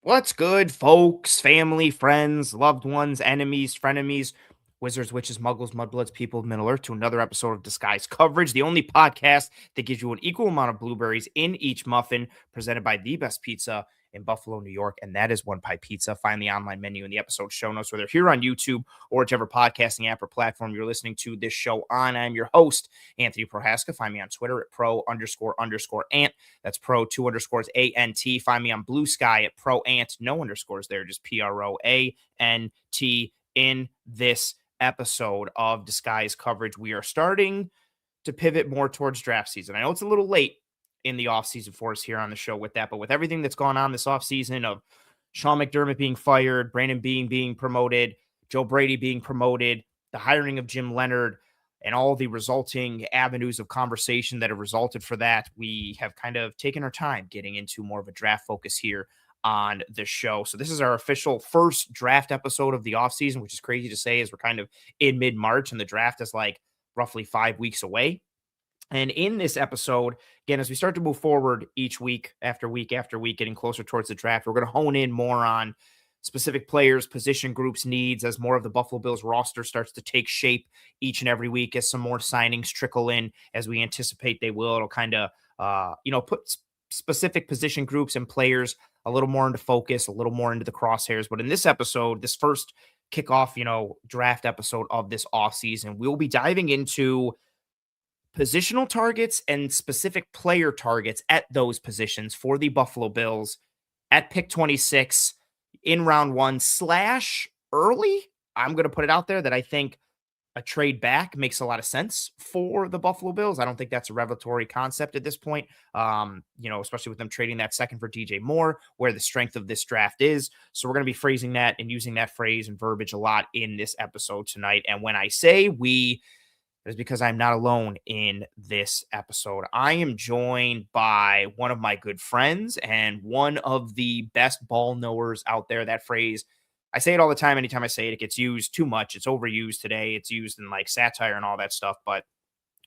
What's good, folks, family, friends, loved ones, enemies, frenemies, wizards, witches, muggles, mudbloods, people of Middle Earth, to another episode of Disguise Coverage, the only podcast that gives you an equal amount of blueberries in each muffin, presented by the best pizza in Buffalo, New York, and that is One Pie Pizza. Find the online menu in the episode show notes, whether here on YouTube or whichever podcasting app or platform you're listening to this show on. I'm your host, Anthony Prohaska. Find me on Twitter at pro__ant. That's pro 2_ANT. Find me on Blue Sky at ProAnt. No underscores there, just PROANT. In this episode of Disguise Coverage, we are starting to pivot more towards draft season. I know it's a little late in the offseason for us here on the show with that, but with everything that's gone on this offseason of Sean McDermott being fired, Brandon Beane being promoted, Joe Brady being promoted, the hiring of Jim Leonard, and all the resulting avenues of conversation that have resulted for that, we have kind of taken our time getting into more of a draft focus here on the show. So this is our official first draft episode of the offseason, which is crazy to say as we're kind of in mid-March and the draft is like roughly 5 weeks away. And in this episode, again, as we start to move forward each week after week after week, getting closer towards the draft, we're going to hone in more on specific players, position groups, needs as more of the Buffalo Bills roster starts to take shape each and every week as some more signings trickle in as we anticipate they will. It'll kind of, put specific position groups and players a little more into focus, a little more into the crosshairs. But in this episode, this first kickoff, draft episode of this offseason, we'll be diving into positional targets and specific player targets at those positions for the Buffalo Bills at pick 26 in round one / early. I'm going to put it out there that I think a trade back makes a lot of sense for the Buffalo Bills. I don't think that's a revelatory concept at this point, especially with them trading that second for DJ Moore, where the strength of this draft is. So we're going to be phrasing that and using that phrase and verbiage a lot in this episode tonight. And when I say we, it is because I'm not alone in this episode. I am joined by one of my good friends and one of the best ball knowers out there. That phrase, I say it all the time. Anytime I say it, it gets used too much. It's overused today. It's used in like satire and all that stuff. But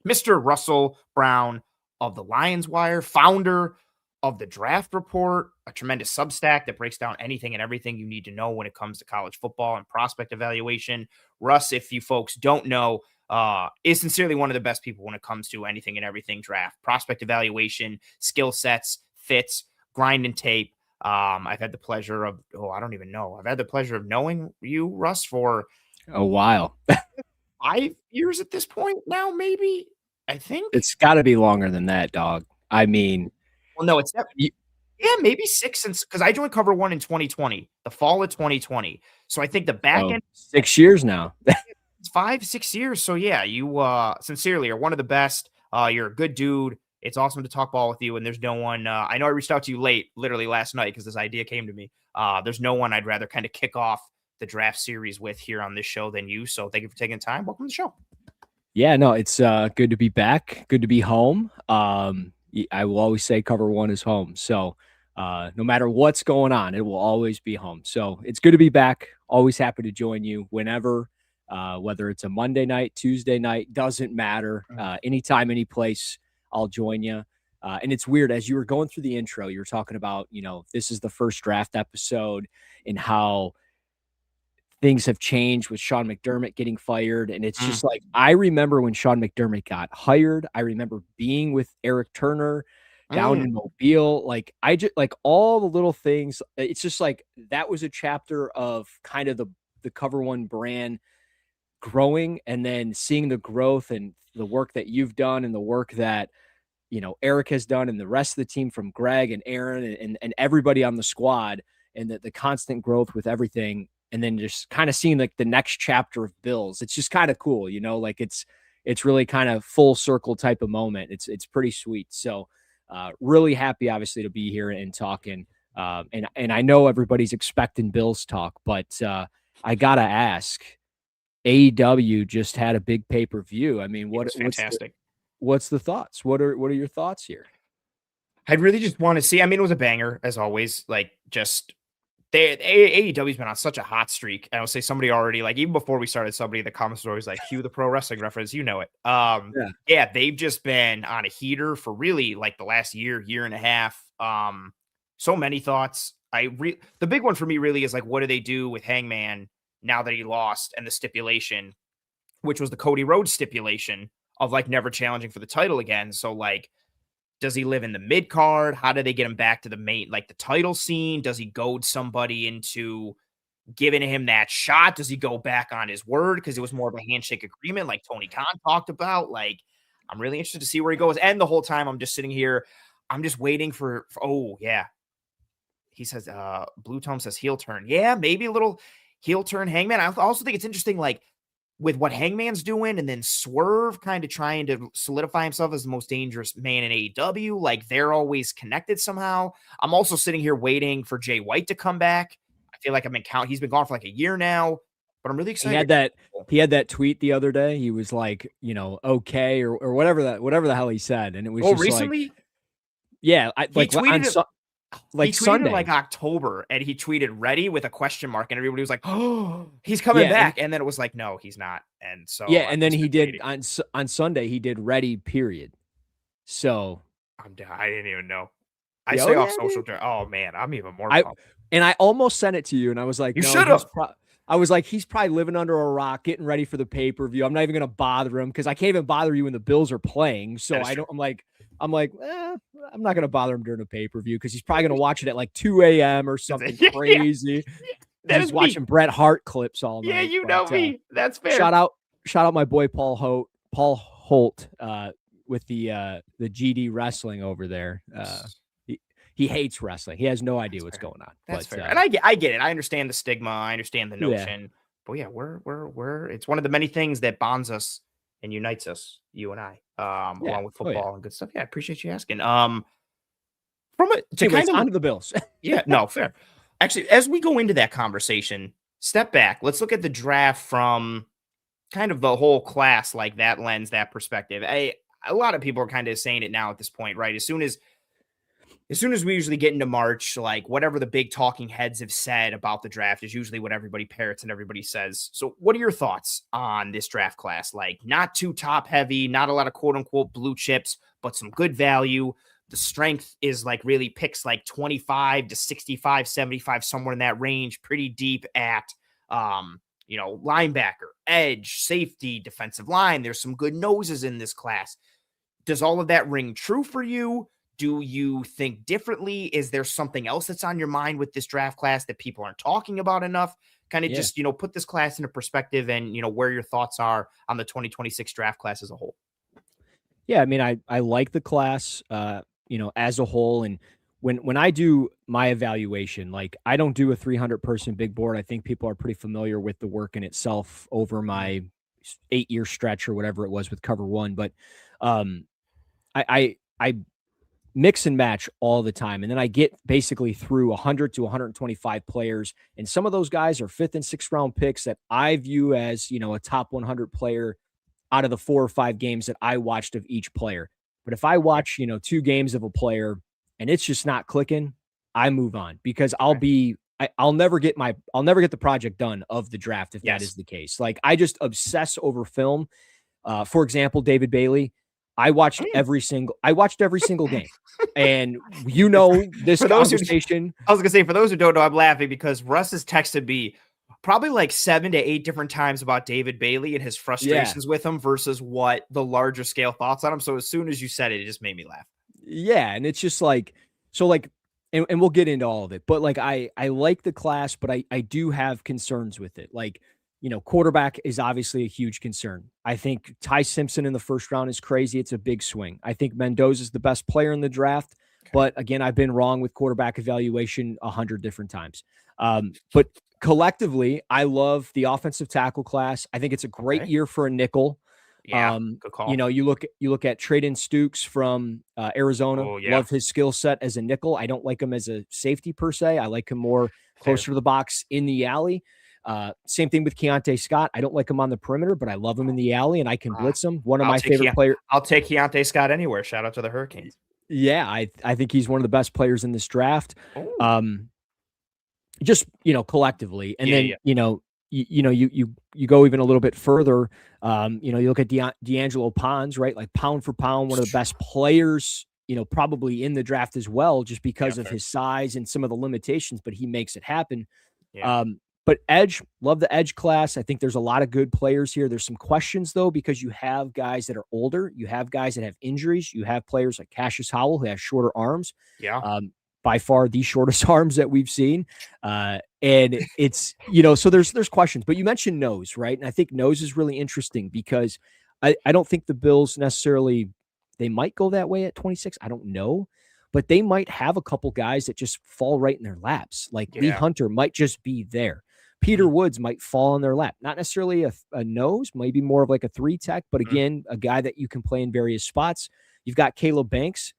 Mr. Russell Brown of the Lions Wire, founder of the Draft Report, a tremendous Substack that breaks down anything and everything you need to know when it comes to college football and prospect evaluation. Russ, if you folks don't know, is sincerely one of the best people when it comes to anything and everything draft, prospect evaluation, skill sets, fits, grind and tape. I've had the pleasure of, I don't even know. I've had the pleasure of knowing you, Russ, for a while. 5 years at this point now, maybe. I think It's got to be longer than that, dog. I mean, well, no, it's definitely, maybe 6 since because I joined Cover One in 2020, the fall of 2020. So I think the back end 6 years now. it's 5-6 years. So yeah, you sincerely are one of the best. You're a good dude. It's awesome to talk ball with you. And there's no one. I know I reached out to you late, literally last night, because this idea came to me. There's no one I'd rather kind of kick off the draft series with here on this show than you. So thank you for taking the time. Welcome to the show. Yeah, no, it's good to be back. Good to be home. I will always say Cover One is home. So no matter what's going on, it will always be home. So it's good to be back. Always happy to join you whenever, whether it's a Monday night, Tuesday night, doesn't matter. Anytime, any place, I'll join you. And it's weird, as you were going through the intro, you were talking about, this is the first draft episode and how things have changed with Sean McDermott getting fired. And it's just like, I remember when Sean McDermott got hired, I remember being with Eric Turner down in Mobile. Like, I just like all the little things. It's just like, that was a chapter of kind of the Cover One brand growing, and then seeing the growth and the work that you've done and the work that, Eric has done and the rest of the team, from Greg and Aaron and everybody on the squad, and the constant growth with everything. And then just kind of seeing like the next chapter of Bills. It's just kind of cool, like it's really kind of full circle type of moment. It's pretty sweet. So really happy, obviously, to be here and talking. And I know everybody's expecting Bills talk, but I gotta ask, AEW just had a big pay-per-view. I mean, It's fantastic. What's the thoughts? What are your thoughts here? I really just want to see. I mean, it was a banger as always. Like, just AEW's been on such a hot streak. And I'll say somebody already, like, even before we started, somebody in the comments was always like, cue the pro wrestling reference, you know it. Yeah, they've just been on a heater for really like the last year and a half. So many thoughts. The big one for me really is like, what do they do with Hangman now that he lost, and the stipulation, which was the Cody Rhodes stipulation of like never challenging for the title again. So like, does he live in the mid card? How do they get him back to the main, like the title scene? Does he goad somebody into giving him that shot? Does he go back on his word? Because it was more of a handshake agreement, like Tony Khan talked about. Like, I'm really interested to see where he goes. And the whole time I'm just sitting here, I'm just waiting for oh yeah. He says, Blue Tome says heel turn. Yeah, maybe a little heel turn Hangman. I also think it's interesting, like, with what Hangman's doing, and then Swerve kind of trying to solidify himself as the most dangerous man in AEW. Like, they're always connected somehow. I'm also sitting here waiting for Jay White to come back. I feel like he's been gone for like a year now, but I'm really excited. He had that tweet the other day. He was like, okay, or whatever the hell he said. And it was just recently? Like, yeah, he tweeted like he tweeted Sunday, like October, and he tweeted ready with a question mark, and everybody was like, "Oh, he's coming back," and then it was like, "No, he's not." And so and then he did on Sunday. He did ready. Period. So I didn't even know. I stay off social. Oh man, I'm even more. And I almost sent it to you, and I was like, "You should have." I was like, he's probably living under a rock, getting ready for the pay-per-view. I'm not even going to bother him because I can't even bother you when the Bills are playing. So I'm like, I'm not going to bother him during the pay-per-view because he's probably going to watch it at like 2 a.m. or something crazy. He's watching Bret Hart clips all night. Yeah, you know me. That's fair. Shout out my boy Paul Holt with the GD wrestling over there. He hates wrestling. He has no idea what's going on. That's fair. And I get it. I understand the stigma. I understand the notion. Yeah. But yeah, we're it's one of the many things that bonds us and unites us, you and I, along with football and good stuff. Yeah, I appreciate you asking. From onto the Bills. Yeah, no, fair. Actually, as we go into that conversation, step back. Let's look at the draft from kind of the whole class, like that lens, that perspective. A lot of people are kind of saying it now at this point, right? As soon as we usually get into March, like whatever the big talking heads have said about the draft is usually what everybody parrots and everybody says. So what are your thoughts on this draft class? Like, not too top heavy, not a lot of quote unquote blue chips, but some good value. The strength is like really picks like 25 to 65, 75, somewhere in that range, pretty deep at, linebacker, edge, safety, defensive line. There's some good noses in this class. Does all of that ring true for you? Do you think differently? Is there something else that's on your mind with this draft class that people aren't talking about enough? Kind of just, put this class into perspective and, where your thoughts are on the 2026 draft class as a whole. Yeah, I mean, I like the class, as a whole. And when I do my evaluation, like I don't do a 300 person big board. I think people are pretty familiar with the work in itself over my 8-year stretch or whatever it was with Cover One. But I mix and match all the time. And then I get basically through 100 to 125 players. And some of those guys are 5th and 6th round picks that I view as, a top 100 player out of the 4 or 5 games that I watched of each player. But if I watch, 2 games of a player and it's just not clicking, I move on because I'll never get the project done of the draft if that is the case. Like I just obsess over film. For example, David Bailey, I watched every single game. And this conversation. I was gonna say, for those who don't know, I'm laughing because Russ has texted me probably like 7 to 8 different times about David Bailey and his frustrations with him versus what the larger scale thoughts on him. So as soon as you said it, it just made me laugh. Yeah, and it's just like and we'll get into all of it, but like I like the class, but I do have concerns with it. Like, quarterback is obviously a huge concern. I think Ty Simpson in the first round is crazy. It's a big swing. I think Mendoza is the best player in the draft, but again, I've been wrong with quarterback evaluation 100 different times. But collectively, I love the offensive tackle class. I think it's a great year for a nickel. Yeah, good call. You look at Traden Stukes from Arizona. Oh, yeah. Love his skill set as a nickel. I don't like him as a safety per se. I like him more closer to the box in the alley. Same thing with Keontae Scott. I don't like him on the perimeter, but I love him in the alley and I can blitz him. One of my favorite players. I'll take Keontae Scott anywhere. Shout out to the Hurricanes. Yeah, I think he's one of the best players in this draft. Just, collectively. And then, you go even a little bit further. You look at D'Angelo Pons, right? Like pound for pound, one of the best players probably in the draft as well, just Yeah, because of fair. his size and some of the limitations, but he makes it happen. Yeah. But edge, love the edge class. I think there's a lot of good players here. There's some questions though, because you have guys that are older, you have guys that have injuries, you have players like Cassius Howell who has shorter arms. Yeah. By far the shortest arms that we've seen. And it's, so there's questions, but you mentioned nose, right? And I think nose is really interesting because I don't think the Bills necessarily, they might go that way at 26. I don't know, but they might have a couple guys that just fall right in their laps. Like Lee Yeah. Hunter might just be there. Peter Woods might fall in their lap. Not necessarily a nose, maybe more of like a 3 tech, but again, a guy that you can play in various spots. You've got Caleb Banks,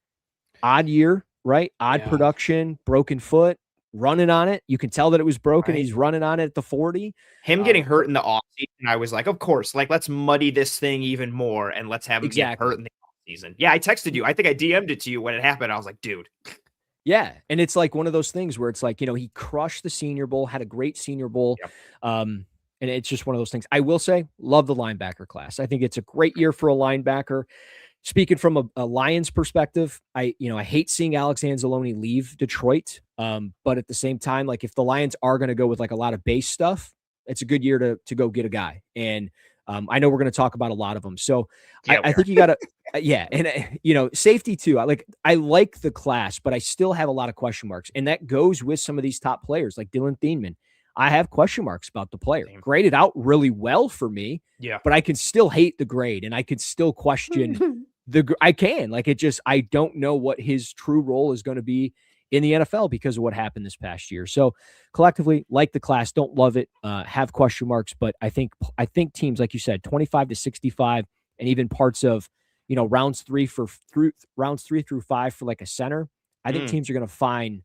odd year, right? Odd Yeah. production, broken foot, running on it. You can tell that it was broken. Right. He's running on it at the 40. Him getting hurt in the offseason, I was like, of course, like let's muddy this thing even more and let's have him get hurt in the offseason. Yeah, I texted you. I think I DM'd it to you when it happened. I was like, dude. Yeah. And it's like one of those things where it's like, he crushed the Senior Bowl, had a great Senior Bowl. Yep. And it's just one of those things. I will say, love the linebacker class. I think it's a great year for a linebacker. Speaking from a Lions perspective, I hate seeing Alex Anzalone leave Detroit. But at the same time, like if the Lions are going to go with like a lot of base stuff, it's a good year to go get a guy. And I know we're going to talk about a lot of them. So Yeah, I think you got to, yeah. And, safety too. I like the class, but I still have a lot of question marks. And that goes with some of these top players like Dylan Thieneman. I have question marks about the player. Same. Graded out really well for me. Yeah. But I can still hate the grade and I could still question I don't know what his true role is going to be in the NFL because of what happened this past year. So collectively, like the class, don't love it, have question marks, but I think teams, like you said, 25 to 65 and even parts of, rounds 3 through 5 for like a center. I think teams are going to find,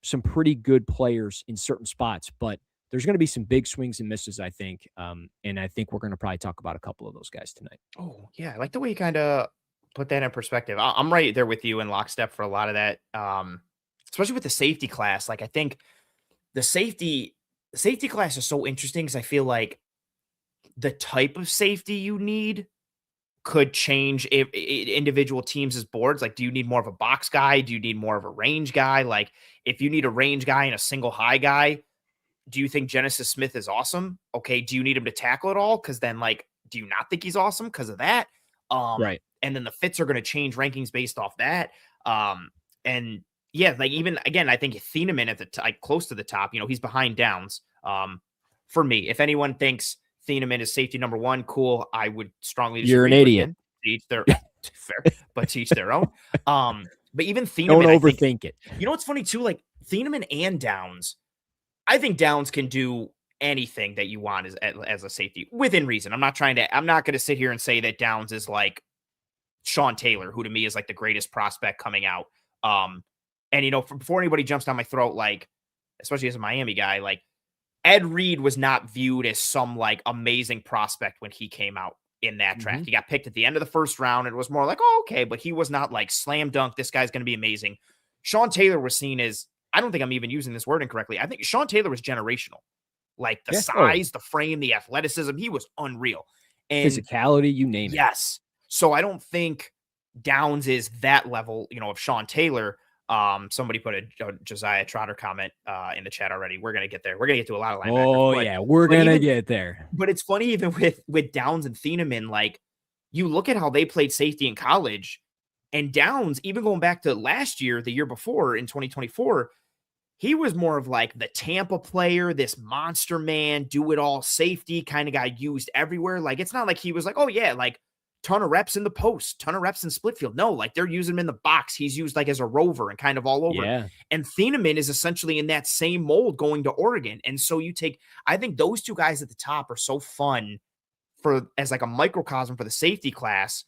some pretty good players in certain spots, but there's going to be some big swings and misses, I think. And I think we're going to probably talk about a couple of those guys tonight. Oh, yeah. I like the way you kind of put that in perspective. I'm right there with you in lockstep for a lot of that. Especially with the safety class. Like I think the safety class is so interesting because I feel like the type of safety you need could change if individual teams' boards. Like, do you need more of a box guy? Do you need more of a range guy? Like, if you need a range guy and a single high guy, do you think Genesis Smith is awesome? Okay. Do you need him to tackle it all? Because then, like, do you not think he's awesome because of that? Right. And then the fits are going to change rankings based off that. And yeah, like even again, I think Thieneman at the close to the top. He's behind Downs. For me, if anyone thinks Thieneman is safety number 1, cool. I would strongly disagree. You're an idiot. To each their fair, but to each their own. But even Thieneman, don't overthink it. What's funny too? Like Thieneman and Downs, I think Downs can do anything that you want as a safety within reason. I'm not going to sit here and say that Downs is like Sean Taylor, who to me is like the greatest prospect coming out. And before anybody jumps down my throat, like, especially as a Miami guy, like Ed Reed was not viewed as some like amazing prospect when he came out in that draft. He got picked at the end of the first round and it was more like, oh, okay, but he was not like slam dunk. This guy's going to be amazing. Sean Taylor was seen as, I don't think I'm even using this word incorrectly. I think Sean Taylor was generational. Like the size, the frame, the athleticism, he was unreal. And physicality, you name it. Yes. So I don't think Downs is that level, of Sean Taylor. Somebody put a Josiah Trotter comment in the chat already. We're gonna get there. We're gonna get to a lot of linebackers. We're gonna get there. But it's funny, even with Downs and Thieneman, like you look at how they played safety in college, and Downs, even going back to last year, the year before in 2024, he was more of like the Tampa player, this monster man, do it all safety kind of guy used everywhere. Like it's not like he was like, oh yeah, like ton of reps in the post, ton of reps in split field. No, like they're using him in the box. He's used like as a rover and kind of all over. Yeah. And Thieneman is essentially in that same mold going to Oregon. And so I think those two guys at the top are so fun as like a microcosm for the safety class,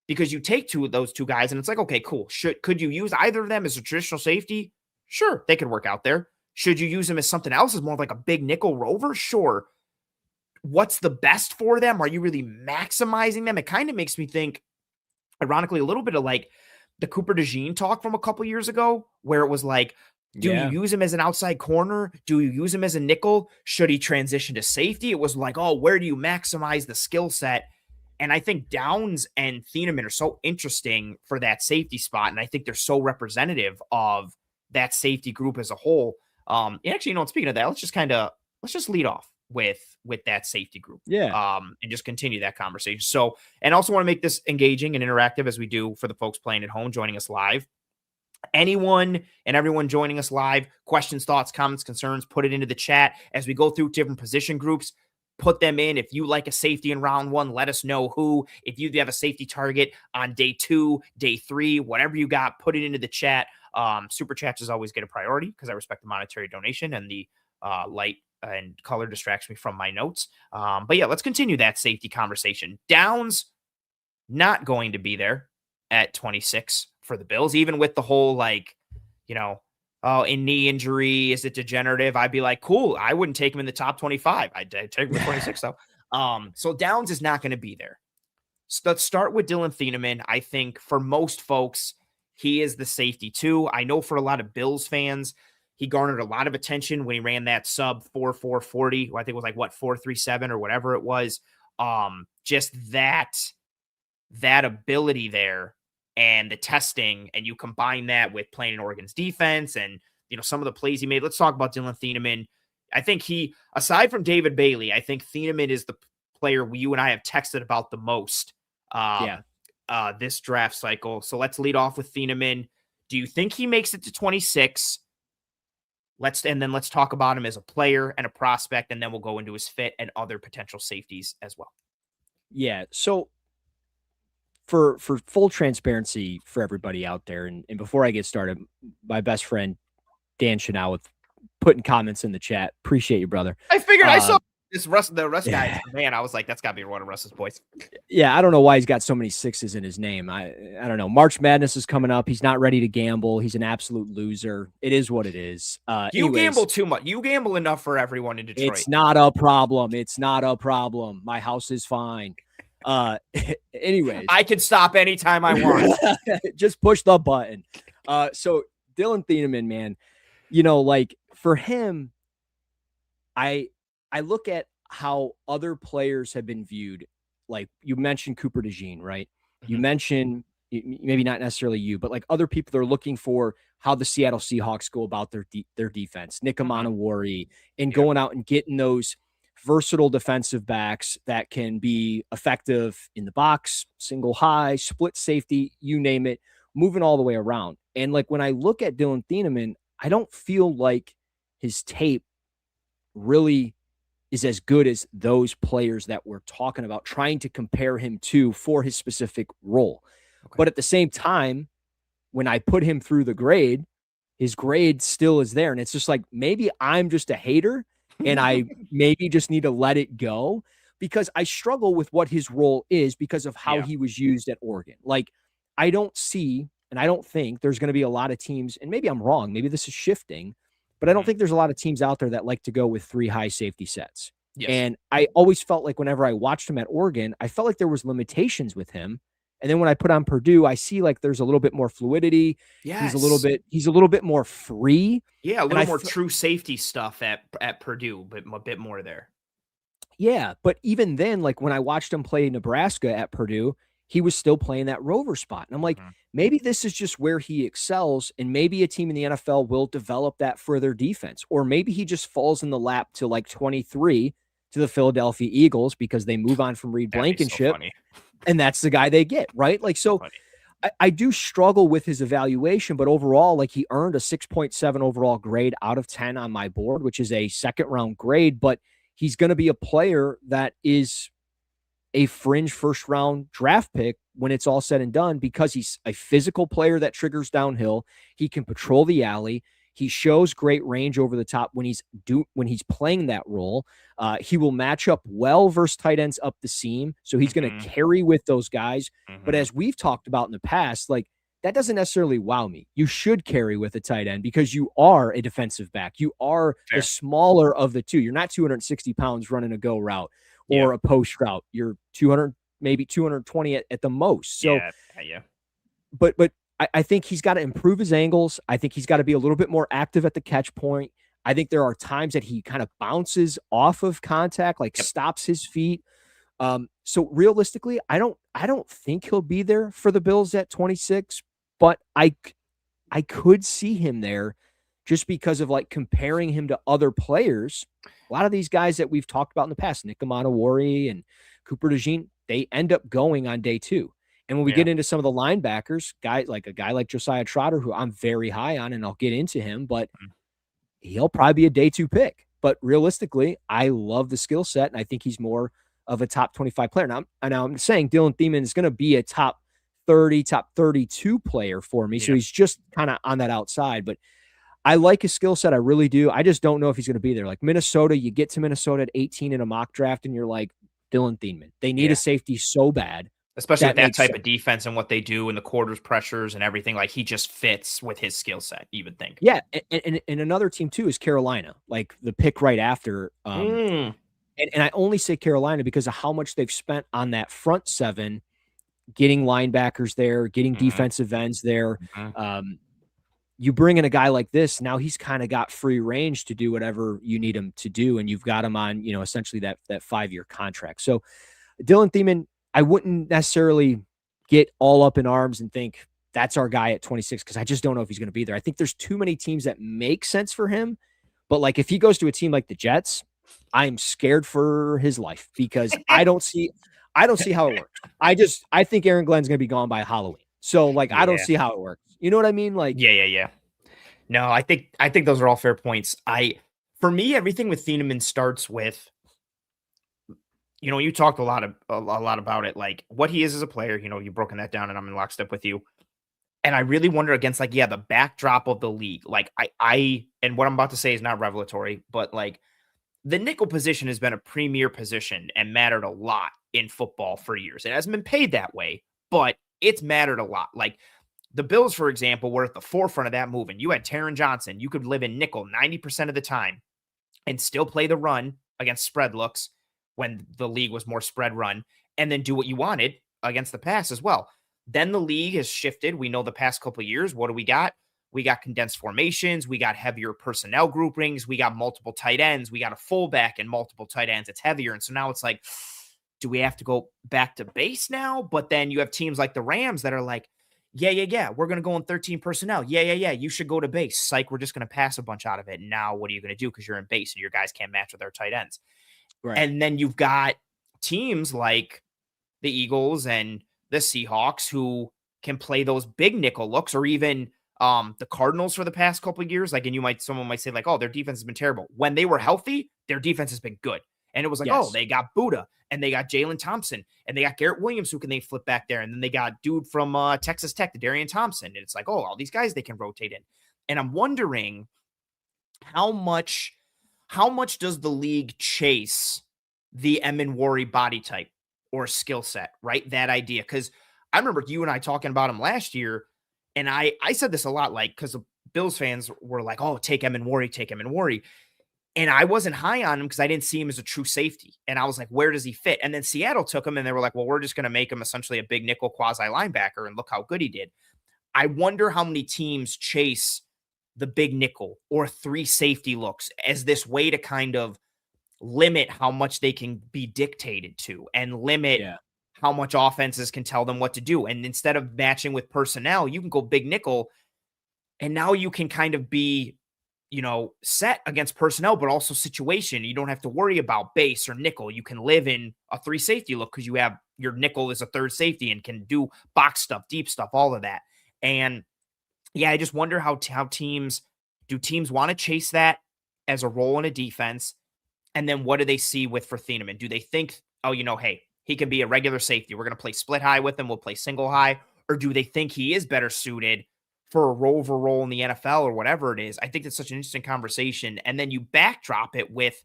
because you take those two guys and it's like, okay, cool. Could you use either of them as a traditional safety? Sure. They could work out there. Should you use them as something else, as more of like a big nickel rover? Sure. What's the best for them? Are you really maximizing them? It kind of makes me think, ironically, a little bit of like the Cooper DeJean talk from a couple years ago, where it was like, do you use him as an outside corner? Do you use him as a nickel? Should he transition to safety? It was like, oh, where do you maximize the skill set? And I think Downs and Thieneman are so interesting for that safety spot. And I think they're so representative of that safety group as a whole. Actually, speaking of that, let's just lead off with that safety group. Yeah. And just continue that conversation. So, and also want to make this engaging and interactive as we do for the folks playing at home, joining us live. Anyone and everyone joining us live, questions, thoughts, comments, concerns, put it into the chat as we go through different position groups. Put them in. If you like a safety in round one, let us know who. If you have a safety target on day 2, day 3, whatever you got, put it into the chat. Super chats is always get a priority because I respect the monetary donation, and the light and color distracts me from my notes. But yeah, let's continue that safety conversation. Downs not going to be there at 26 for the Bills, even with the whole in knee injury, is it degenerative? I'd be like, cool. I wouldn't take him in the top 25. I'd take him at 26 though. So Downs is not going to be there. So let's start with Dylan Thieneman. I think for most folks, he is the safety too. I know for a lot of Bills fans, he garnered a lot of attention when he ran that sub 4.40. I think it was 4.37 or whatever it was. Just that ability there and the testing, and you combine that with playing in Oregon's defense and, some of the plays he made. Let's talk about Dylan Thieneman. I think aside from David Bailey, I think Thieneman is the player you and I have texted about the most this draft cycle. So let's lead off with Thieneman. Do you think he makes it to 26? Let's talk about him as a player and a prospect, and then we'll go into his fit and other potential safeties as well. Yeah. So for full transparency for everybody out there, and before I get started, my best friend Dan Chanel with putting comments in the chat. Appreciate you, brother. I figured I saw the Russ guy, man. I was like, that's got to be one of Russ's boys. Yeah, I don't know why he's got so many 6s in his name. I don't know. March Madness is coming up. He's not ready to gamble. He's an absolute loser. It is what it is. You gamble too much. You gamble enough for everyone in Detroit. It's not a problem. It's not a problem. My house is fine. Anyways, I can stop anytime I want. Just push the button. So Dylan Thieneman, man, for him, I look at how other players have been viewed. Like you mentioned Cooper DeJean, right? Mm-hmm. You mentioned, maybe not necessarily you, but other people that are looking for how the Seattle Seahawks go about their defense, Nick Amanawari, and going out and getting those versatile defensive backs that can be effective in the box, single high, split safety, you name it, moving all the way around. And when I look at Dylan Thieneman, I don't feel like his tape really is as good as those players that we're talking about, trying to compare him to for his specific role. Okay. But at the same time, when I put him through the grade, his grade still is there. And it's just maybe I'm just a hater and I maybe just need to let it go, because I struggle with what his role is because of how he was used at Oregon. I don't see, and I don't think there's going to be a lot of teams, and maybe I'm wrong, maybe this is shifting, but I don't think there's a lot of teams out there that like to go with 3 high safety sets. Yes. And I always felt like whenever I watched him at Oregon, I felt like there was limitations with him. And then when I put on Purdue, I see there's a little bit more fluidity. Yes. He's a little bit more free. Yeah, a little more true safety stuff at Purdue, but a bit more there. Yeah, but even then, when I watched him play Nebraska at Purdue, he was still playing that rover spot. And I'm like, maybe this is just where he excels, and maybe a team in the NFL will develop that for their defense. Or maybe he just falls in the lap to 23 to the Philadelphia Eagles because they move on from Reed Blankenship. So and that's the guy they get, right? I do struggle with his evaluation, but overall, he earned a 6.7 overall grade out of 10 on my board, which is a second round grade, but he's going to be a player that is a fringe first round draft pick when it's all said and done, because he's a physical player that triggers downhill. He can patrol the alley. He shows great range over the top when he's playing that role. He will match up well versus tight ends up the seam. So he's going to carry with those guys. But as we've talked about in the past, that doesn't necessarily wow me. You should carry with a tight end because you are a defensive back. You are the smaller of the two. You're not 260 pounds running a go route or a post route. You're 200, maybe 220 at the most. So, but I think he's got to improve his angles. I think he's got to be a little bit more active at the catch point. I think there are times that he kind of bounces off of contact, stops his feet. So realistically, I don't think he'll be there for the Bills at 26, but I could see him there just because of like comparing him to other players. A lot of these guys that we've talked about in the past, Nick Amanawari and Cooper DeJean, they end up going on day 2. And when we Yeah. get into some of the linebackers, a guy like Josiah Trotter, who I'm very high on, and I'll get into him, but he'll probably be a day 2 pick. But realistically, I love the skill set, and I think he's more of a top 25 player. Now, I'm saying Dylan Thiemann is going to be a top 30, top 32 player for me. So Yeah. he's just kind of on that outside. But I like his skill set. I really do. I just don't know if he's going to be there. Like Minnesota, you get to Minnesota at 18 in a mock draft, and you're like, Dylan Thiemann. They need a Yeah. safety so bad. Especially with That that makes type sense. of defense and what they do and the quarters pressures and everything, like he just fits with his skill set, you would think. Yeah. And another team, too, is Carolina, like the pick right after. Mm. And I only say Carolina because of how much they've spent on that front seven, getting linebackers there, getting Mhm. defensive ends there. Mhm. Um, you bring in a guy like this, now he's kind of got free range to do whatever you need him to do, and you've got him on, essentially that 5-year contract. So Dylan Thiemann, I wouldn't necessarily get all up in arms and think that's our guy at 26 because I just don't know if he's going to be there. I think there's too many teams that make sense for him, but like if he goes to a team like the Jets, I'm scared for his life because I don't see how it works. I think Aaron Glenn's going to be gone by Halloween. So like I don't Yeah. see how it works. You know what I mean? Like Yeah, yeah, yeah. No, I think those are all fair points. For me, everything with Thieneman starts with, you talked a lot about it, like what he is as a player. You've broken that down, and I'm in lockstep with you. And I really wonder against like, yeah, the backdrop of the league. Like and what I'm about to say is not revelatory, but like the nickel position has been a premier position and mattered a lot in football for years. It hasn't been paid that way, but it's mattered a lot. Like the Bills, for example, were at the forefront of that movement. You had Taron Johnson. You could live in nickel 90% of the time and still play the run against spread looks when the league was more spread run, and then do what you wanted against the pass as well. Then the league has shifted. We know the past couple of years, what do we got? We got condensed formations. We got heavier personnel groupings. We got multiple tight ends. We got a fullback and multiple tight ends. It's heavier. And so now it's like, do we have to go back to base now? But then you have teams like the Rams that are like, yeah, yeah, yeah, we're going to go in 13 personnel. Yeah, yeah, yeah, you should go to base. Psych, we're just going to pass a bunch out of it. Now, what are you going to do? Because you're in base and your guys can't match with their tight ends. right. And then you've got teams like the Eagles and the Seahawks who can play those big nickel looks, or even the Cardinals for the past couple of years. Like, and someone might say, like, oh, their defense has been terrible. When they were healthy, their defense has been good. And it was like, oh, Yes. they got Buddha and they got Jalen Thompson and they got Garrett Williams who can they flip back there. And then they got dude from Texas Tech, the Darian Thompson. And it's like, oh, all these guys they can rotate in. And I'm wondering how much how much does the league chase the Emin body type or skill set, right? That idea. Because I remember you and I talking about him last year, and I said this a lot, like, because the Bills fans were like, oh, take Emin, take Emin. And I wasn't high on him because I didn't see him as a true safety. And I was like, where does he fit? And then Seattle took him and they were like, well, we're just going to make him essentially a big nickel quasi linebacker. And look how good he did. I wonder how many teams chase the big nickel or three safety looks as this way to kind of limit how much they can be dictated to and limit Yeah. how much offenses can tell them what to do. And instead of matching with personnel, you can go big nickel and now you can kind of be, set against personnel, but also situation. You don't have to worry about base or nickel. You can live in a three safety look because you have your nickel is a third safety and can do box stuff, deep stuff, all of that. And yeah, I just wonder how teams want to chase that as a role in a defense, and then what do they see with for Thieneman? Do they think, oh, hey, he can be a regular safety. We're going to play split high with him. We'll play single high, or do they think he is better suited for a rover role in the NFL or whatever it is? I think that's such an interesting conversation. And then you backdrop it with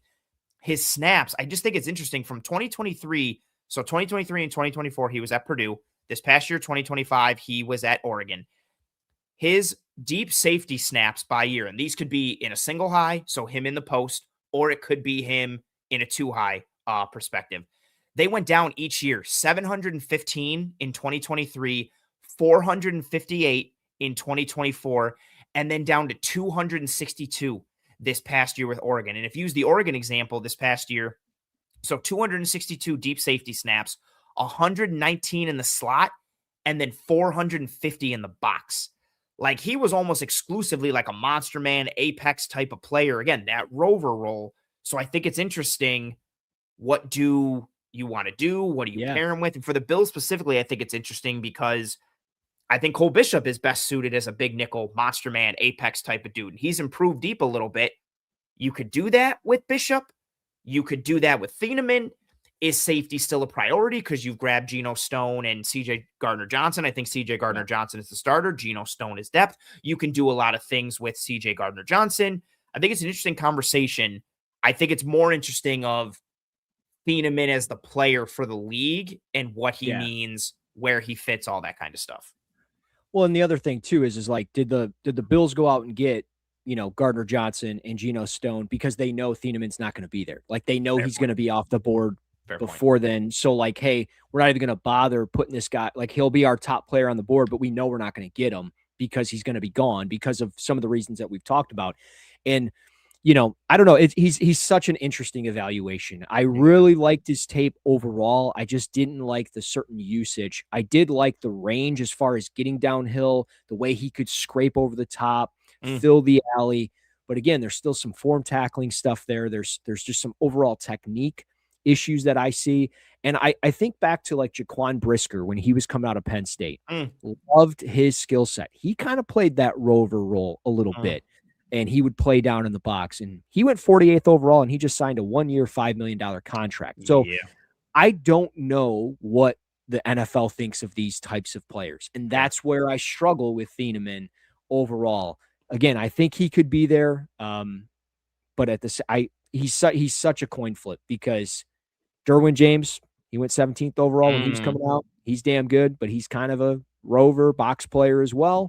his snaps. I just think it's interesting from 2023. So 2023 and 2024, he was at Purdue. This past year, 2025, he was at Oregon. His deep safety snaps by year, and these could be in a single high, so him in the post, or it could be him in a two high perspective. They went down each year 715 in 2023, 458 in 2024, and then down to 262 this past year with Oregon. And if you use the Oregon example this past year, So 262 deep safety snaps, 119 in the slot, and then 450 in the box. Like he was almost exclusively like a monster man, apex type of player. Again, that rover role. So I think it's interesting. What do you want to do? What do you Yeah. pair him with? And for the Bills specifically, I think it's interesting because I think Cole Bishop is best suited as a big nickel, monster man, apex type of dude. He's improved deep a little bit. You could do that with Bishop. You could do that with Thieneman. Is safety still a priority because you've grabbed Geno Stone and CJ Gardner Johnson? I think CJ Gardner Johnson is the starter. Geno Stone is depth. You can do a lot of things with CJ Gardner Johnson. I think it's an interesting conversation. I think it's more interesting of Thieneman as the player for the league and what he Yeah. means, where he fits, all that kind of stuff. Well, and the other thing too is like, did the Bills go out and get, Gardner Johnson and Geno Stone because they know Thieneman's not going to be there? Like they know Fair he's going point. to be off the board Fair point. before then. So like, hey, we're not even going to bother putting this guy. Like he'll be our top player on the board, but we know we're not going to get him because he's going to be gone because of some of the reasons that we've talked about. And I don't know. He's such an interesting evaluation. I Yeah. really liked his tape overall. I just didn't like the certain usage. I did like the range as far as getting downhill, the way he could scrape over the top, fill the alley. But again, there's still some form tackling stuff there. There's just some overall technique issues that I see. And I think back to like Jaquan Brisker when he was coming out of Penn State. Loved his skill set. He kind of played that rover role a little bit. And he would play down in the box. And he went 48th overall, and he just signed a 1-year, $5 million contract. So Yeah. I don't know what the NFL thinks of these types of players. And that's where I struggle with Thieneman overall. Again, I think he could be there. But at this, he's such a coin flip because Derwin James, he went 17th overall when he was coming out. He's damn good, but he's kind of a rover box player as well.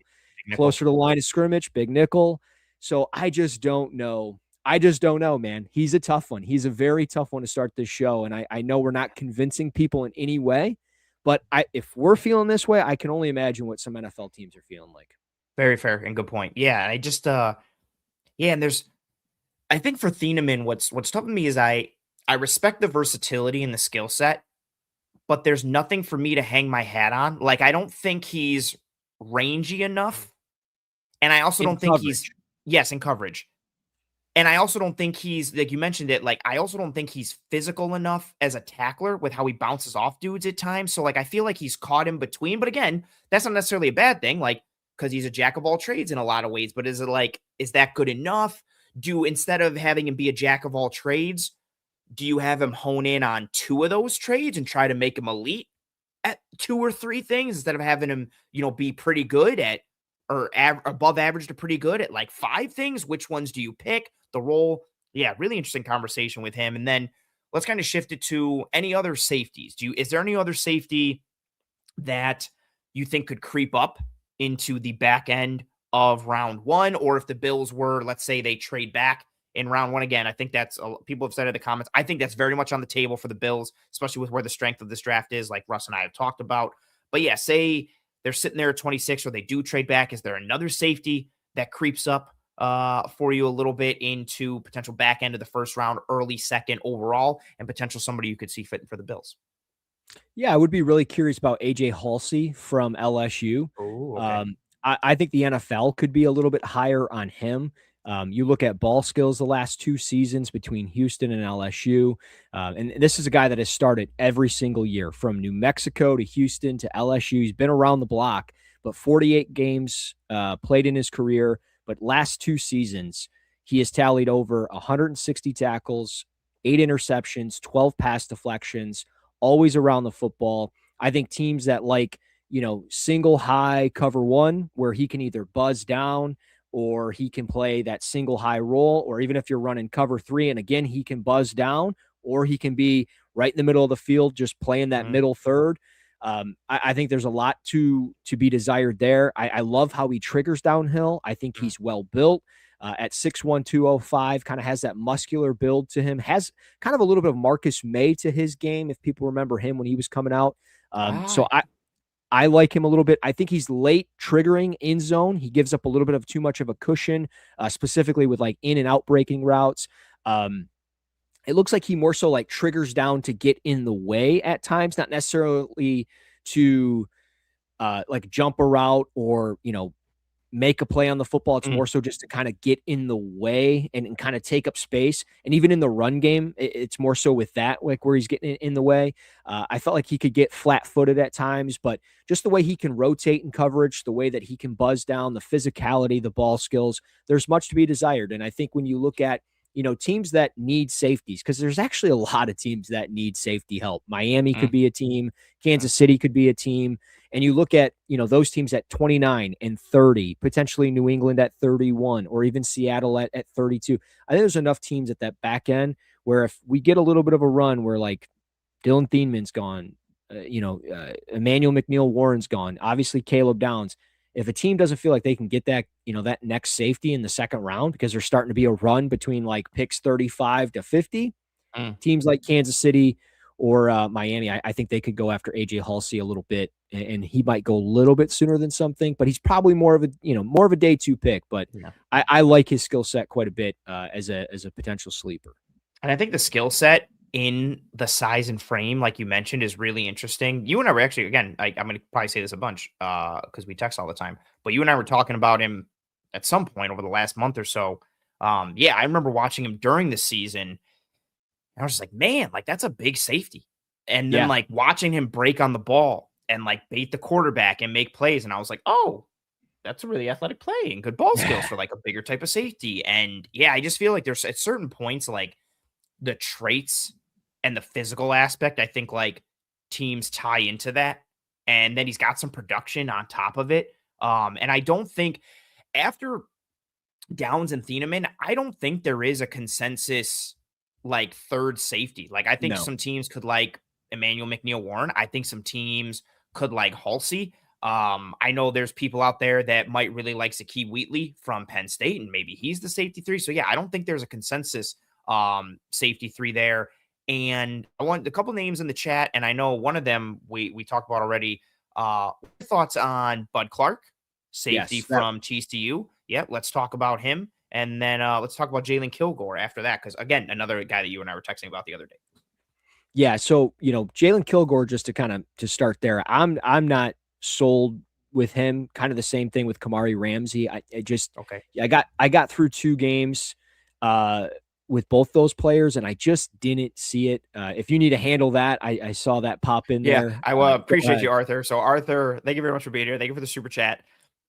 Closer to the line of scrimmage, big nickel. So I just don't know. Man. He's a tough one. He's a very tough one to start this show. And I know we're not convincing people in any way, but if we're feeling this way, I can only imagine what some NFL teams are feeling like. Very fair and good point. Yeah. I just, and I think for Thieneman, what's tough with me is I respect the versatility and the skill set, but there's nothing for me to hang my hat on. Like, I don't think he's rangy enough. And I also In don't think he's, coverage. yes, in coverage. And I also don't think he's, like you mentioned it, like, I also don't think he's physical enough as a tackler with how he bounces off dudes at times. So, like, I feel like he's caught in between. But again, that's not necessarily a bad thing, like, because he's a jack of all trades in a lot of ways. But is it like, is that good enough? Instead of having him be a jack of all trades, do you have him hone in on 2 of those trades and try to make him elite at 2 or 3 things instead of having him, be pretty good at or above average to pretty good at like 5 things? Which ones do you pick? The role. Yeah, really interesting conversation with him. And then let's kind of shift it to any other safeties. Is there any other safety that you think could creep up into the back end of round 1? Or if the Bills were, let's say they trade back in round 1 again, I think that's, people have said in the comments, I think that's very much on the table for the Bills, especially with where the strength of this draft is, like Russ and I have talked about. But yeah, say they're sitting there at 26 or they do trade back. Is there another safety that creeps up for you a little bit into potential back end of the first round, early second overall, and potential somebody you could see fitting for the Bills? Yeah, I would be really curious about AJ Halsey from LSU. Oh, okay. I think the NFL could be a little bit higher on him. You look at ball skills the last 2 seasons between Houston and LSU. And this is a guy that has started every single year from New Mexico to Houston to LSU. He's been around the block, but 48 games played in his career. But last 2 seasons, he has tallied over 160 tackles, 8 interceptions, 12 pass deflections, always around the football. I think teams that like, single high cover 1, where he can either buzz down or he can play that single high role, or even if you're running cover 3, and again, he can buzz down, or he can be right in the middle of the field, just playing that middle third. I think there's a lot to be desired there. I love how he triggers downhill. I think he's well built. At 6'1", 205, kind of has that muscular build to him, has kind of a little bit of Marcus May to his game, if people remember him when he was coming out. So I like him a little bit. I think he's late triggering in zone. He gives up a little bit of too much of a cushion, specifically with like in and out breaking routes. it looks like he more so like triggers down to get in the way at times, not necessarily to like jump a route or, make a play on the football. It's Mm, more so just to kind of get in the way and kind of take up space. And even in the run game, it's more so with that, like where he's getting in the way. I felt like he could get flat footed at times, but just the way he can rotate in coverage, the way that he can buzz down, the physicality, the ball skills, there's much to be desired. And I think when you look at, teams that need safeties, because there's actually a lot of teams that need safety help. Miami could mm, be a team, mm. Kansas City could be a team, and you look at, those teams at 29 and 30, potentially New England at 31, or even Seattle at 32. I think there's enough teams at that back end where if we get a little bit of a run where like Dylan Thienman's gone, Emmanuel McNeil Warren's gone, obviously Caleb Downs. If a team doesn't feel like they can get that, that next safety in the second round because there's starting to be a run between like picks 35 to 50, Mm. teams like Kansas City or Miami, I think they could go after AJ Halsey a little bit, and he might go a little bit sooner than something, but he's probably more of a day two pick. But Yeah. I like his skill set quite a bit as a potential sleeper. And I think the skill set in the size and frame, like you mentioned, is really interesting. You and I were actually, again, I'm going to probably say this a bunch because we text all the time, but you and I were talking about him at some point over the last month or so. Yeah, I remember watching him during the season. I was just like, man, like that's a big safety. And then Yeah, like watching him break on the ball and like bait the quarterback and make plays. And I was like, oh, that's a really athletic play and good ball skills for like a bigger type of safety. And yeah, I just feel like there's at certain points, like the traits and the physical aspect, I think like teams tie into that. And then he's got some production on top of it. And I don't think after Downs and Thieneman, I don't think there is a consensus like third safety. Like I think no, some teams could like Emmanuel McNeil Warren. I think some teams could like Halsey. I know there's people out there that might really like Zakee Wheatley from Penn State, and maybe he's the safety three. So yeah, I don't think there's a consensus safety three there. And I want a couple names in the chat, and I know one of them we talked about already. Thoughts on Bud Clark, safety yes, that from TCU? Yeah, let's talk about him. And then let's talk about Jalen Kilgore after that. Because again, another guy that you and I were texting about the other day. yeah. So Jalen Kilgore, just to kind of to start there, I'm not sold with him. Kind of the same thing with Kamari Ramsey. I just Okay. I got through two games with both those players, and I just didn't see it. If you need to handle that, I saw that pop in Yeah, there. I Go appreciate ahead. you, Arthur. So Arthur, thank you very much for being here. Thank you for the super chat.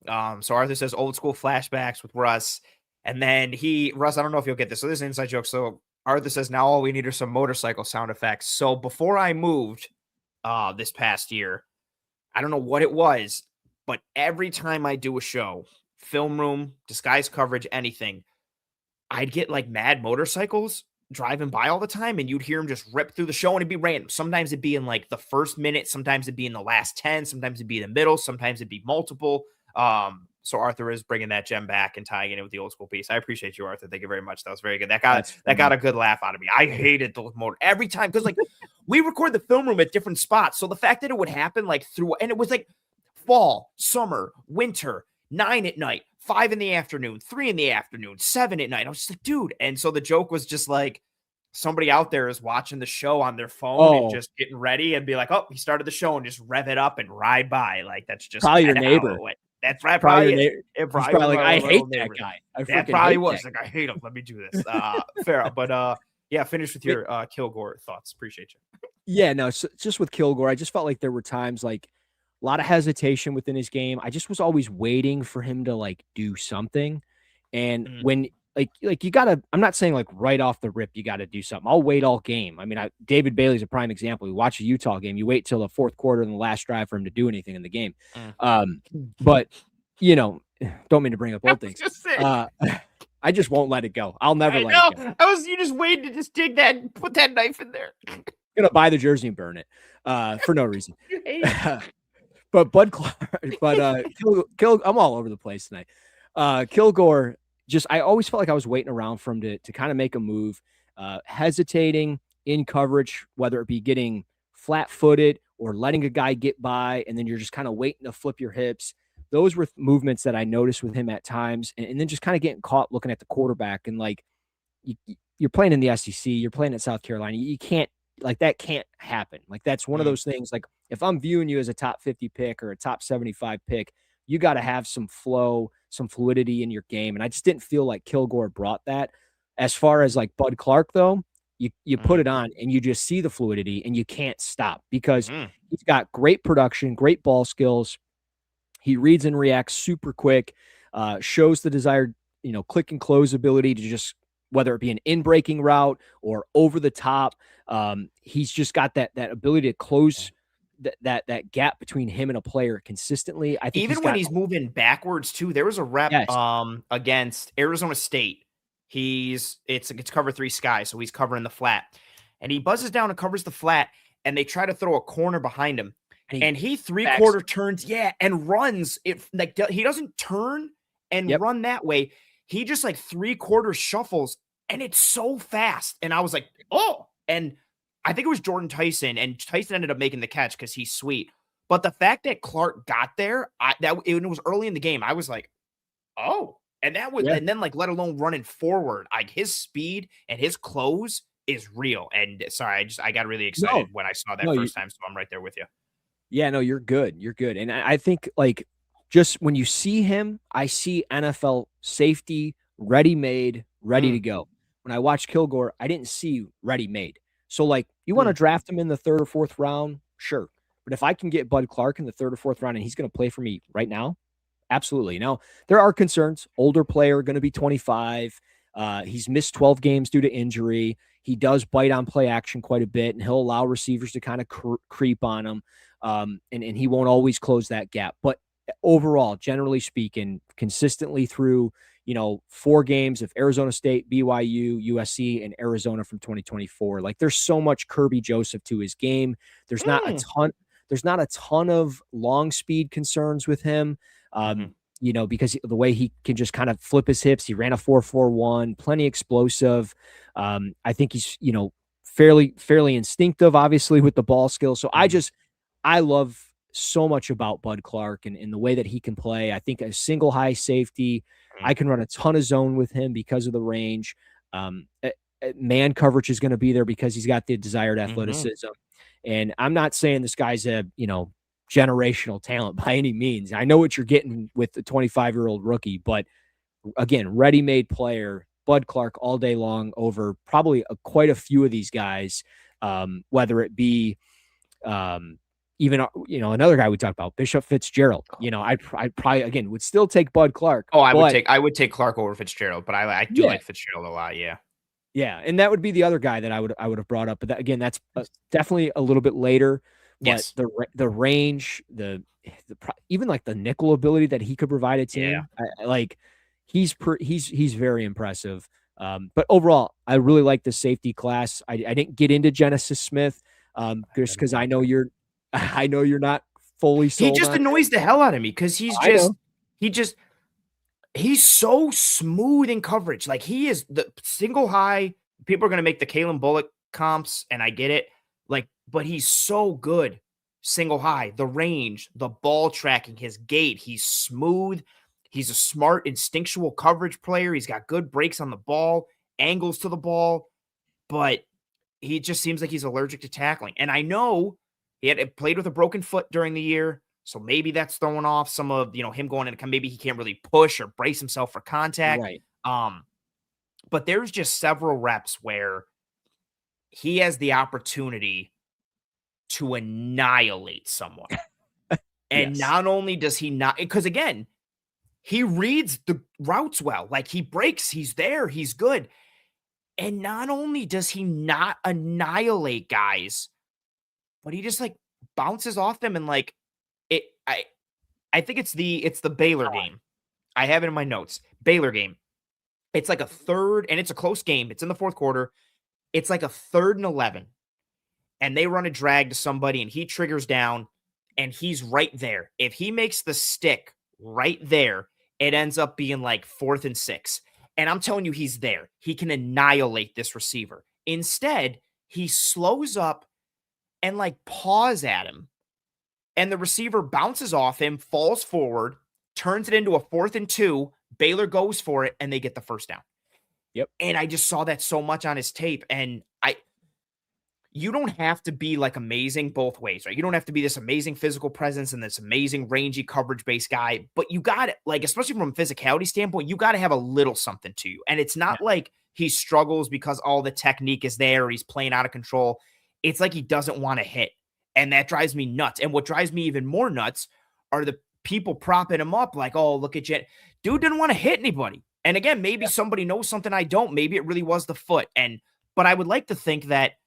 So Arthur says old school flashbacks with Russ. And then Russ, I don't know if you'll get this. So this is an inside joke. So Arthur says now all we need are some motorcycle sound effects. So before I moved this past year, I don't know what it was, but every time I do a show, film room, disguise coverage, anything, I'd get like mad motorcycles driving by all the time, and you'd hear them just rip through the show, and it'd be random. Sometimes it'd be in like the first minute, sometimes it'd be in the last 10, sometimes it'd be in the middle, sometimes it'd be multiple. So Arthur is bringing that gem back and tying it in with the old school piece. I appreciate you, Arthur. Thank you very much. That was very good. That's That got funny. a good laugh out of me. I hated those motor every time because like we record the film room at different spots. So the fact that it would happen like through, and it was like fall, summer, winter, 9 at night, 5 in the afternoon, 3 in the afternoon, 7 at night. I was just like, dude. And so the joke was just like somebody out there is watching the show on their phone and Oh, just getting ready and be like, oh, he started the show, and just rev it up and ride by. Like that's just probably your kind of how neighbor. it went. That's right. Probably Probably your is. neighbor. It He's probably was probably like, my I little hate that neighbor. guy. I That freaking probably hate was that. like, I hate him. Let me do this. Fair. But yeah, finish with Guy. your Kilgore thoughts. Appreciate you. Yeah, no, so just with Kilgore, I just felt like there were times like a lot of hesitation within his game. I just was always waiting for him to like do something. And Mm, when like you gotta, I'm not saying like right off the rip you gotta do something. I'll wait all game. I mean, David Bailey's a prime example. You watch a Utah game, you wait till the fourth quarter and the last drive for him to do anything in the game. mm. But you know, don't mean to bring up I old was things. just saying. Uh, I just won't let it go. I'll never I let it go. know. I was you just waiting to just dig that and put that knife in there. Gonna buy the jersey and burn it for no reason. You hate it. But Bud Clark, but I'm all over the place tonight. Kilgore, just I always felt like I was waiting around for him to kind of make a move, hesitating in coverage, whether it be getting flat-footed or letting a guy get by, and then you're just kind of waiting to flip your hips. Those were movements that I noticed with him at times, and then just kind of getting caught looking at the quarterback and like you're playing in the SEC, you're playing at South Carolina. You can't like that can't happen. Like that's one of Mm, those things. Like if I'm viewing you as a top 50 pick or a top 75 pick, you got to have some flow, some fluidity in your game. And I just didn't feel like Kilgore brought that. As far as like Bud Clark though, you put mm, it on and you just see the fluidity and you can't stop because mm. he's got great production, great ball skills. He reads and reacts super quick, shows the desired, click and close ability to just whether it be an in breaking route or over the top. He's just got that ability to close that gap between him and a player consistently. I think he's Even when got he's moving backwards too, there was a rep yes, against Arizona State. It's cover three sky, so he's covering the flat. And he buzzes down and covers the flat, and they try to throw a corner behind him. and he And he backs. three-quarter turns, yeah, and runs. It like he doesn't turn and Yep, run that way. He just like three-quarter shuffles, and it's so fast. And I was like, oh, and I think it was Jordan Tyson, and Tyson ended up making the catch because he's sweet. But the fact that Clark got there, it was early in the game. I was like, oh, and that was, yeah. and then like let alone running forward, like his speed and his close is real. And sorry, I got really excited No, when I saw that no, first time. So I'm right there with you. yeah, no, you're good. You're good. And I think like just when you see him, I see NFL safety ready made, ready to Mm, go. When I watched Kilgore, I didn't see ready made. So like you want to mm, draft him in the third or fourth round, sure. But if I can get Bud Clark in the third or fourth round and he's going to play for me right now, absolutely. Now, there are concerns. Older player, going to be 25. He's missed 12 games due to injury. He does bite on play action quite a bit, and he'll allow receivers to kind of creep on him. And he won't always close that gap. But overall, generally speaking, consistently through 4 games of Arizona State, BYU, USC, and Arizona from 2024. Like there's so much Kirby Joseph to his game. There's not a mm, ton. There's not a ton of long speed concerns with him. mm-hmm, Because the way he can just kind of flip his hips, he ran a 4.41, plenty explosive. I think he's, fairly instinctive, obviously, with the ball skills. So mm-hmm, I love so much about Bud Clark and the way that he can play. I think a single high safety, I can run a ton of zone with him because of the range. Man coverage is going to be there because he's got the desired mm-hmm. athleticism. And I'm not saying this guy's a, generational talent by any means. I know what you're getting with the 25-year-old rookie, but again, ready-made player, Bud Clark all day long over probably quite a few of these guys, whether it be even another guy we talked about, Bishop Fitzgerald. I probably again would still take Bud Clark, Oh, but I would take Clark over Fitzgerald, but I do yeah, like Fitzgerald a lot. Yeah. yeah, and that would be the other guy that I would have brought up. But again, that's definitely a little bit later. But Yes. the range, even like the nickel ability that he could provide a Yeah. team, like he's very impressive. But overall, I really like the safety class. I didn't get into Genesis Smith, just because I know you're I know you're not fully He sold just on him. annoys the hell out of me because I know. he just he's so smooth in coverage. Like he is the single high. People are gonna make the Kalen Bullock comps, and I get it. Like, but he's so good. Single high, the range, the ball tracking, his gait. He's smooth. He's a smart, instinctual coverage player. He's got good breaks on the ball, angles to the ball, but he just seems like he's allergic to tackling. And I know he had played with a broken foot during the year. So maybe that's throwing off some of, him going in, maybe he can't really push or brace himself for contact. Right. Um, but there's just several reps where he has the opportunity to annihilate someone. And Yes. not only does he not, because again, he reads the routes well. Like he breaks, he's there, he's good. And not only does he not annihilate guys, but he just like bounces off them and like it. I think it's the Baylor game. I have it in my notes. Baylor game. It's like a third, and it's a close game. It's in the fourth quarter. It's like a 3rd and 11, and they run a drag to somebody, and he triggers down, and he's right there. If he makes the stick right there, it ends up being like 4th and 6. And I'm telling you, he's there. He can annihilate this receiver. Instead, he slows up and like paws at him, and the receiver bounces off him, falls forward, turns it into a 4th and 2. Baylor goes for it, and they get the first down. Yep. And I just saw that so much on his tape. And you don't have to be like amazing both ways, right? You don't have to be this amazing physical presence and this amazing rangy coverage based guy, but you got it, like, especially from a physicality standpoint, you got to have a little something to you. And it's Yeah. not like he struggles because all the technique is there or he's playing out of control. It's like he doesn't want to hit. And that drives me nuts. And what drives me even more nuts are the people propping him up like, oh, look at you. Dude didn't want to hit anybody. And again, maybe Yeah. somebody knows something I don't. Maybe it really was the foot. But I would like to think that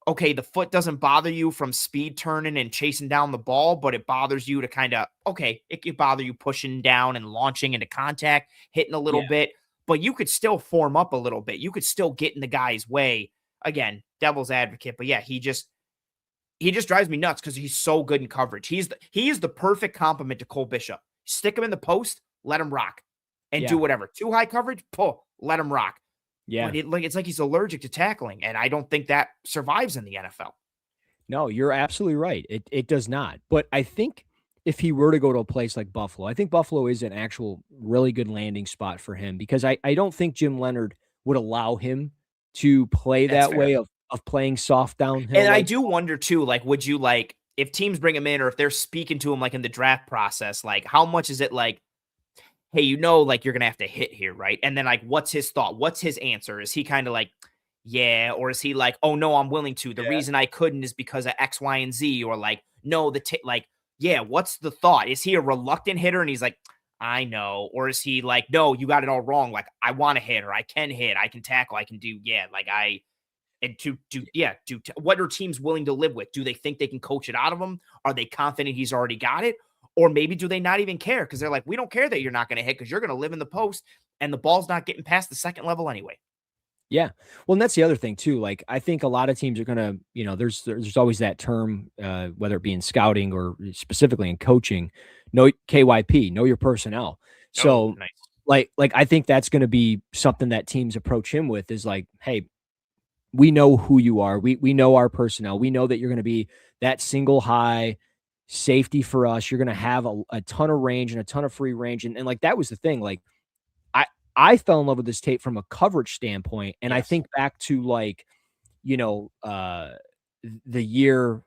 okay, the foot doesn't bother you from speed turning and chasing down the ball, but it bothers you to kind of, okay, it could bother you pushing down and launching into contact, hitting a little Yeah. bit, but you could still form up a little bit. You could still get in the guy's way. Again, devil's advocate, but yeah, he just drives me nuts because he's so good in coverage. He is the perfect complement to Cole Bishop. Stick him in the post, let him rock, and do Yeah. whatever. Too high coverage, pull, let him rock. Yeah. But it's like he's allergic to tackling, and I don't think that survives in the NFL. No, you're absolutely right. It does not. But I think if he were to go to a place like Buffalo, I think Buffalo is an actual really good landing spot for him because I don't think Jim Leonard would allow him to play That's that fair. way of playing soft downhill And I like do wonder too, like, would you like if teams bring him in or if they're speaking to him like in the draft process, like how much is it like, hey, like you're gonna have to hit here, right? And then like, what's his thought? What's his answer? Is he kind of like, yeah, or is he like, oh no, I'm willing to. The Yeah. reason I couldn't is because of X, Y, and Z, or like, no, like, yeah, what's the thought? Is he a reluctant hitter and he's like, I know, or is he like, no, you got it all wrong. Like, I want to hit, or I can hit, I can tackle, I can do, yeah, like I. And what are teams willing to live with? Do they think they can coach it out of him? Are they confident he's already got it? Or maybe do they not even care because they're like, we don't care that you're not going to hit because you're going to live in the post and the ball's not getting past the second level anyway. Yeah. Well, and that's the other thing too. Like I think a lot of teams are gonna, there's always that term, whether it be in scouting or specifically in coaching, know KYP, know your personnel. Oh, So nice. like I think that's gonna be something that teams approach him with is like, hey, we know who you are. We know our personnel. We know that you're gonna be that single high safety for us. You're gonna have a ton of range and a ton of free range. And like that was the thing. Like I I fell in love with this tape from a coverage standpoint, and I Yes. think back to like, you know, the year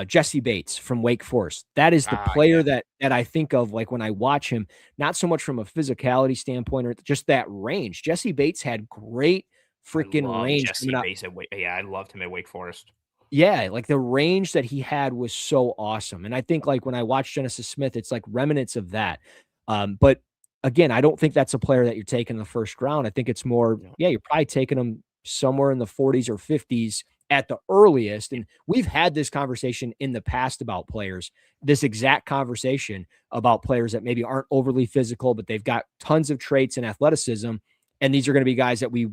Jesse Bates from Wake Forest. That is the Yeah. player that I think of like when I watch him, not so much from a physicality standpoint or just that range. Jesse Bates had great I freaking love range Jesse coming out. Bates at Wake. Yeah, I loved him at Wake Forest. Yeah, like the range that he had was so awesome. And I think like when I watch Genesis Smith, it's like remnants of that. But again, I don't think that's a player that you're taking in the first round. I think it's more, No. yeah, you're probably taking him somewhere in the 40s or 50s at the earliest. And we've had this conversation in the past about players, this exact conversation about players that maybe aren't overly physical, but they've got tons of traits and athleticism. And these are going to be guys that we,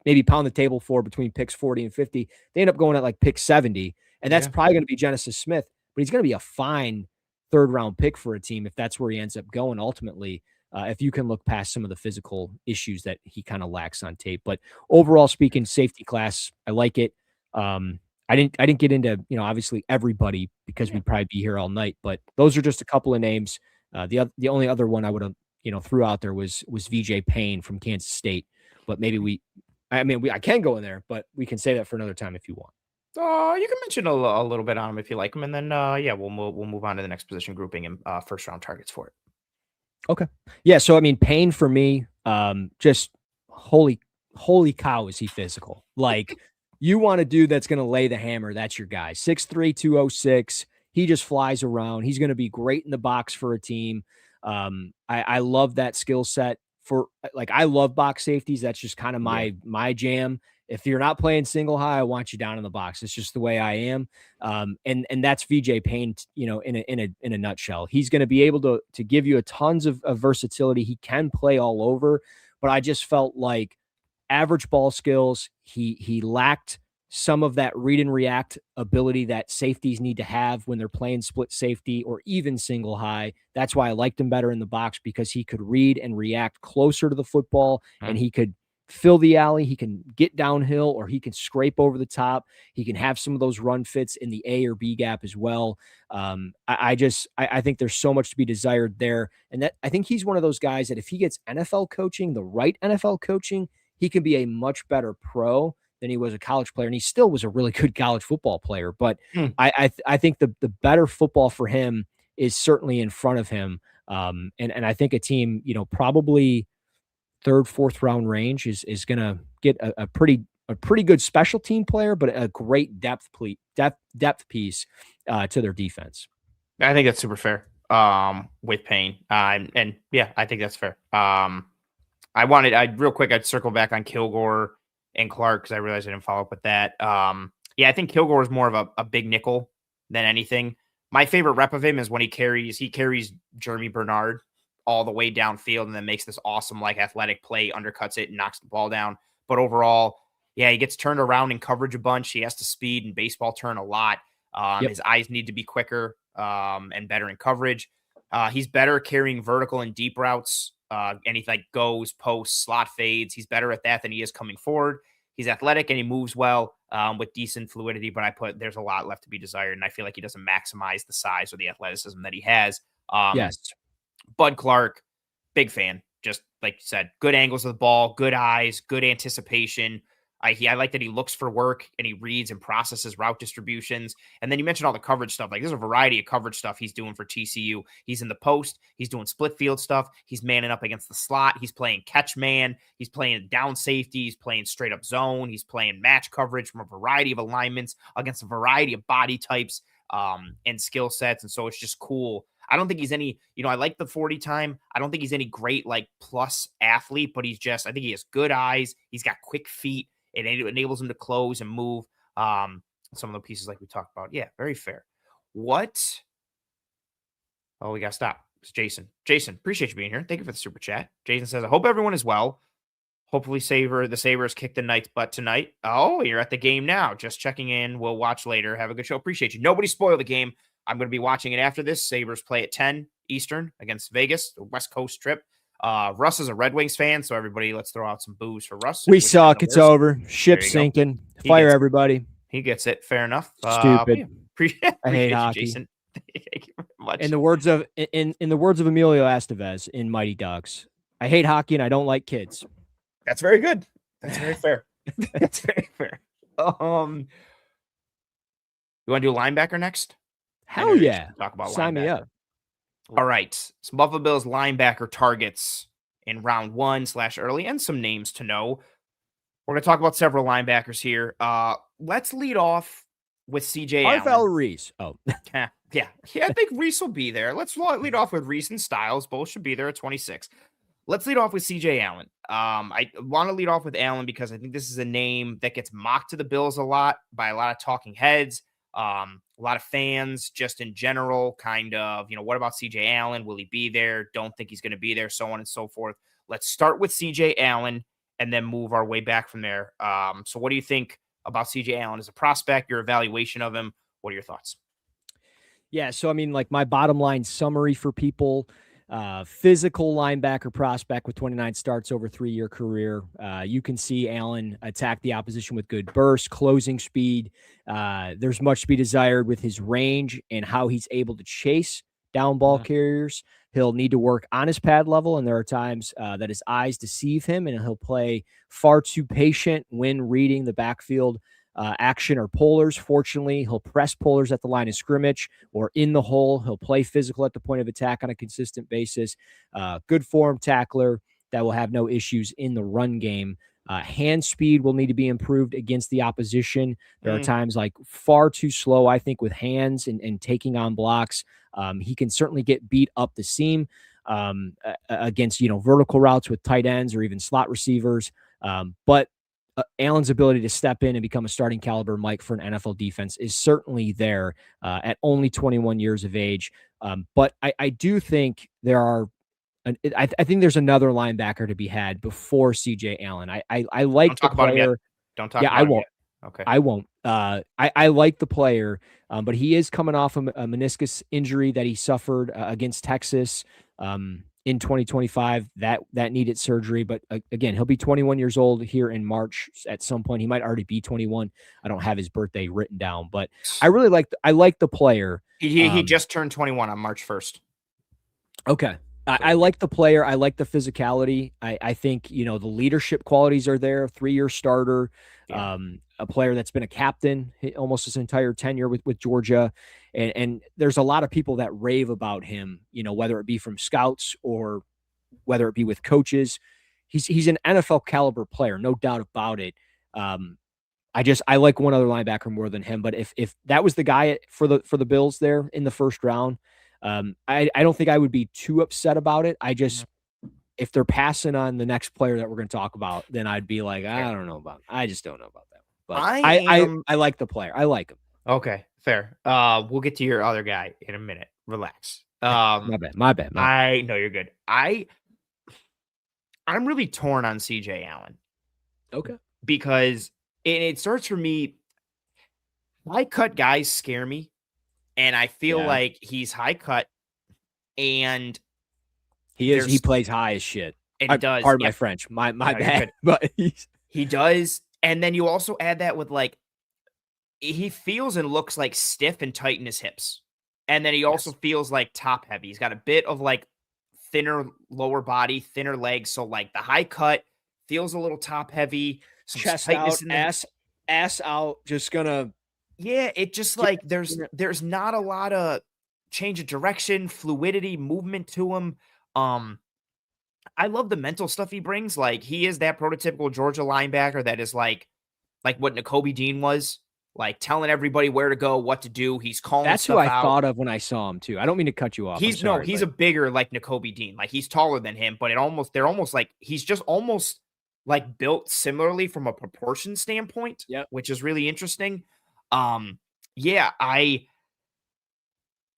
maybe pound the table for between picks 40 and 50. They end up going at like pick 70. And that's Yeah. probably going to be Genesis Smith, but he's going to be a fine third round pick for a team if that's where he ends up going ultimately. If you can look past some of the physical issues that he kind of lacks on tape, but overall speaking, safety class, I like it. I didn't get into, obviously everybody because Yeah. we'd probably be here all night, but those are just a couple of names. The only other one I would have, threw out there was VJ Payne from Kansas State, but maybe I can go in there, but we can say that for another time if you want. You can mention a little bit on him if you like him, and then yeah, we'll move on to the next position grouping and first round targets for it. Okay. Yeah. So I mean, Payne for me, just holy cow, is he physical? Like you want a dude that's going to lay the hammer. That's your guy. 6'3", 206. He just flies around. He's going to be great in the box for a team. I love that skill set for like, I love box safeties. That's just kind of Yeah. my jam. If you're not playing single high, I want you down in the box. It's just the way I am. And that's VJ Payne, in a nutshell. He's going to be able to give you a tons of versatility. He can play all over, but I just felt like average ball skills. He lacked some of that read and react ability that safeties need to have when they're playing split safety or even single high. That's why I liked him better in the box because he could read and react closer to the football, Huh? and he could fill the alley. He can get downhill, or he can scrape over the top. He can have some of those run fits in the A or B gap as well. I think there's so much to be desired there. And that I think he's one of those guys that if he gets NFL coaching, the right NFL coaching, he can be a much better pro than he was a college player. And he still was a really good college football player. But Hmm. I think the better football for him is certainly in front of him. And I think a team, probably third, fourth round range is going to get a pretty good special team player, but a great depth piece to their defense. I think that's super fair. With Payne, and yeah, I think that's fair. I'd circle back on Kilgore and Clark because I realized I didn't follow up with that. Yeah, I think Kilgore is more of a big nickel than anything. My favorite rep of him is when he carries Jeremy Bernard all the way downfield and then makes this awesome like athletic play, undercuts it and knocks the ball down. But overall, yeah, he gets turned around in coverage a bunch. He has to speed and baseball turn a lot. Yep. His eyes need to be quicker and better in coverage. He's better carrying vertical and deep routes. And he like goes, posts, slot fades. He's better at that than he is coming forward. He's athletic and he moves well with decent fluidity, but there's a lot left to be desired. And I feel like he doesn't maximize the size or the athleticism that he has. Yes. Bud Clark, big fan. Just like you said, good angles of the ball, good eyes, good anticipation. I like that he looks for work and he reads and processes route distributions. And then you mentioned all the coverage stuff. Like there's a variety of coverage stuff he's doing for TCU. He's in the post. He's doing split field stuff. He's manning up against the slot. He's playing catch man. He's playing down safety. He's playing straight up zone. He's playing match coverage from a variety of alignments against a variety of body types and skill sets. And so it's just cool. I don't think he's any, I like the 40 time. I don't think he's any great like plus athlete, but I think he has good eyes. He's got quick feet. It enables him to close and move. Some of the pieces like we talked about. Yeah, very fair. What? Oh, we got to stop. It's Jason. Jason, appreciate you being here. Thank you for the super chat. Jason says, I hope everyone is well. Hopefully the Sabres kick the Knights' butt tonight. Oh, you're at the game now. Just checking in. We'll watch later. Have a good show. Appreciate you. Nobody spoil the game. I'm going to be watching it after this. Sabres play at 10 Eastern against Vegas, the West Coast trip. Russ is a Red Wings fan, so everybody, let's throw out some boos for Russ. We suck. It's over. Ship sinking. Fire everybody. He gets it. Fair enough. Stupid. Appreciate I hate you, hockey. Jason. Thank you very much. In the words of Emilio Estevez in Mighty Ducks, I hate hockey and I don't like kids. That's very good. That's very fair. That's very fair. You want to do a linebacker next? Hell yeah. Talk about Sign me up. All right. Some Buffalo Bills linebacker targets in round 1/early and some names to know. We're going to talk about several linebackers here. Let's lead off with CJ Allen. Reese. Oh. Yeah. I think Reese will be there. Let's lead off with Reese and Styles. Both should be there at 26. Let's lead off with CJ Allen. I want to lead off with Allen because I think this is a name that gets mocked to the Bills a lot by a lot of talking heads. A lot of fans just in general kind of, what about CJ Allen? Will he be there? Don't think he's going to be there, so on and so forth. Let's start with CJ Allen and then move our way back from there. So what do you think about CJ Allen as a prospect, your evaluation of him? What are your thoughts? Yeah. So, like my bottom line summary for people, physical linebacker prospect with 29 starts over 3-year career. You can see Allen attack the opposition with good burst, closing speed. There's much to be desired with his range and how he's able to chase down ball carriers. He'll need to work on his pad level, and there are times that his eyes deceive him, and he'll play far too patient when reading the backfield action or pullers. Fortunately, he'll press pullers at the line of scrimmage or in the hole. He'll play physical at the point of attack on a consistent basis. Good form tackler that will have no issues in the run game. Hand speed will need to be improved against the opposition. There are times like far too slow, I think, with hands and taking on blocks. He can certainly get beat up the seam against, vertical routes with tight ends or even slot receivers. But Allen's ability to step in and become a starting caliber Mike for an NFL defense is certainly there at only 21 years of age. But I do think there are I think there's another linebacker to be had before CJ Allen. I like the player. Don't talk about him yet. Okay. I won't. I like the player, but he is coming off a meniscus injury that he suffered against Texas. in 2025 that needed surgery. But again, he'll be 21 years old here in March at some point. He might already be 21. I don't have his birthday written down, but I like the player. He just turned 21 on March 1st. Okay. So I like the player. I like the physicality. I think, the leadership qualities are there. 3-year starter, yeah. a player that's been a captain almost his entire tenure with Georgia. And there's a lot of people that rave about him, whether it be from scouts or whether it be with coaches. He's an NFL caliber player, no doubt about it. I like one other linebacker more than him. But if that was the guy for the Bills there in the first round, I don't think I would be too upset about it. Mhm. If they're passing on the next player that we're going to talk about, then I'd be like, Fair. I just don't know about that. But I am I like the player. I like him. okay. Fair. We'll get to your other guy in a minute. Relax. My bad. I know you're good. I'm really torn on CJ Allen Okay. because it starts for me. High cut guys scare me, and I feel Yeah. like he's high cut, and He there's plays high as shit. and he does. Pardon Yeah, my French. My no, you're bad. good. But he's He does, and then you also add that with like he feels and looks like stiff and tight in his hips, and then he also yes. feels like top heavy. He's got a bit of like thinner lower body, thinner legs, so like the high cut feels a little top heavy, some Chest tightness out, in the ass out, just gonna yeah. It just get like there's not a lot of change of direction, fluidity, movement to him. Um, I love the mental stuff he brings. Like he is that prototypical Georgia linebacker that is like what N'Kobe Dean was, like telling everybody where to go, what to do. He's calling That's who stuff I out. thought of when I saw him too. I don't mean to cut you off. I'm He's no, sorry, he's but a bigger like N'Kobe Dean. Like he's taller than him, but they're almost like he's just almost like built similarly from a proportion standpoint, yep. which is really interesting. Yeah,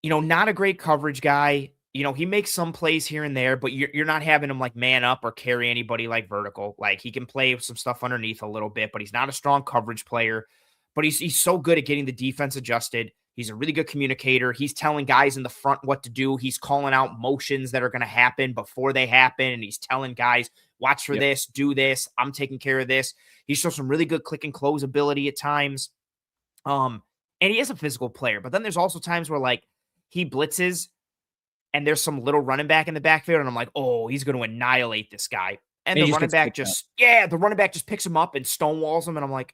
not a great coverage guy. He makes some plays here and there, but you're not having him like man up or carry anybody like vertical. Like he can play some stuff underneath a little bit, but he's not a strong coverage player. But he's so good at getting the defense adjusted. He's a really good communicator. He's telling guys in the front what to do. He's calling out motions that are going to happen before they happen. And he's telling guys, watch for Yep. this, do this. I'm taking care of this. He shows some really good click and close ability at times. And he is a physical player, but then there's also times where like he blitzes and there's some little running back in the backfield, and I'm like, oh, he's going to annihilate this guy. And And the he just running gets back picked up. the running back just picks him up and stonewalls him, and I'm like,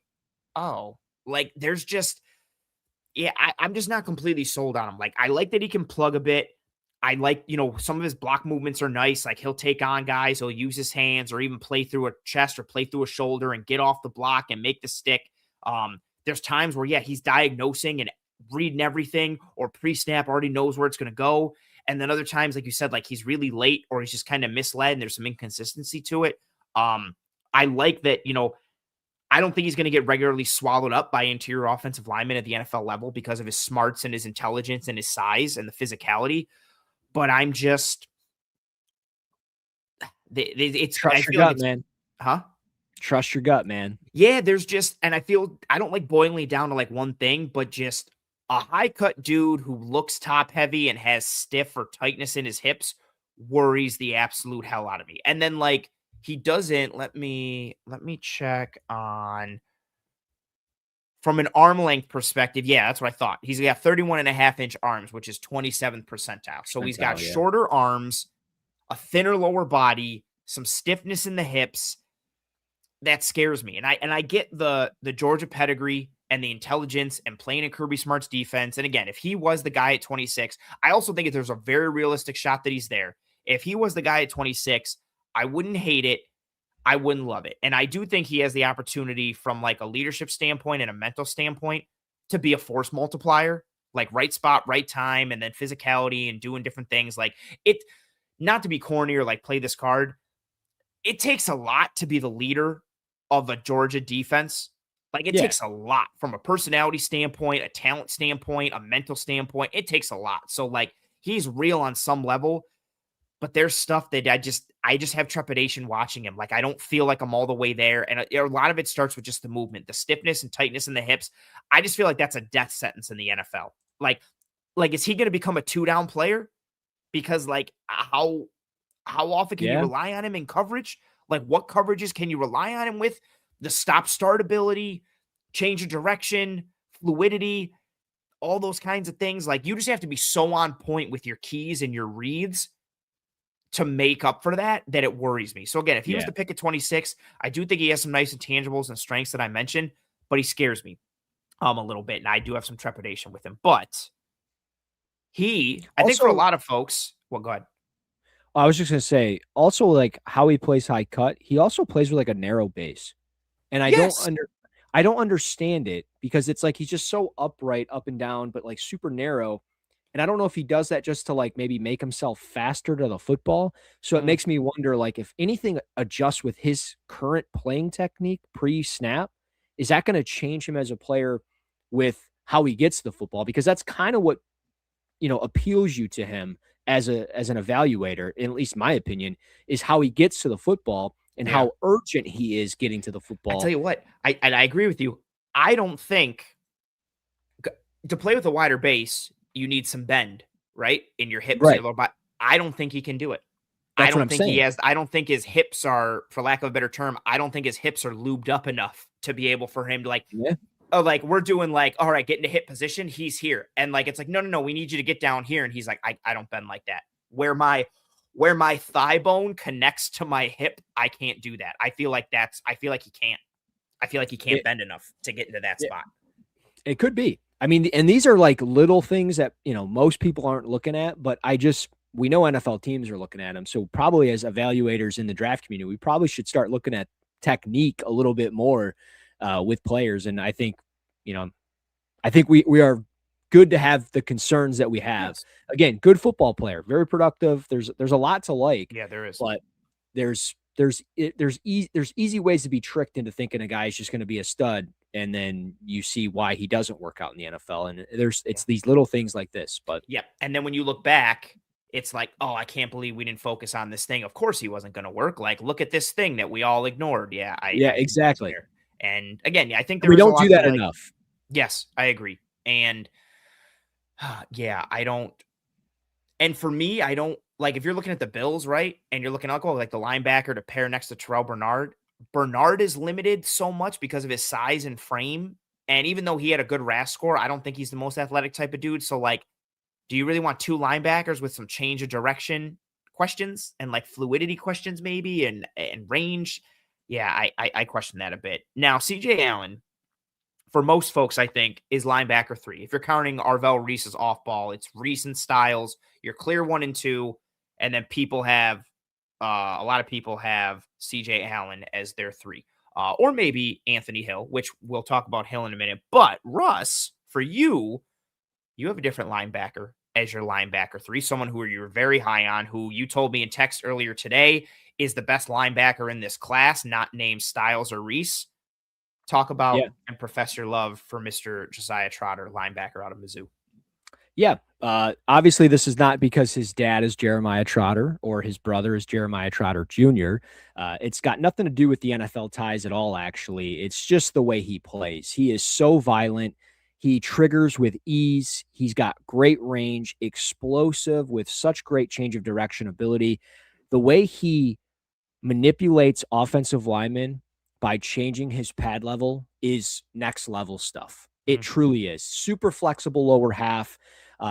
oh, like there's just, yeah, I'm just not completely sold on him. Like, I like that he can plug a bit. I like, some of his block movements are nice. Like he'll take on guys, he'll use his hands or even play through a chest or play through a shoulder and get off the block and make the stick. There's times where, yeah, he's diagnosing and reading everything or pre-snap already knows where it's going to go. And then other times, like you said, like he's really late or he's just kind of misled and there's some inconsistency to it. I like that, I don't think he's going to get regularly swallowed up by interior offensive linemen at the NFL level because of his smarts and his intelligence and his size and the physicality. But I'm just, I Trust your feel like gut, it's, man. huh? Trust your gut, man. Yeah, there's just, and I don't like boiling it down to like one thing, but just a high cut dude who looks top heavy and has stiff or tightness in his hips worries the absolute hell out of me. And then like he doesn't, let me check on from an arm length perspective. Yeah, that's what I thought. He's got 31.5-inch arms, which is 27th percentile. So he's got Yeah. shorter arms, a thinner lower body, some stiffness in the hips. That scares me. And I get the Georgia pedigree and the intelligence and playing in Kirby Smart's defense. And again, if he was the guy at 26, I also think there's a very realistic shot that he's there. If he was the guy at 26, I wouldn't hate it. I wouldn't love it. And I do think he has the opportunity from like a leadership standpoint and a mental standpoint to be a force multiplier, like right spot, right time, and then physicality and doing different things. Like it, not to be corny or like play this card, it takes a lot to be the leader of a Georgia defense. Like it Yeah. takes a lot from a personality standpoint, a talent standpoint, a mental standpoint. It takes a lot. So like he's real on some level, but there's stuff that I just have trepidation watching him. Like I don't feel like I'm all the way there. And a lot of it starts with just the movement, the stiffness and tightness in the hips. I just feel like that's a death sentence in the NFL. Like is he going to become a 2-down player? Because like how How often can you Yeah. rely on him in coverage? Like, what coverages can you rely on him with? The stop start ability, change of direction, fluidity, all those kinds of things. Like, you just have to be so on point with your keys and your reads to make up for that it worries me. So again, if he was Yeah. the pick at 26, I do think he has some nice intangibles and strengths that I mentioned, but he scares me a little bit, and I do have some trepidation with him. But I think for a Also, lot of folks, well, go ahead. I was just gonna say, also like how he plays high cut, he also plays with like a narrow base. And Yes. I don't understand it because it's like he's just so upright, up and down, but like super narrow. And I don't know if he does that just to like maybe make himself faster to the football. So it Mm, makes me wonder like if anything adjusts with his current playing technique pre-snap, is that going to change him as a player with how he gets the football? Because that's kind of what, appeals you to him as an evaluator, in at least my opinion, is how he gets to the football and yeah. how urgent he is getting to the I tell football. you what, I agree with you. I don't think to play with a wider base, you need some bend, right? In your hips and your Right. lower body. I don't think he can do it. That's what I'm saying. I don't think his hips are, for lack of a better term, I don't think his hips are lubed up enough to be able for him to like, Yeah. oh, like we're doing like, all right, get into hip position. He's here. And like, it's like, no, no, no, we need you to get down here. And he's like, I don't bend like that. Where my thigh bone connects to my hip, I can't do that. I feel like he can't. I feel like he can't It, bend enough to get into that it, spot. it could be. I mean, and these are like little things that, most people aren't looking at, but we know NFL teams are looking at them. So probably as evaluators in the draft community, we probably should start looking at technique a little bit more with players. And I think, you know, we are good to have the concerns that we have. Yes. Again, good football player, very productive. There's a lot to like, Yeah, there is. but there's easy ways to be tricked into thinking a guy is just going to be a stud, and then you see why he doesn't work out in the NFL. And Yeah. it's these little things like this. But Yep. And then when you look back, it's like, oh, I can't believe we didn't focus on this thing. Of course he wasn't going to work. Like, look at this thing that we all ignored. Yeah, yeah, I think that's exactly. fair. And again, yeah, I think And there we is a don't do lot to that like. enough. Yes, I agree. And yeah, I don't. And for me, I don't like if you're looking at the Bills, right? And you're looking, I'll go like the linebacker to pair next to Terrell Bernard. Bernard is limited so much because of his size and frame. And even though he had a good RAS score, I don't think he's the most athletic type of dude. So, like, do you really want two linebackers with some change of direction questions and like fluidity questions, maybe, and range? Yeah, I question that a bit. Now, CJ Allen, for most folks, I think, is linebacker 3. If you're counting Arvell Reese's off ball, it's Reese and Styles, your clear 1 and 2, and then a lot of people have CJ Allen as their 3. Or maybe Anthony Hill, which we'll talk about Hill in a minute. But Russ, for you have a different linebacker as your linebacker 3, someone who you're very high on, who you told me in text earlier today is the best linebacker in this class, not named Styles or Reese. Talk about Yeah. and profess your love for Mr. Josiah Trotter, linebacker out of Mizzou. Yeah. Obviously, this is not because his dad is Jeremiah Trotter or his brother is Jeremiah Trotter Jr. It's got nothing to do with the NFL ties at all, actually. It's just the way he plays. He is so violent. He triggers with ease. He's got great range, explosive with such great change of direction ability. The way he manipulates offensive linemen by changing his pad level is next level stuff. It Mm, truly is. Super flexible lower half.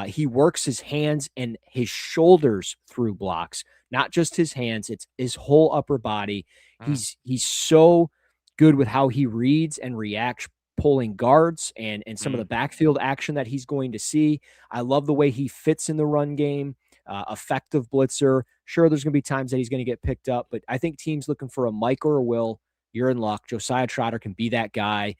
He works his hands and his shoulders through blocks, not just his hands. It's his whole upper body. mm, He's so good with how he reads and reacts, pulling guards and some of the mm, backfield action that he's going to see. I love the way he fits in the run game. Effective blitzer. Sure, there's going to be times that he's going to get picked up, but I think teams looking for a Mike or a Will, you're in luck. Josiah Trotter can be that guy.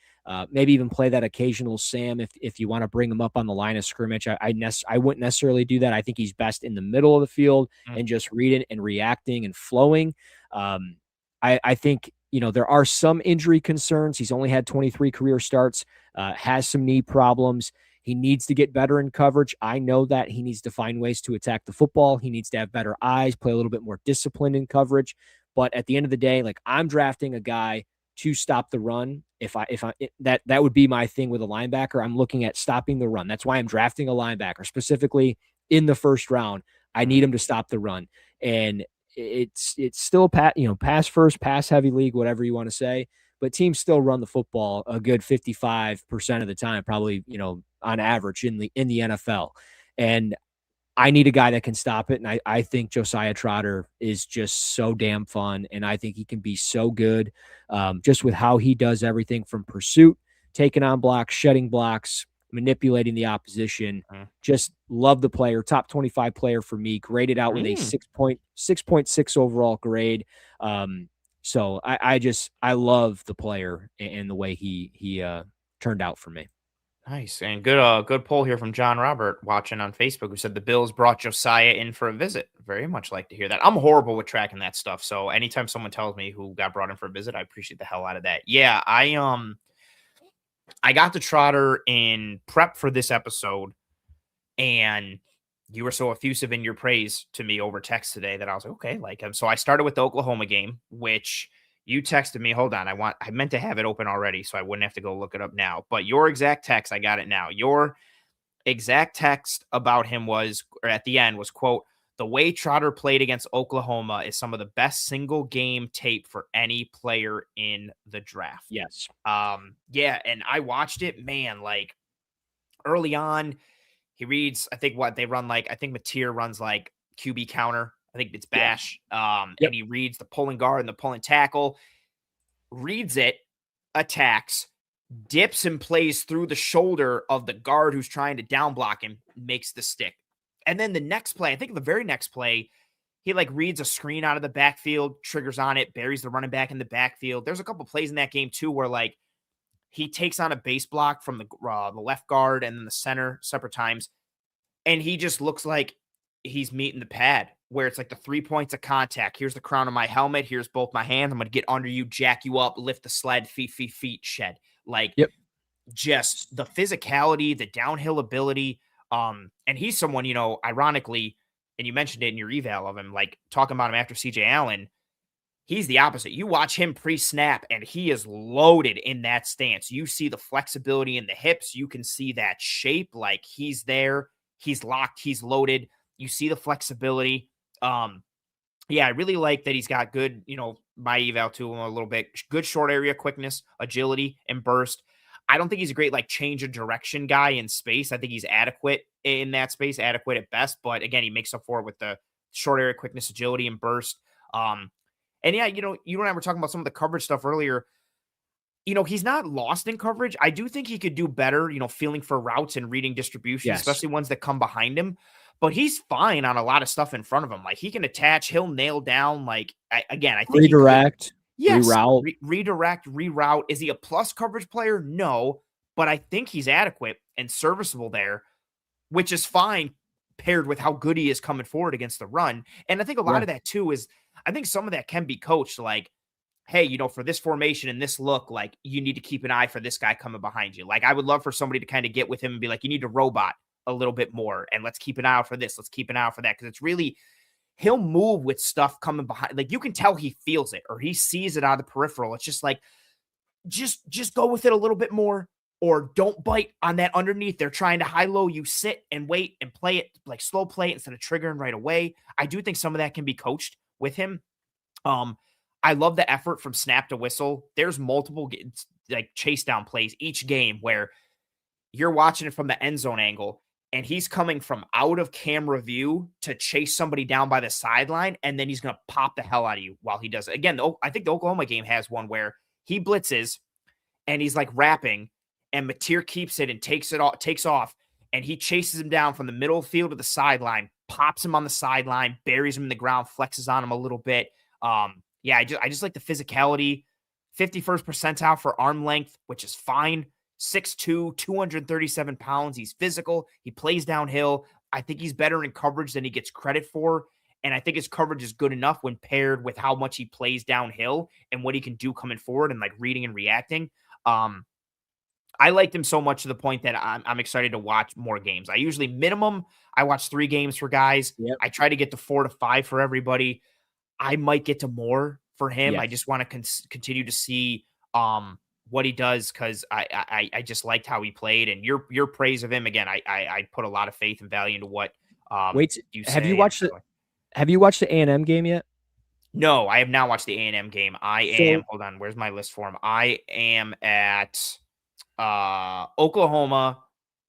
Maybe even play that occasional Sam if you want to bring him up on the line of scrimmage. I wouldn't necessarily do that. I think he's best in the middle of the field mm, and just reading and reacting and flowing. I think there are some injury concerns. He's only had 23 career starts. Has some knee problems. He needs to get better in coverage. I know that he needs to find ways to attack the football. He needs to have better eyes, play a little bit more disciplined in coverage. But at the end of the day, like I'm drafting a guy to stop the run. That would be my thing with a linebacker. I'm looking at stopping the run. That's why I'm drafting a linebacker specifically in the first round. I mm. need him to stop the run. And it's still a pass first, pass heavy league, whatever you want to say. But teams still run the football a good 55% of the time, probably, on average in the NFL. And I need a guy that can stop it. And I think Josiah Trotter is just so damn fun. And I think he can be so good, just with how he does everything from pursuit, taking on blocks, shedding blocks, manipulating the opposition. Just love the player. Top 25 player for me. Graded out with a 6.6 overall grade. So I love the player and the way he turned out for me. Nice, and good poll here from John Robert watching on Facebook, who said the Bills brought Josiah in for a visit. Very much like to hear that. I'm horrible with tracking that stuff, so anytime someone tells me who got brought in for a visit, I appreciate the hell out of that. Yeah, I got the Trotter in prep for this episode, and you were so effusive in your praise to me over text today that I was like, okay, like him. So I started with the Oklahoma game, which you texted me. Hold on, I meant to have it open already, so I wouldn't have to go look it up now. But your exact text, I got it now. Your exact text about him was, or at the end was, quote, the way Trotter played against Oklahoma is some of the best single game tape for any player in the draft. Yes. Yeah, and I watched it, man, like early on, he reads, I think what they run like, I think Mateer runs like QB counter. I think it's bash. Yep. And he reads the pulling guard and the pulling tackle, reads it, attacks, dips and plays through the shoulder of the guard who's trying to down block him, makes the stick. And then the next play, I think the very next play, he like reads a screen out of the backfield, triggers on it, buries the running back in the backfield. There's a couple plays in that game too where like he takes on a base block from the left guard and then the center separate times, and he just looks like he's meeting the pad where it's like the 3 points of contact. Here's the crown of my helmet. Here's both my hands. I'm going to get under you, jack you up, lift the sled, feet, shed. Like, Yep. just the physicality, the downhill ability. And he's someone, ironically, and you mentioned it in your eval of him, like talking about him after CJ Allen. He's the opposite. You watch him pre-snap, and he is loaded in that stance. You see the flexibility in the hips. You can see that shape. Like, he's there. He's locked. He's loaded. You see the flexibility. Yeah, I really like that he's got good, my eval to him a little bit. Good short area quickness, agility, and burst. I don't think he's a great, like, change of direction guy in space. I think he's adequate in that space, adequate at best. But again, he makes up for it with the short area quickness, agility, and burst. And yeah, you and I were talking about some of the coverage stuff earlier. He's not lost in coverage. I do think he could do better, feeling for routes and reading distribution, Yes. especially ones that come behind him. But he's fine on a lot of stuff in front of him. Like, he can attach, he'll nail down. Like, I think redirect, yes, reroute. Redirect, reroute. Is he a plus coverage player? No, but I think he's adequate and serviceable there, which is fine paired with how good he is coming forward against the run. And I think a lot of that too is, I think some of that can be coached. Like, hey, for this formation and this look, like, you need to keep an eye for this guy coming behind you. Like, I would love for somebody to kind of get with him and be like, you need to robot a little bit more, and let's keep an eye out for this. Let's keep an eye out for that. Cause it's really, he'll move with stuff coming behind. Like, you can tell he feels it or he sees it out of the peripheral. It's just like, just go with it a little bit more, or don't bite on that underneath. They're trying to high-low. You sit and wait and play it, like slow play it instead of triggering right away. I do think some of that can be coached with him. I love the effort from snap to whistle. There's multiple like chase down plays each game where you're watching it from the end zone angle and he's coming from out of camera view to chase somebody down by the sideline, and then he's going to pop the hell out of you while he does it. Again, I think the Oklahoma game has one where he blitzes and he's like wrapping, and Mateer keeps it and takes off, and he chases him down from the middle of the field to the sideline, pops him on the sideline, buries him in the ground, flexes on him a little bit. Yeah, I just like the physicality. 51st percentile for arm length, which is fine. 6'2", 237 pounds. He's physical. He plays downhill. I think he's better in coverage than he gets credit for. And I think his coverage is good enough when paired with how much he plays downhill and what he can do coming forward and like reading and reacting. I liked him so much to the point that I'm excited to watch more games. I usually I watch 3 games for guys. Yep. I try to get to 4 to 5 for everybody. I might get to more for him. Yes. I just want to continue to see what he does, because I just liked how he played, and your praise of him again. I put a lot of faith and value into what. Wait, have you watched the A&M game yet? No, I have not watched the A&M game. I am, So hold on, where's my list for him? I am at Oklahoma,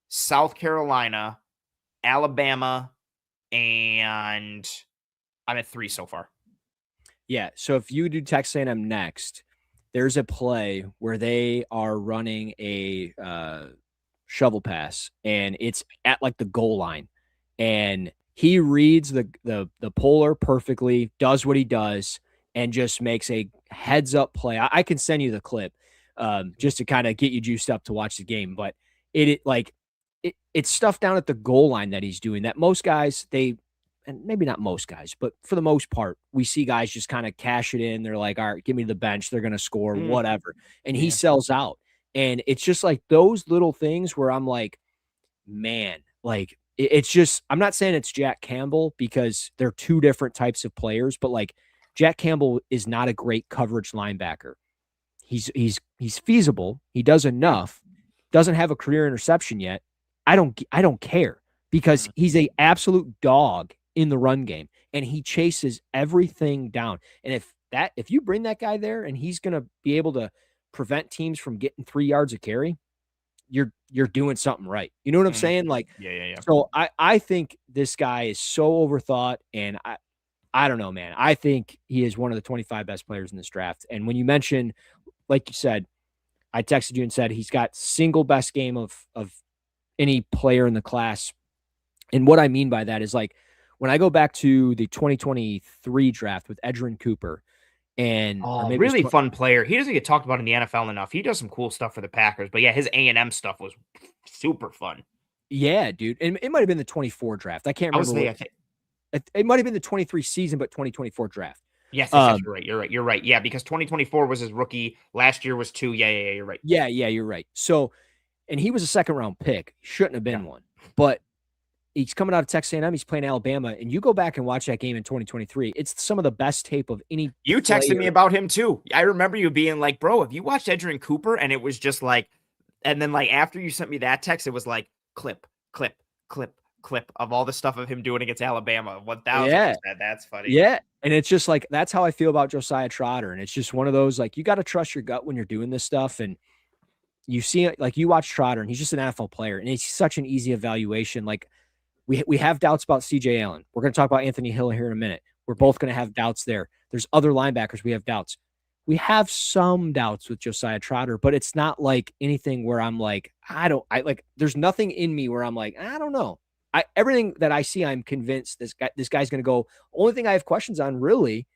South Carolina, Alabama, and I'm at 3 so far. yeah, so if you do Texas A&M next, there's a play where they are running a shovel pass, and it's at like the goal line, and he reads the polar perfectly, does what he does, and just makes a heads up play. I can send you the clip just to kind of get you juiced up to watch the game, but it's stuff down at the goal line that he's doing that most guys they and maybe not most guys, but for the most part, we see guys just kind of cash it in. They're like, all right, give me the bench. They're going to score, Mm, whatever. And he yeah. sells out. And it's just like those little things where I'm like, man, like it's just, I'm not saying it's Jack Campbell because they're two different types of players, but like Jack Campbell is not a great coverage linebacker. He's feasible. He does Yeah. enough. Doesn't have a career interception yet. I don't care because Mm, he's a absolute dog in the run game and he chases everything down. And if you bring that guy there and he's going to be able to prevent teams from getting 3 yards of carry, you're doing something right. You know what I'm mm. saying? Like, Yeah, yeah, yeah. so I think this guy is so overthought, and I don't know, man. I think he is one of the 25 best players in this draft. And when you mention, like you said, I texted you and said he's got single best game of any player in the class. And what I mean by that is like when I go back to the 2023 draft with Edgerrin Cooper, and or Oh, maybe it really was fun player. He doesn't get talked about in the NFL enough. He does some cool stuff for the Packers, but yeah, his A&M stuff was super fun. yeah, dude. And it might have been the 24 draft. I can't I was remember there, what I think. it might have been the 23 season, but 2024 draft. Yes, yes, yes, Um, you're right. You're right. You're right. Yeah, because 2024 was his rookie. Last year was 2. Yeah, yeah, yeah, you're right. yeah, you're right. So, and he was a second round pick. Shouldn't have Yeah. been one, but he's coming out of Texas A&M. He's playing Alabama, and you go back and watch that game in 2023. It's some of the best tape of any You texted me player. about him too. I remember you being like, "Bro, have you watched Edgerrin Cooper?" And it was just like, and then like after you sent me that text, it was like clip, clip, clip, clip of all the stuff of him doing against Alabama. Yeah, 1000%. That's funny. yeah. And it's just like that's how I feel about Josiah Trotter. And it's just one of those like you got to trust your gut when you're doing this stuff. And you see it like you watch Trotter, and he's just an NFL player, and it's such an easy evaluation. Like we have doubts about CJ Allen. We're going to talk about Anthony Hill here in a minute. We're Yeah. both going to have doubts there. There's other linebackers we have doubts. We have some doubts with Josiah Trotter, but it's not like anything where I'm like, I like, there's nothing in me where I'm like, I don't know. Everything that I see, I'm convinced this guy's going to go. Only thing I have questions on really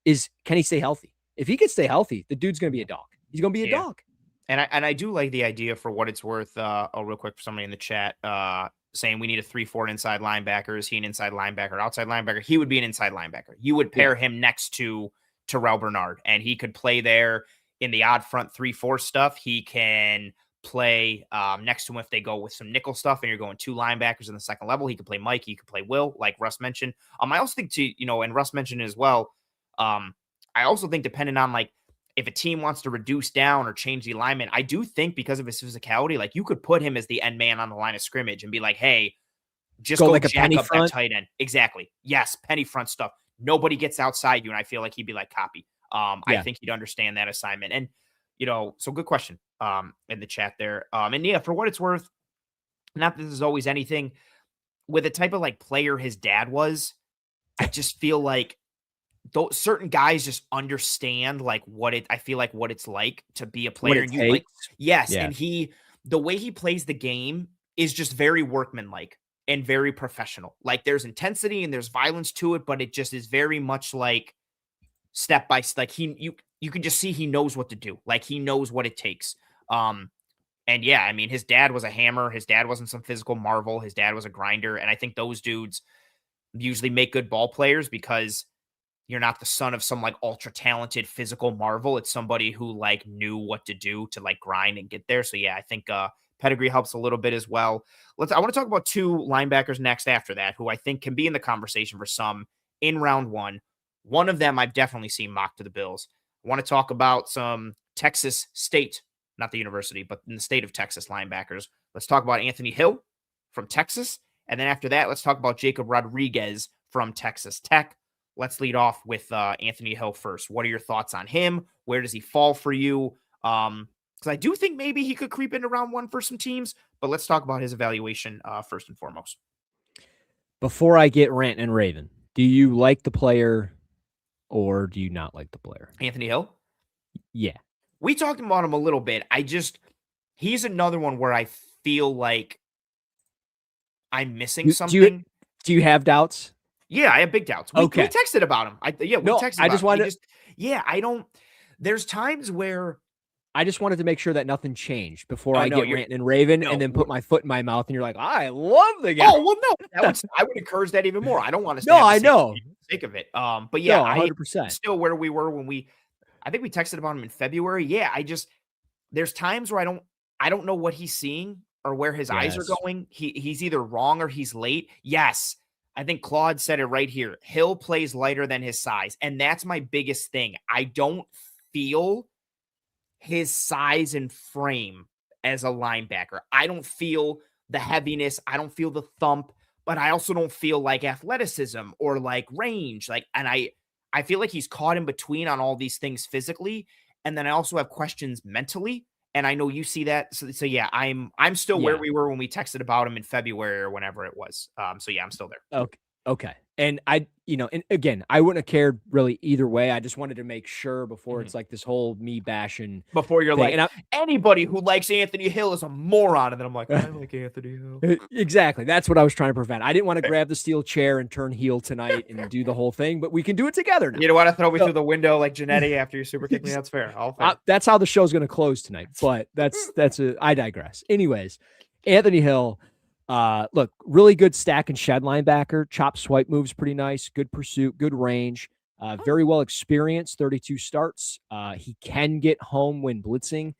is can he stay healthy? If he can stay healthy, the dude's going to be a dog. He's going to be a Yeah. dog. And I do like the idea for what it's worth. Oh, real quick for somebody in the chat, saying we need a 3-4 inside linebacker. Is he an inside linebacker, outside linebacker? He would be an inside linebacker. You would Yeah. pair him next to Terrell Bernard, and he could play there in the odd front 3-4 stuff. He can play next to him if they go with some nickel stuff, and you're going 2 linebackers in the second level. He could play Mike. He could play Will, like Russ mentioned. I also think and Russ mentioned it as well. I also think depending on like if a team wants to reduce down or change the alignment, I do think because of his physicality, like you could put him as the end man on the line of scrimmage and be like, hey, just Go go like a jack penny up that front. tight end. Exactly. Yes, penny front stuff. Nobody gets outside you. And I feel like he'd be like copy. I Yeah. think he'd understand that assignment. And, so good question in the chat there. And yeah, for what it's worth, not that this is always anything, with the type of like player his dad was, I just feel like those certain guys just understand like I feel like what it's like to be a What player it and you like takes. yes, Yeah. and the way he plays the game is just very workmanlike and very professional. Like there's intensity and there's violence to it, but it just is very much like step by step. Like you can just see he knows what to do. Like he knows what it takes. Um and yeah, I mean his dad was a hammer. His dad wasn't some physical marvel. His dad was a grinder, and I think those dudes usually make good ball players because you're not the son of some like ultra talented physical marvel. It's somebody who like knew what to do to like grind and get there. So yeah, I think pedigree helps a little bit as well. I want to talk about 2 linebackers next after that who I think can be in the conversation for some in round 1. One of them I've definitely seen mocked to the Bills. I want to talk about some Texas State, not the university, but in the state of Texas linebackers. Let's talk about Anthony Hill from Texas. And then after that, let's talk about Jacob Rodriguez from Texas Tech. let's lead off with Anthony Hill first. What are your thoughts on him? Where does he fall for you? Because I do think maybe he could creep into round 1 for some teams, but let's talk about his evaluation first and foremost. Before I get rant and raving, do you like the player or do you not like the player? Anthony Hill? Yeah. We talked about him a little bit. He's another one where I feel like I'm missing something. Do you have doubts? Yeah, I have big doubts. We texted about him. We texted about him. I don't, there's times where I just wanted to make sure that nothing changed before I get ranting and raving and then put my foot in my mouth and you're like, I love the guy. Oh, well, no, I would encourage that even more. I don't want to I know. For the sake of it. But yeah, 100%. Still where we were when I think we texted about him in February. Yeah, there's times where I don't know what he's seeing or where his eyes are going. He's either wrong or he's late. Yes. I think Claude said it right here. Hill plays lighter than his size. And that's my biggest thing. I don't feel his size and frame as a linebacker. I don't feel the heaviness. I don't feel the thump, but I also don't feel like athleticism or like range. And I feel like he's caught in between on all these things physically. And then I also have questions mentally. And I know you see that. So yeah, I'm still where we were when we texted about him in February or whenever it was. So yeah, I'm still there. Okay. And and again, I wouldn't have cared really either way. I just wanted to make sure before it's like this whole me bashing. Before you're thing. Like, anybody who likes Anthony Hill is a moron. And then I'm like, I like Anthony Hill. Exactly. That's what I was trying to prevent. I didn't want to grab the steel chair and turn heel tonight and do the whole thing, but we can do it together now. You don't want to throw me through the window like Janetti after you super kick me? That's fair. That's how the show's going to close tonight, but I digress. Anyways, Anthony Hill, look, really good stack and shed linebacker. Chop swipe moves pretty nice. Good pursuit, good range. Very well experienced. 32 starts. He can get home when blitzing.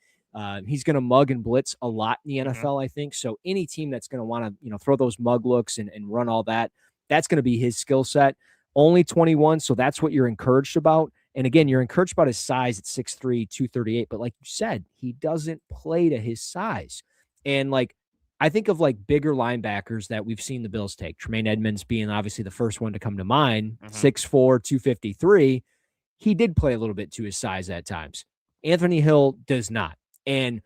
He's going to mug and blitz a lot in the NFL, I think. So any team that's going to want to throw those mug looks and run all that, that's going to be his skill set. Only 21, so that's what you're encouraged about. And again, you're encouraged about his size at 6'3", 238. But like you said, he doesn't play to his size. And like, I think of like bigger linebackers that we've seen the Bills take. Tremaine Edmonds being obviously the first one to come to mind, 6'4", 253. He did play a little bit to his size at times. Anthony Hill does not. And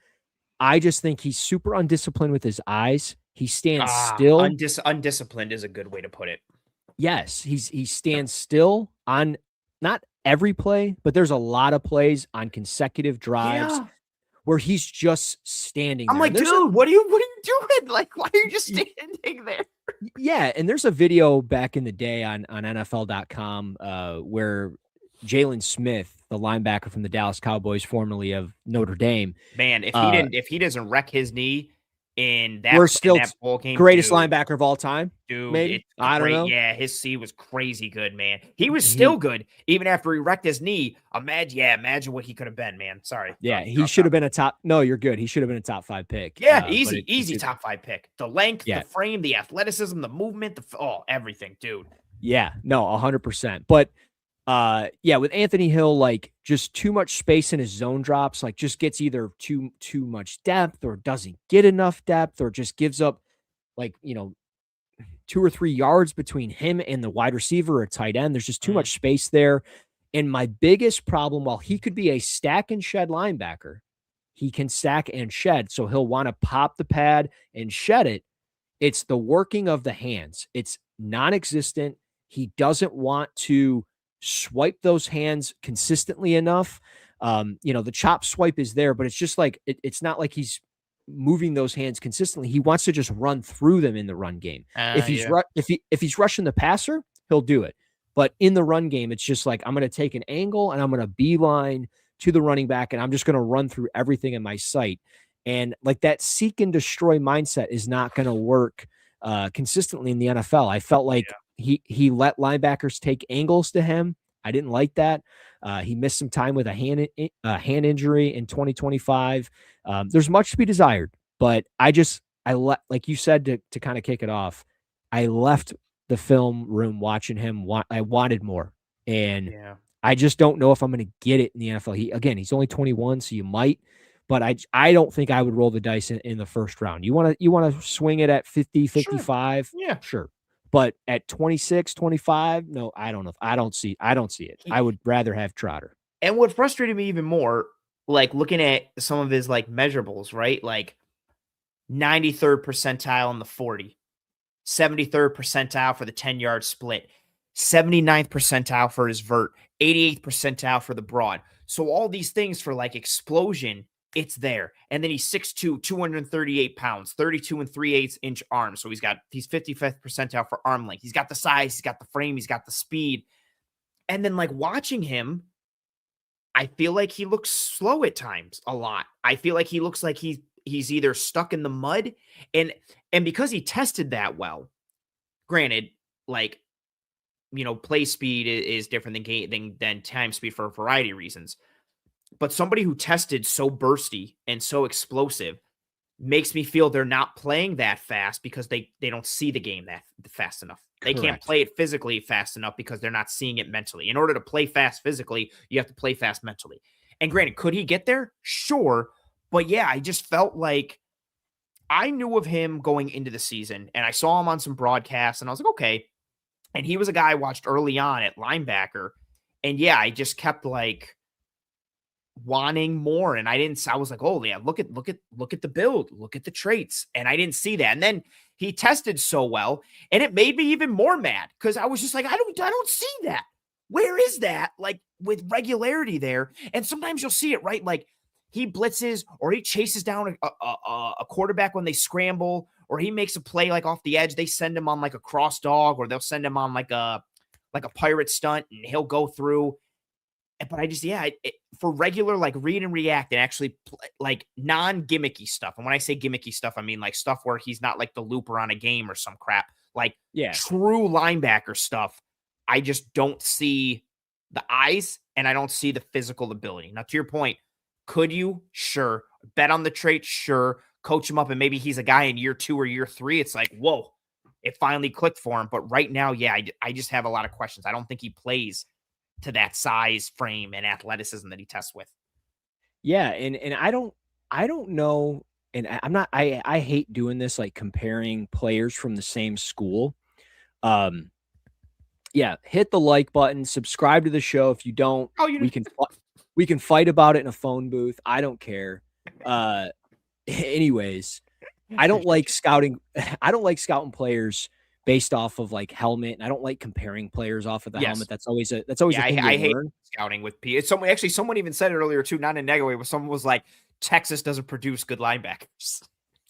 I just think he's super undisciplined with his eyes. He stands still. Undisciplined is a good way to put it. Yes, he stands still on not every play, but there's a lot of plays on consecutive drives. Yeah. Where he's just standing there. I'm like, dude, what are you doing? Like, why are you just standing there? Yeah, and there's a video back in the day on NFL.com where Jalen Smith, the linebacker from the Dallas Cowboys, formerly of Notre Dame. Man, if he doesn't wreck his knee in that ball game, greatest linebacker of all time, dude. Maybe I don't know. Yeah, his C was crazy good, man. He was still good even after he wrecked his knee. Imagine what he could have been, man. Sorry. Yeah, he should have been a top. No, you're good. He should have been a top 5 pick. Yeah, easy top 5 pick. The length, the frame, the athleticism, the movement, everything, dude. Yeah, no, 100%. But with Anthony Hill, like just too much space in his zone drops, like just gets either too much depth or doesn't get enough depth or just gives up like, 2 or 3 yards between him and the wide receiver or tight end. There's just too much space there. And my biggest problem, while he could be a stack and shed linebacker, he can stack and shed. So he'll want to pop the pad and shed it. It's the working of the hands. It's non-existent. He doesn't want to swipe those hands consistently enough. The chop swipe is there, but it's just like, it's not like he's moving those hands consistently. He wants to just run through them in the run game. If he's rushing the passer, he'll do it. But in the run game, it's just like, I'm going to take an angle and I'm going to beeline to the running back and I'm just going to run through everything in my sight. And like that seek and destroy mindset is not going to work consistently in the NFL. I felt like he let linebackers take angles to him. I didn't like that. He missed some time with a hand injury in 2025. There's much to be desired, but like you said, to kind of kick it off, I left the film room watching him. I wanted more. And I just don't know if I'm going to get it in the NFL. He's only 21, so you might, but I don't think I would roll the dice in the first round. You want to swing it at 50, 55? Yeah, sure. But at 26, 25, no, I don't know. I don't see it. He, I would rather have Trotter. and what frustrated me even more, like looking at some of his like measurables, right? Like 93rd percentile in the 40, 73rd percentile for the 10-yard split, 79th percentile for his vert, 88th percentile for the broad. So all these things for like explosion, it's there. And then he's 6'2, 238 pounds, 32 and 3/8 inch arms. So he's 55th percentile for arm length. He's got the size, he's got the frame, he's got the speed. And then like watching him, I feel like he looks slow at times a lot. I feel like he looks like he's either stuck in the mud, and because he tested that well, granted, like, play speed is different than time speed for a variety of reasons. But somebody who tested so bursty and so explosive makes me feel they're not playing that fast because they don't see the game that fast enough. They can't Correct. play it physically fast enough because they're not seeing it mentally. In order to play fast physically, you have to play fast mentally. And granted, could he get there? Sure. But yeah, I just felt like I knew of him going into the season, and I saw him on some broadcasts, and I was like, okay. And he was a guy I watched early on at linebacker. And yeah, I just kept like wanting more. And I was like, oh yeah, look at the build, look at the traits. And I didn't see that. And then he tested so well, and it made me even more mad because I was just like, I don't see that. Where is that? Like with regularity there. And sometimes you'll see it, right? Like he blitzes or he chases down a quarterback when they scramble, or he makes a play like off the edge. They send him on like a cross dog, or they'll send him on like a pirate stunt, and he'll go through. But I just, for regular like read and react and actually like non-gimmicky stuff. And when I say gimmicky stuff, I mean like stuff where he's not like the looper on a game or some crap, like true linebacker stuff. I just don't see the eyes, and I don't see the physical ability. Now, to your point, could you? Sure. Bet on the trait? Sure. Coach him up, and maybe he's a guy in year 2 or year 3. It's like, whoa, it finally clicked for him. But right now, I just have a lot of questions. I don't think he plays to that size, frame, and athleticism that he tests with. Yeah, and I don't know, and I hate doing this, like comparing players from the same school. Yeah, hit the like button, subscribe to the show. If you don't, we can fight about it in a phone booth. I don't care. Anyways, I don't like scouting. I don't like scouting players based off of like helmet, and I don't like comparing players off of the helmet. That's always a thing I hate scouting with P. Someone even said it earlier too, not in a negative way, but someone was like, Texas doesn't produce good linebackers.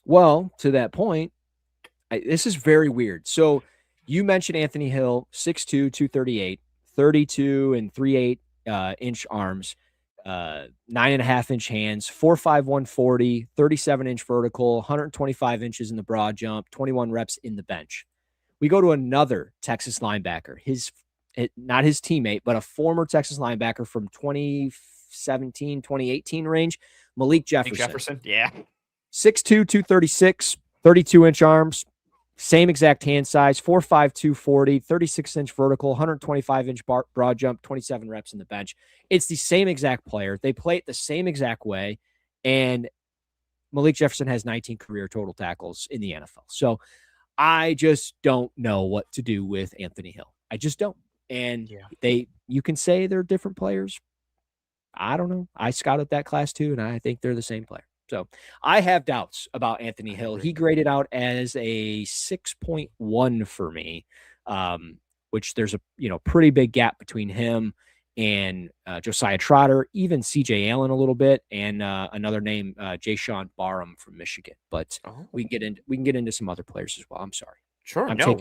Well, to that point, this is very weird. So you mentioned Anthony Hill, 6'2", 238, 32 and 3/8 inch arms, 9.5 inch hands, 4'5", 140, 37 inch vertical, 125 inches in the broad jump, 21 reps in the bench. We go to another Texas linebacker, not his teammate, but a former Texas linebacker from 2017, 2018 range, Malik Jefferson. Yeah. 6'2", 236, 32 inch arms, same exact hand size, 4'5", 240, 36 inch vertical, 125 inch broad jump, 27 reps in the bench. It's the same exact player. They play it the same exact way. And Malik Jefferson has 19 career total tackles in the NFL. So I just don't know what to do with Anthony Hill. I just don't. And you can say they're different players. I don't know. I scouted that class too, and I think they're the same player. So I have doubts about Anthony Hill. He graded out as a 6.1 for me, which there's a pretty big gap between him and Josiah Trotter, even CJ Allen a little bit, and another name, Jayshon Barham from Michigan. But we can get into some other players as well. I'm sorry. Sure. No,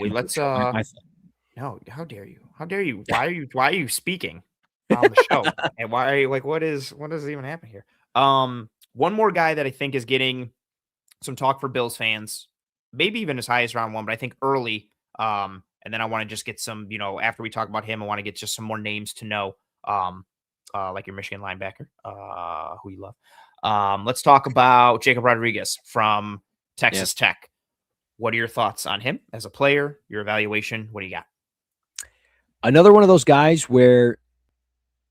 how dare you? How dare you? Why are you speaking on the show? And why, like, what does even happen here? One more guy that I think is getting some talk for Bills fans, maybe even as high as round 1, but I think early. And then I want to just get some, after we talk about him, I want to get just some more names to know, like your Michigan linebacker, who you love. Let's talk about Jacob Rodriguez from Texas Tech. What are your thoughts on him as a player? Your evaluation? What do you got? Another one of those guys where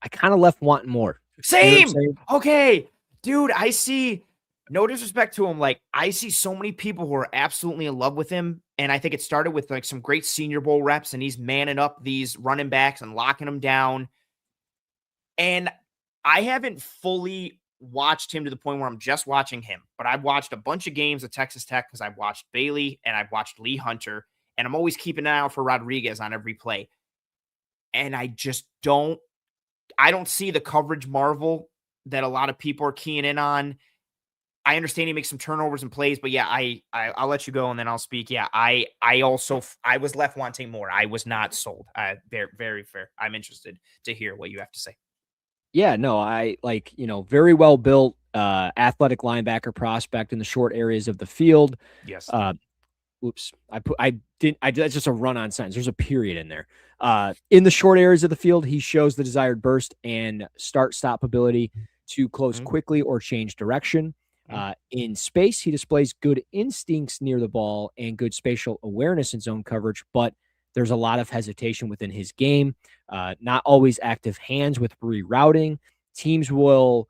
I kind of left wanting more. Same. Okay. Dude, I see no disrespect to him, like, I see so many people who are absolutely in love with him, and I think it started with, like, some great Senior Bowl reps, and he's manning up these running backs and locking them down, and I haven't fully watched him to the point where I'm just watching him, but I've watched a bunch of games at Texas Tech because I've watched Bailey and I've watched Lee Hunter, and I'm always keeping an eye out for Rodriguez on every play, and I don't see the coverage marvel that a lot of people are keying in on. I understand he makes some turnovers and plays, but yeah, I'll let you go and then I'll speak. Yeah, I was left wanting more. I was not sold. Very very fair. I'm interested to hear what you have to say. Yeah, no, I like, very well built, athletic linebacker prospect in the short areas of the field. Yes. Uh, Oops, I didn't, that's just a run on sentence. There's a period in there. In the short areas of the field, he shows the desired burst and start stop ability to close Mhm, quickly or change direction. mhm, In space, he displays good instincts near the ball and good spatial awareness in zone coverage, but there's a lot of hesitation within his game. Not always active hands with rerouting. Teams will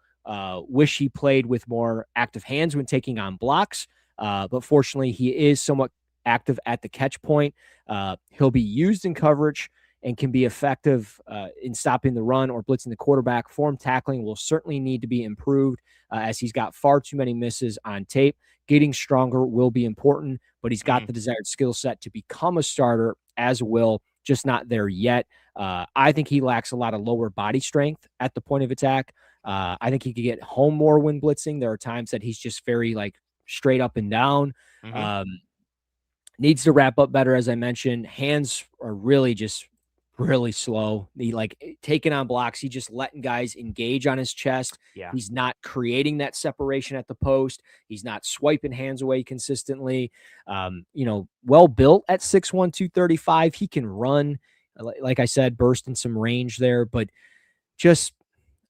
wish he played with more active hands when taking on blocks. But fortunately, he is somewhat active at the catch point. He'll be used in coverage and can be effective in stopping the run or blitzing the quarterback. Form tackling will certainly need to be improved as he's got far too many misses on tape. Getting stronger will be important, but he's got mhm, the desired skill set to become a starter as will, just not there yet. I think he lacks a lot of lower body strength at the point of attack. I think he could get home more when blitzing. There are times that he's just very like straight up and down. mhm, Um, Needs to wrap up better, as I mentioned. Hands are really just really slow. He like taking on blocks. He just letting guys engage on his chest. yeah, He's not creating that separation at the post. He's not swiping hands away consistently. Well built at 6'1", 235. He can run. Like I said, burst in some range there, but just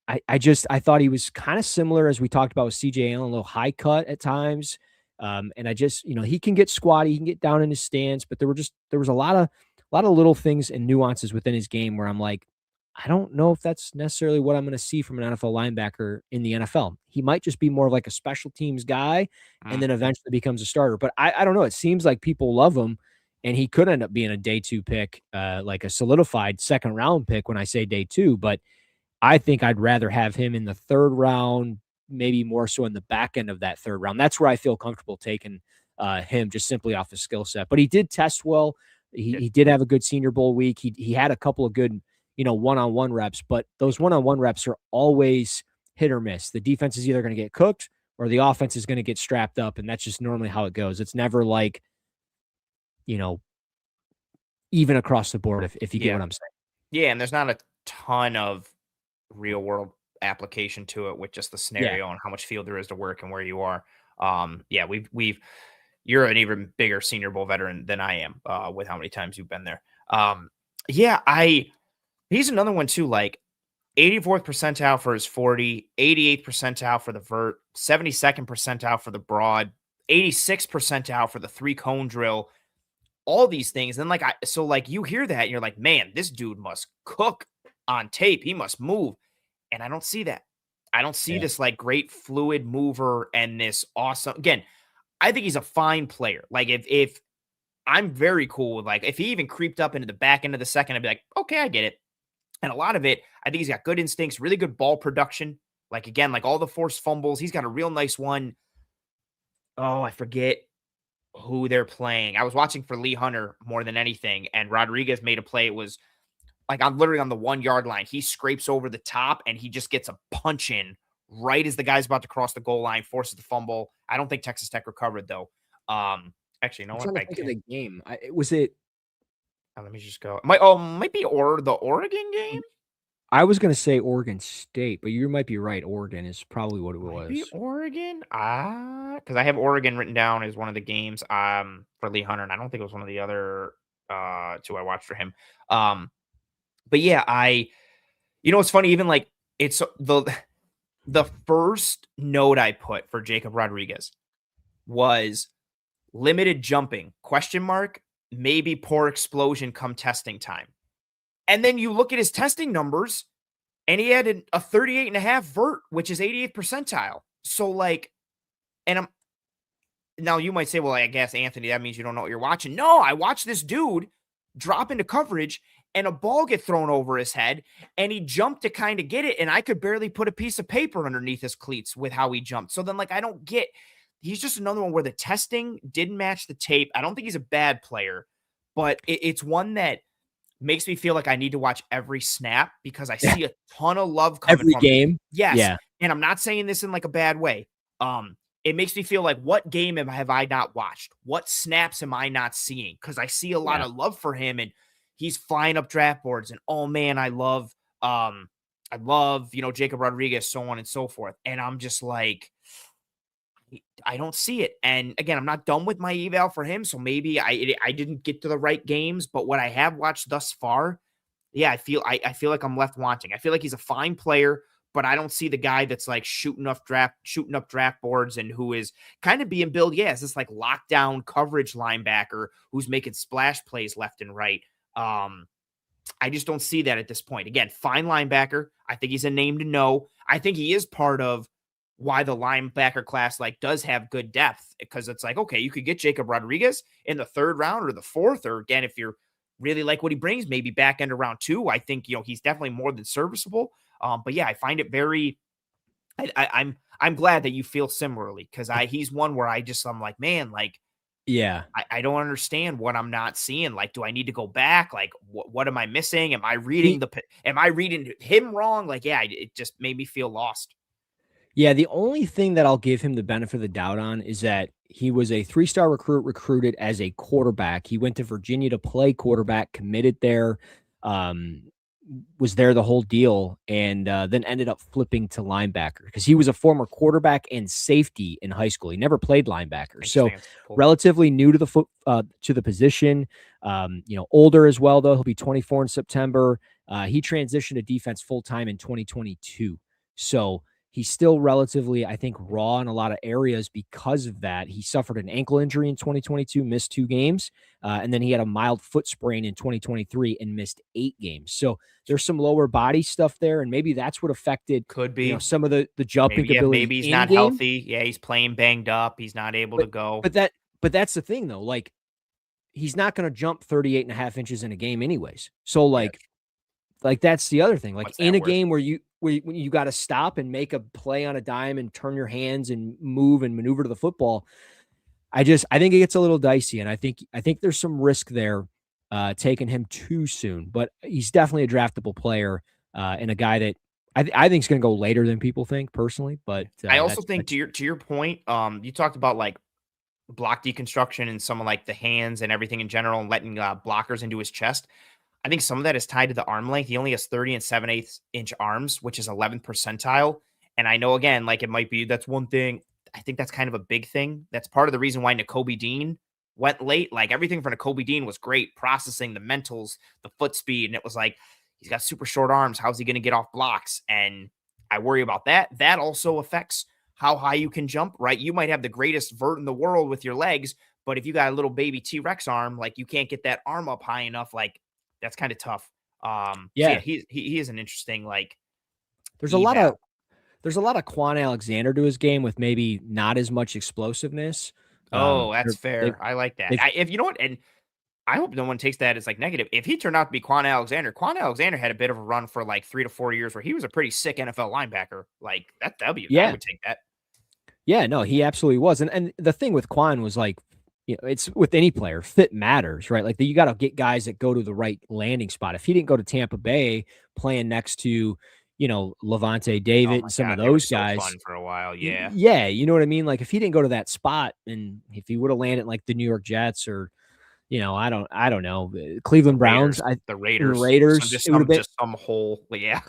I thought he was kind of similar as we talked about with CJ Allen, a little high cut at times. And I just, he can get squatty, he can get down in his stance, but there was a lot of little things and nuances within his game where I'm like, I don't know if that's necessarily what I'm going to see from an NFL linebacker in the NFL. He might just be more of like a special teams guy and mm, then eventually becomes a starter. But I don't know. It seems like people love him and he could end up being a day two pick, like a solidified second round pick when I say day two. But I think I'd rather have him in the third round, maybe more so in the back end of that third round. That's where I feel comfortable taking him just simply off his skill set. But he did test well. He, did. he did have a good Senior Bowl week. He had a couple of good, one-on-one reps, but those one-on-one reps are always hit or miss. The defense is either going to get cooked or the offense is going to get strapped up, and that's just normally how it goes. It's never like, you know, even across the board, if you get Yeah, what I'm saying. yeah, and there's not a ton of real world application to it with just the Yeah. scenario and how much field there is to work and where you are. Yeah, we've you're an even bigger Senior Bowl veteran than I am, with how many times you've been there. Yeah, he's another one too, like 84th percentile for his 40, 88th percentile for the vert, 72nd percentile for the broad, 86th percentile for the three cone drill, all these things. Then like you hear that and you're like, man, this dude must cook on tape. He must move. And I don't see that. I don't see Yeah. this like great fluid mover and this awesome. Again, I think he's a fine player. Like if I'm very cool with like if he even creeped up into the back end of the second, I'd be like, okay, I get it. And a lot of it, I think he's got good instincts, really good ball production. Like again, like all the forced fumbles, he's got a real nice one. Oh, I forget who they're playing. I was watching for Lee Hunter more than anything, and Rodriguez made a play. It was like I'm literally on the 1 yard line. He scrapes over the top and he just gets a punch in right as the guy's about to cross the goal line, forces the fumble. I don't think Texas Tech recovered though. Actually, you know I'm what? trying to I think of can the game. Was it let me just go. Might be the Oregon game. I was gonna say Oregon State, but you might be right. Oregon is probably what it Might be was. Oregon. Because I have Oregon written down as one of the games for Lee Hunter, and I don't think it was one of the other two I watched for him. Um, but yeah, it's funny, even like it's the first note I put for Jacob Rodriguez was limited jumping, question mark, maybe poor explosion come testing time. And then you look at his testing numbers and he had a 38 and a half vert, which is 88th percentile. So like, And now you might say, well, I guess, Anthony, that means you don't know what you're watching. No, I watched this dude drop into coverage and a ball get thrown over his head, and he jumped to kind of get it, and I could barely put a piece of paper underneath his cleats with how he jumped. So then, like, I don't get, he's just another one where the testing didn't match the tape. I don't think he's a bad player, but it's one that makes me feel like I need to watch every snap because I see a ton of love coming Every from him. game. Yes, Yeah. and I'm not saying this in like a bad way. It makes me feel like, what game have I not watched? What snaps am I not seeing? Because I see a lot Yeah. of love for him, and he's flying up draft boards. And oh man, I love Jacob Rodriguez, so on and so forth. And I'm just like, I don't see it. And again, I'm not done with my eval for him, so maybe I didn't get to the right games. But what I have watched thus far, yeah, I feel like I'm left wanting. I feel like he's a fine player, but I don't see the guy that's like shooting up draft boards and who is kind of being billed. Yeah, it's this like lockdown coverage linebacker who's making splash plays left and right. I just don't see that at this point. Again, fine linebacker. I think he's a name to know. I think he is part of why the linebacker class like does have good depth, because it's like, okay, you could get Jacob Rodriguez in the 3rd round or the 4th, or again, if you're really like what he brings, maybe back end of round 2. I think, he's definitely more than serviceable. But yeah, I find it very, I'm glad that you feel similarly, because he's one where I'm like, man, like, Yeah. I don't understand what I'm not seeing. Like, do I need to go back? Like, what am I missing? Am I He reading him wrong? Like, yeah, it just made me feel lost. Yeah, the only thing that I'll give him the benefit of the doubt on is that he was a 3-star recruit recruited as a quarterback. He went to Virginia to play quarterback, committed there, um, was there the whole deal, and then ended up flipping to linebacker because he was a former quarterback and safety in high school. He never played linebacker, so Interesting. That's cool. relatively new to the position. Older as well though. He'll be 24 in September. He transitioned to defense full time in 2022, so he's still relatively, I think, raw in a lot of areas because of that. He suffered an ankle injury in 2022, missed 2 games, and then he had a mild foot sprain in 2023 and missed 8 games. So there's some lower body stuff there, and maybe that's what affected, Could be. some of the jumping ability Maybe he's in not game. healthy. Yeah, he's playing banged up. He's not able to But go. but that's the thing though. Like he's not going to jump 38.5 inches in a game anyways. So Yeah, like that's the other thing. Like what's in that a worth? game where you got to stop and make a play on a dime and turn your hands and move and maneuver to the football, I think it gets a little dicey, and I think there's some risk there taking him too soon. But he's definitely a draftable player and a guy that I think is going to go later than people think personally. But I also think to your point, you talked about like block deconstruction and some of like the hands and everything in general and letting blockers into his chest. I think some of that is tied to the arm length. He only has 30 and 7/8 inch arms, which is 11th percentile. And I know, again, like it might be, that's one thing. I think that's kind of a big thing. That's part of the reason why Nakobe Dean went late. Like everything for Nakobe Dean was great, processing the mentals, the foot speed. And it was like, he's got super short arms. How's he going to get off blocks? And I worry about that. That also affects how high you can jump, right? You might have the greatest vert in the world with your legs, but if you got a little baby T-Rex arm, like you can't get that arm up high enough. Like that's kind of tough. So yeah, yeah, he is an interesting like there's a lot eval. of there's a lot of Quan Alexander to his game with maybe not as much explosiveness. Oh, that's They've fair. I like that. they've If you know what, and I hope no one takes that as like negative. If he turned out to be Quan Alexander had a bit of a run for like 3 to 4 years where he was a pretty sick NFL linebacker. Like that W, I yeah. would take that. Yeah, no, he absolutely was. And the thing with Quan was like, it's with any player, fit matters, right? Like you got to get guys that go to the right landing spot. If he didn't go to Tampa Bay playing next to, Levante Oh David my and some of god, they were those so guys, fun for a while. Yeah. yeah, you know what I mean? Like if he didn't go to that spot and if he would have landed like the New York Jets or, I don't know, The Cleveland Browns, Raiders, the the Raiders, Raiders, it would have been, some hole. Yeah.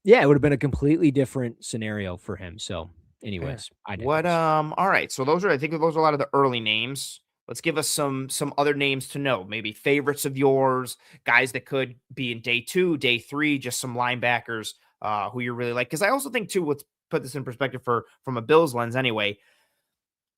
yeah, it would have been a completely different scenario for him. So, Fair. anyways, I What digress. all right. So I think those are a lot of the early names. Let's give us some other names to know. Maybe favorites of yours, guys that could be in day 2, day 3, just some linebackers who you really like. Because I also think too, let's put this in perspective from a Bills lens anyway.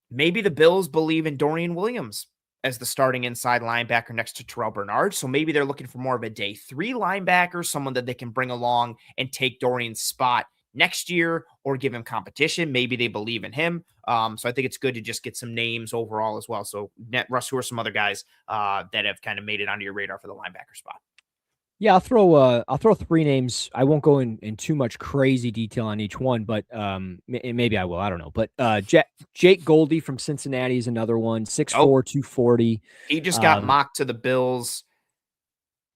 Maybe the Bills believe in Dorian Williams as the starting inside linebacker next to Terrell Bernard. So maybe they're looking for more of a day 3 linebacker, someone that they can bring along and take Dorian's spot next year or give him competition. Maybe they believe in him. So I think it's good to just get some names overall as well. So, Russ, who are some other guys that have kind of made it onto your radar for the linebacker spot? Yeah, I'll throw three names. I won't go in too much crazy detail on each one, but maybe I will. I don't know. But Jake Goldie from Cincinnati is another one. 6'4", Oh, 240. he just got mocked to the Bills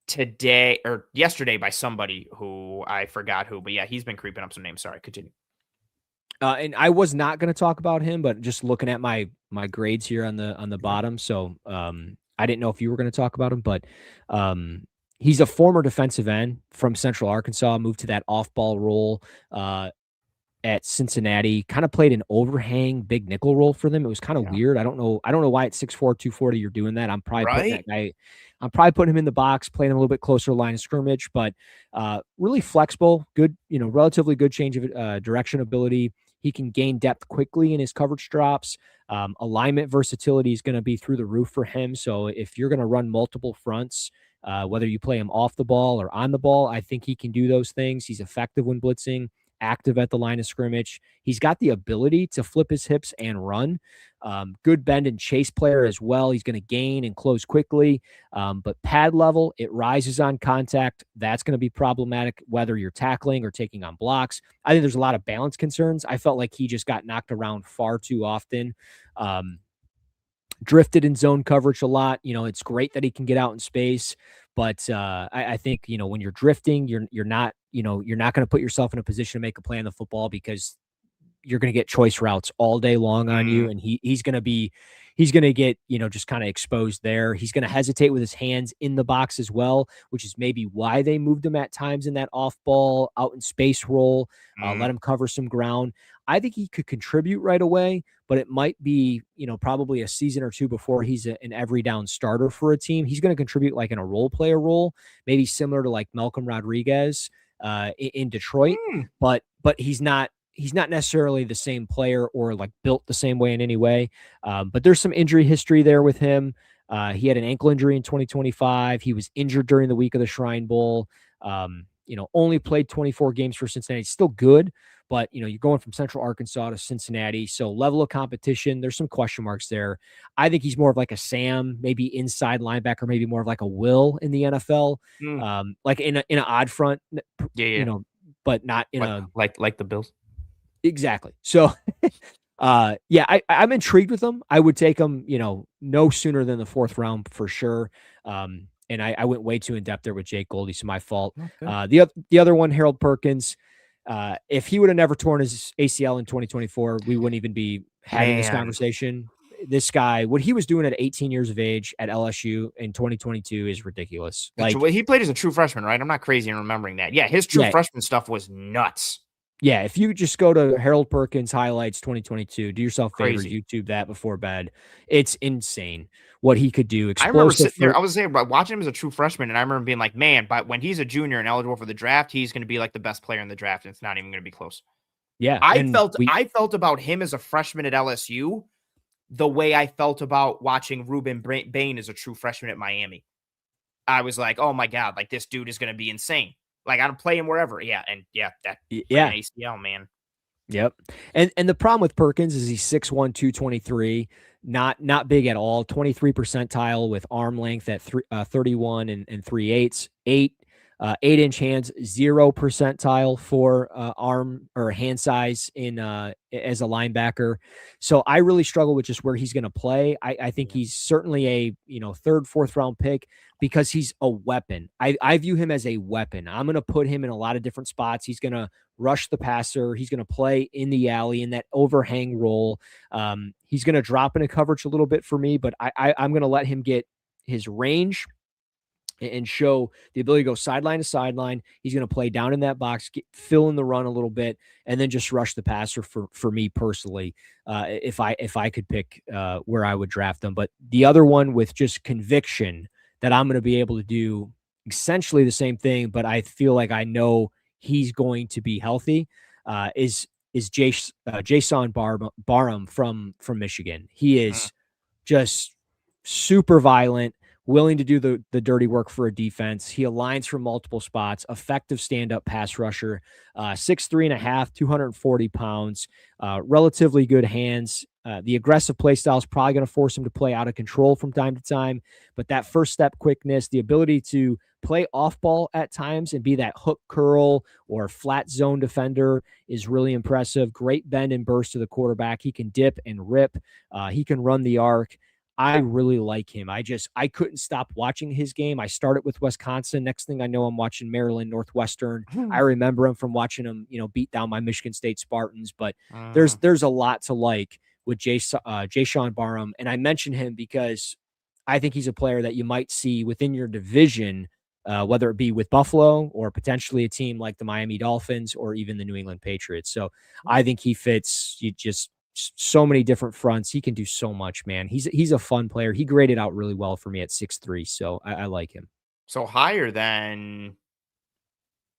today or yesterday by somebody who I forgot who, but yeah, he's been creeping up some names. Sorry, continue. And I was not going to talk about him, but just looking at my grades here on the bottom, so I didn't know if you were going to talk about him, but he's a former defensive end from Central Arkansas, moved to that off-ball role at Cincinnati, kind of played an overhang big nickel role for them. It was kind of weird. I don't know why at 6'4", 240 you're doing that. I'm probably putting that guy, I'm probably putting him in the box, playing him a little bit closer to line of scrimmage, but really flexible, good, relatively good change of direction ability. He can gain depth quickly in his coverage drops. Alignment versatility is going to be through the roof for him. So if you're going to run multiple fronts, whether you play him off the ball or on the ball, I think he can do those things. He's effective when blitzing, active at the line of scrimmage. He's got the ability to flip his hips and run. Good bend and chase player as well. He's going to gain and close quickly. But pad level, it rises on contact. That's going to be problematic, whether you're tackling or taking on blocks. I think there's a lot of balance concerns. I felt like he just got knocked around far too often. Drifted in zone coverage a lot. It's great that he can get out in space, but I think, when you're drifting, you're not going to put yourself in a position to make a play on the football because you're going to get choice routes all day long on you. And he's going to get, just kind of exposed there. He's going to hesitate with his hands in the box as well, which is maybe why they moved him at times in that off ball out in space role, let him cover some ground. I think he could contribute right away, but it might be, probably a season or two before he's an every down starter for a team. He's going to contribute like in a role player role, maybe similar to like Malcolm Rodriguez in Detroit, but he's not necessarily the same player or like built the same way in any way. But there's some injury history there with him. He had an ankle injury in 2025. He was injured during the week of the Shrine Bowl. Only played 24 games for Cincinnati. Still good, but you're going from Central Arkansas to Cincinnati. So level of competition, there's some question marks there. I think he's more of like a Sam, maybe inside linebacker, maybe more of like a Will in the NFL. Like in an odd front, but not in like the Bills. Exactly. So, I'm intrigued with them. I would take them, no sooner than the fourth round for sure. And I went way too in depth there with Jake Goldie, so my fault. Okay. The other one, Harold Perkins. If he would have never torn his ACL in 2024, we wouldn't even be having this conversation. This guy, what he was doing at 18 years of age at LSU in 2022 is ridiculous. Like, he played as a true freshman, right? I'm not crazy in remembering that. Yeah, his true freshman stuff was nuts. Yeah, if you just go to Harold Perkins highlights 2022, do yourself a favor, YouTube that before bed. It's insane what he could do. I remember sitting there, I was saying, watching him as a true freshman, and I remember being like, man, but when he's a junior and eligible for the draft, he's going to be like the best player in the draft, and it's not even going to be close. Yeah. I felt about him as a freshman at LSU the way I felt about watching Ruben Bain as a true freshman at Miami. I was like, oh my God, like this dude is going to be insane. Like I don't play him wherever. That ACL, man. Yep. And the problem with Perkins is he's 6'1", 223, not big at all. 23 percentile with arm length at 31 and 3/8, 8-inch hands, 0 percentile for arm or hand size in as a linebacker. So I really struggle with just where he's going to play. I think he's certainly a third, fourth round pick because he's a weapon. I view him as a weapon. I'm going to put him in a lot of different spots. He's going to rush the passer. He's going to play in the alley in that overhang role. He's going to drop into coverage a little bit for me, but I'm going to let him get his range and show the ability to go sideline to sideline. He's going to play down in that box, fill in the run a little bit, and then just rush the passer for me personally, if I could pick where I would draft them. But the other one with just conviction that I'm going to be able to do essentially the same thing, but I feel like I know he's going to be healthy, is Jason Barham from Michigan. He is just super violent willing to do the dirty work for a defense. He aligns from multiple spots, effective stand-up pass rusher, 6'3.5", 240 pounds, relatively good hands. The aggressive play style is probably going to force him to play out of control from time to time, but that first step quickness, the ability to play off ball at times and be that hook curl or flat zone defender is really impressive. Great bend and burst to the quarterback. He can dip and rip. He can run the arc. I really like him. I couldn't stop watching his game. I started with Wisconsin. Next thing I know, I'm watching Maryland, Northwestern. I remember him from watching him, beat down my Michigan State Spartans. But there's a lot to like with Jay Barham, and I mention him because I think he's a player that you might see within your division, whether it be with Buffalo or potentially a team like the Miami Dolphins or even the New England Patriots. So I think he fits. You just so many different fronts. He can do so much, man. He's a fun player. He graded out really well for me at 6'3", so I like him. So higher than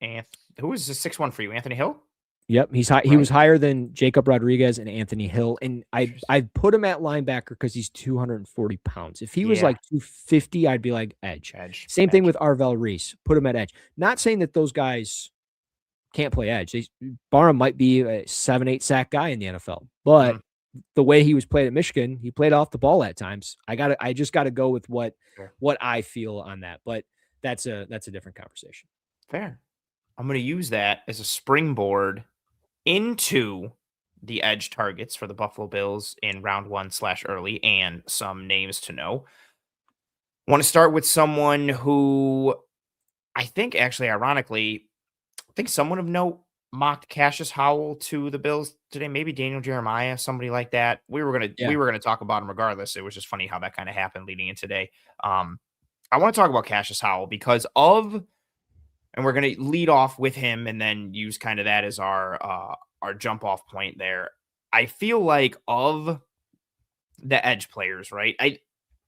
who is the 6'1" for you? Anthony Hill? Yep, he's high. Right. He was higher than Jacob Rodriguez and Anthony Hill, and I put him at linebacker because he's 240 pounds. If he was like 250, I'd be like edge. Same thing with Arvell Reese. Put him at edge. Not saying that those guys can't play edge. Barham might be a 7-8 sack guy in the NFL, but the way he was played at Michigan, he played off the ball at times. I just got to go with what I feel on that, but that's a different conversation. Fair. I'm going to use that as a springboard into the edge targets for the Buffalo Bills in round 1/early and some names to know. Want to start with someone who I think actually, ironically, someone of note mocked Cassius Howell to the Bills today. Maybe Daniel Jeremiah, somebody like that. We were gonna talk about him regardless. It was just funny how that kind of happened leading in today. I want to talk about Cassius Howell because and we're gonna lead off with him and then use kind of that as our jump off point there. I feel like of the edge players, right?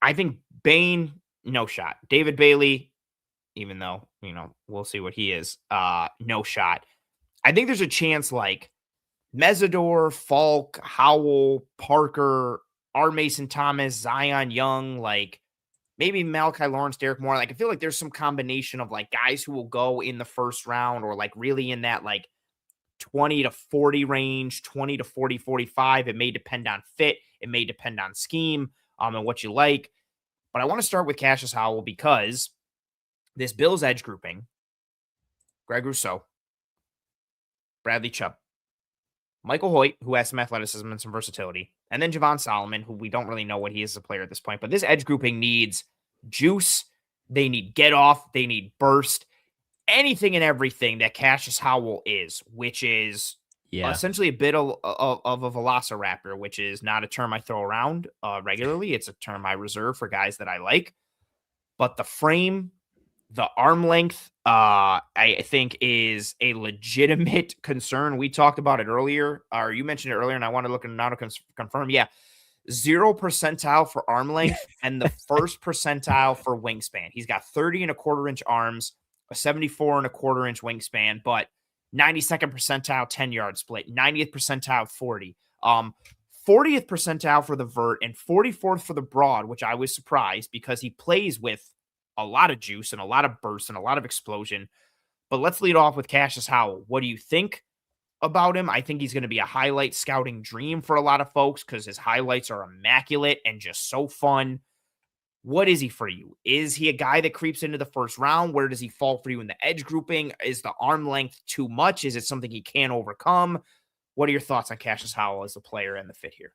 I think Bain, no shot. David Bailey, even though, we'll see what he is. No shot. I think there's a chance like Mesidor, Falk, Howell, Parker, R. Mason Thomas, Zion Young, like maybe Malachi Lawrence, Derek Moore. Like I feel like there's some combination of like guys who will go in the first round or like really in that like 20 to 40 range, 20 to 40, 45. It may depend on fit. It may depend on scheme and what you like. But I want to start with Cassius Howell because this Bills edge grouping, Greg Rousseau, Bradley Chubb, Michael Hoyt, who has some athleticism and some versatility, and then Javon Solomon, who we don't really know what he is as a player at this point. But this edge grouping needs juice. They need get off. They need burst. Anything and everything that Cassius Howell is, which is essentially a bit of a velociraptor, which is not a term I throw around regularly. It's a term I reserve for guys that I like. But the frame, the arm length, I think is a legitimate concern. We talked about it earlier, or you mentioned it earlier, and I want to look now to confirm. Yeah, 0 percentile for arm length and the first percentile for wingspan. He's got 30 1/4 inch arms, a 74 1/4 inch wingspan, but 92nd percentile 10-yard split, 90th percentile 40, 40th percentile for the vert, and 44th for the broad, which I was surprised because he plays with a lot of juice and a lot of burst and a lot of explosion. But let's lead off with Cassius Howell. What do you think about him? I think he's going to be a highlight scouting dream for a lot of folks because his highlights are immaculate and just so fun. What is he for you? Is he a guy that creeps into the first round? Where does he fall for you in the edge grouping? Is the arm length too much? Is it something he can't overcome? What are your thoughts on Cassius Howell as a player and the fit here?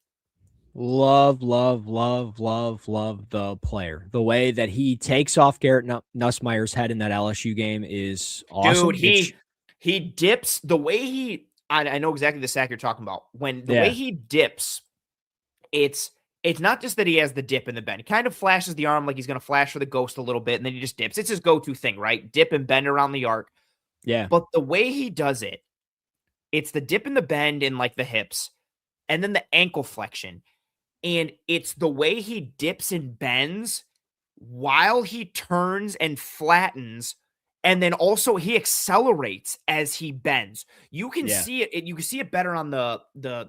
Love the player. The way that he takes off Garrett Nussmeier's head in that LSU game is awesome. Dude, he dips the way he. I know exactly the sack you're talking about. When the way he dips, it's not just that he has the dip and the bend. He kind of flashes the arm like he's going to flash for the ghost a little bit, and then he just dips. It's his go-to thing, right? Dip and bend around the arc. Yeah. But the way he does it, it's the dip and the bend in like the hips, and then the ankle flexion. And it's the way he dips and bends while he turns and flattens. And then also he accelerates as he bends. You can see it. You can see it better on the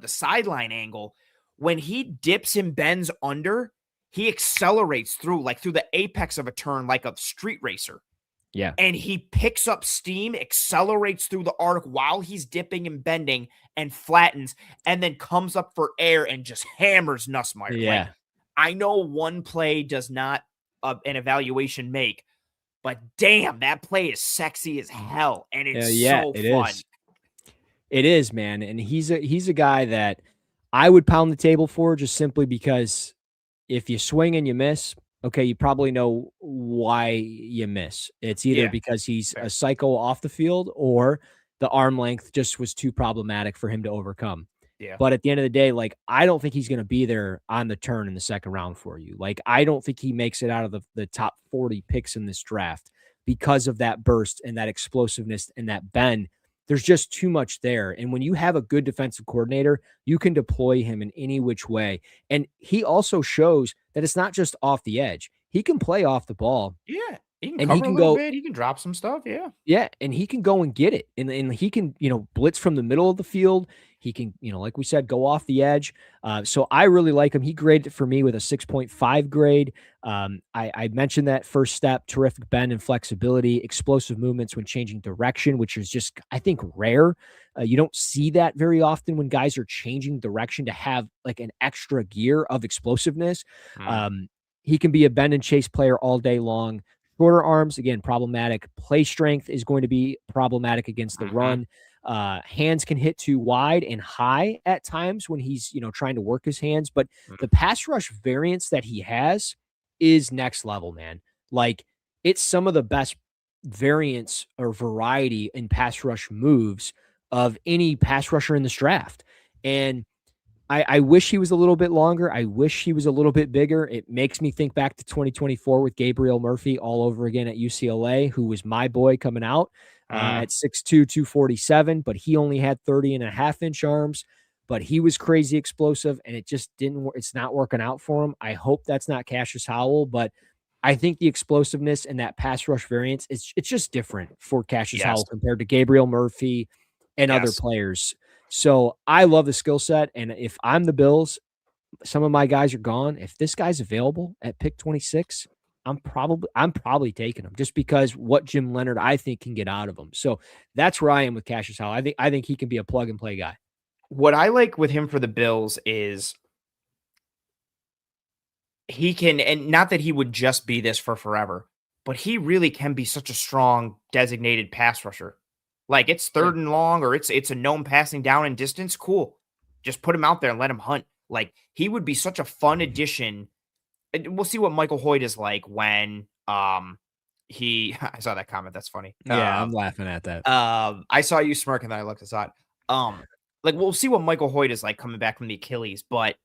sideline angle. When he dips and bends under, he accelerates through the apex of a turn like a street racer. Yeah. And he picks up steam, accelerates through the arc while he's dipping and bending and flattens, and then comes up for air and just hammers Nussmeier. Like, Yeah. I know one play does not an evaluation make, but damn, that play is sexy as hell, and it's Yeah, so it fun. is. It is, man. And he's a guy that I would pound the table for, just simply because if you swing and you miss, okay, you probably know why you miss. It's either Yeah, because he's a fair. psycho off the field, or the arm length just was too problematic for him to overcome. Yeah. But at the end of the day, like, I don't think he's going to be there on the turn in the second round for you. Like, I don't think he makes it out of the top 40 picks in this draft because of that burst and that explosiveness and that bend. There's just too much there. And when you have a good defensive coordinator, you can deploy him in any which way. And he also shows that it's not just off the edge. He can play off the ball, Yeah, he can and he cover a can little go, bit. He can drop some stuff. Yeah. yeah, and he can go and get it. And he can, blitz from the middle of the field. He can, like we said, go off the edge. So I really like him. He graded it for me with a 6.5 grade. I mentioned that first step, terrific bend and flexibility, explosive movements when changing direction, which is just, I think, rare. You don't see that very often when guys are changing direction, to have like an extra gear of explosiveness. Mm. He can be a bend and chase player all day long. Shorter arms, again, problematic. Play strength is going to be problematic against the Mm-hmm. run. Hands can hit too wide and high at times when he's, trying to work his hands. But the pass rush variance that he has is next level, man. Like, it's some of the best variance or variety in pass rush moves of any pass rusher in this draft. And I wish he was a little bit longer. I wish he was a little bit bigger. It makes me think back to 2024 with Gabriel Murphy all over again at UCLA, who was my boy coming out at 6'2", 247, but he only had 30.5-inch arms. But he was crazy explosive, and it just didn't work. It's not working out for him. I hope that's not Cassius Howell, but I think the explosiveness and that pass rush variance, it's just different for Cassius Yes. Howell compared to Gabriel Murphy and other Yes. players. So I love the skill set. And if I'm the Bills, some of my guys are gone. If this guy's available at pick 26, I'm probably taking him, just because what Jim Leonard, I think, can get out of him. So that's where I am with Cassius Howell. I think he can be a plug and play guy. What I like with him for the Bills is he can, and not that he would just be this for forever, but he really can be such a strong designated pass rusher. Like, it's third and long, or it's a known passing down and distance. Cool. Just put him out there and let him hunt. Like, he would be such a fun addition. We'll see what Michael Hoyt is like when he I saw that comment. That's funny. Yeah, I'm laughing at that. I saw you smirking, then I looked aside. Like, we'll see what Michael Hoyt is like coming back from the Achilles, but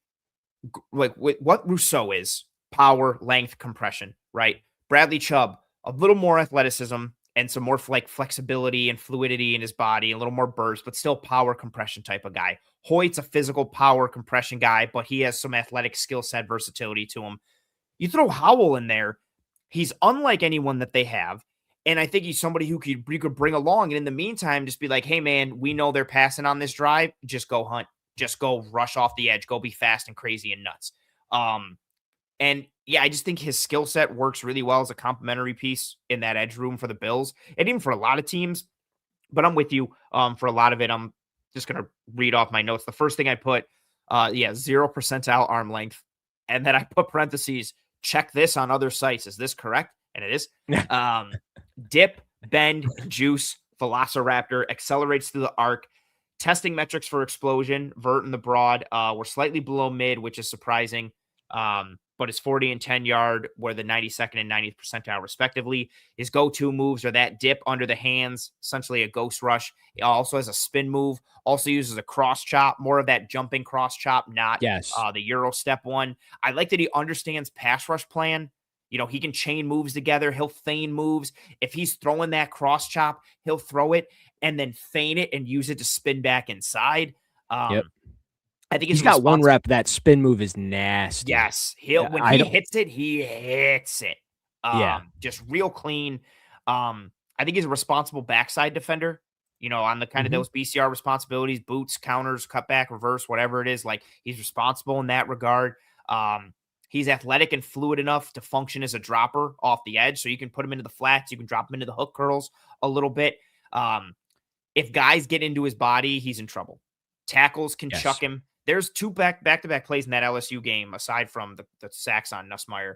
like what Rousseau is: power, length, compression, right? Bradley Chubb, a little more athleticism and some more flexibility and fluidity in his body, a little more burst, but still power compression type of guy. Hoyt's a physical power compression guy, but he has some athletic skill set versatility to him. You throw Howell in there, he's unlike anyone that they have. And I think he's somebody who you could bring along. And in the meantime, just be like, hey, man, we know they're passing on this drive. Just go hunt. Just go rush off the edge. Go be fast and crazy and nuts. And yeah, I just think his skill set works really well as a complementary piece in that edge room for the Bills and even for a lot of teams. But I'm with you for a lot of it. I'm just going to read off my notes. The first thing I put, 0 percentile arm length. And then I put parentheses, check this on other sites. Is this correct? And it is. Dip, bend, juice, velociraptor, accelerates through the arc. Testing metrics for explosion, vert and the broad were slightly below mid, which is surprising. But his 40 and 10 yard were the 92nd and 90th percentile, respectively. His go-to moves are that dip under the hands, essentially a ghost rush. He also has a spin move, also uses a cross chop, more of that jumping cross chop, not the Euro step one. I like that he understands pass rush plan. He can chain moves together. He'll feign moves. If he's throwing that cross chop, he'll throw it and then feign it and use it to spin back inside. Yep. I think he's got one rep. That spin move is nasty. Yes. When he hits it, he hits it. Just real clean. I think he's a responsible backside defender, on the kind of those BCR responsibilities, boots, counters, cutback, reverse, whatever it is. Like, he's responsible in that regard. He's athletic and fluid enough to function as a dropper off the edge. So you can put him into the flats. You can drop him into the hook curls a little bit. If guys get into his body, he's in trouble. Tackles can chuck Yes. him. There's two back-to-back plays in that LSU game, aside from the sacks on Nussmeier.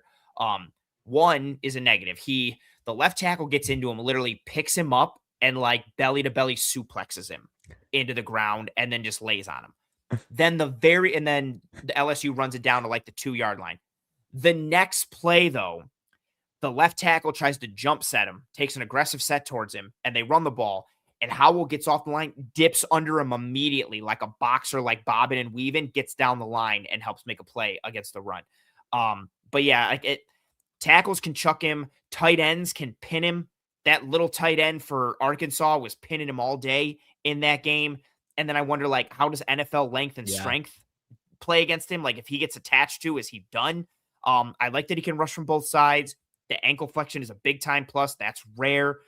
One is a negative. The left tackle gets into him, literally picks him up and like belly to belly suplexes him into the ground and then just lays on him. Then the LSU runs it down to like the 2-yard line. The next play, though, the left tackle tries to jump set him, takes an aggressive set towards him, and they run the ball. And Howell gets off the line, dips under him immediately like a boxer, like bobbing and weaving, gets down the line and helps make a play against the run. But yeah, tackles can chuck him. Tight ends can pin him. That little tight end for Arkansas was pinning him all day in that game. And then I wonder, like, how does NFL length and strength play against him? Like, if he gets attached to, is he done? I like that he can rush from both sides. The ankle flexion is a big time plus. That's rare.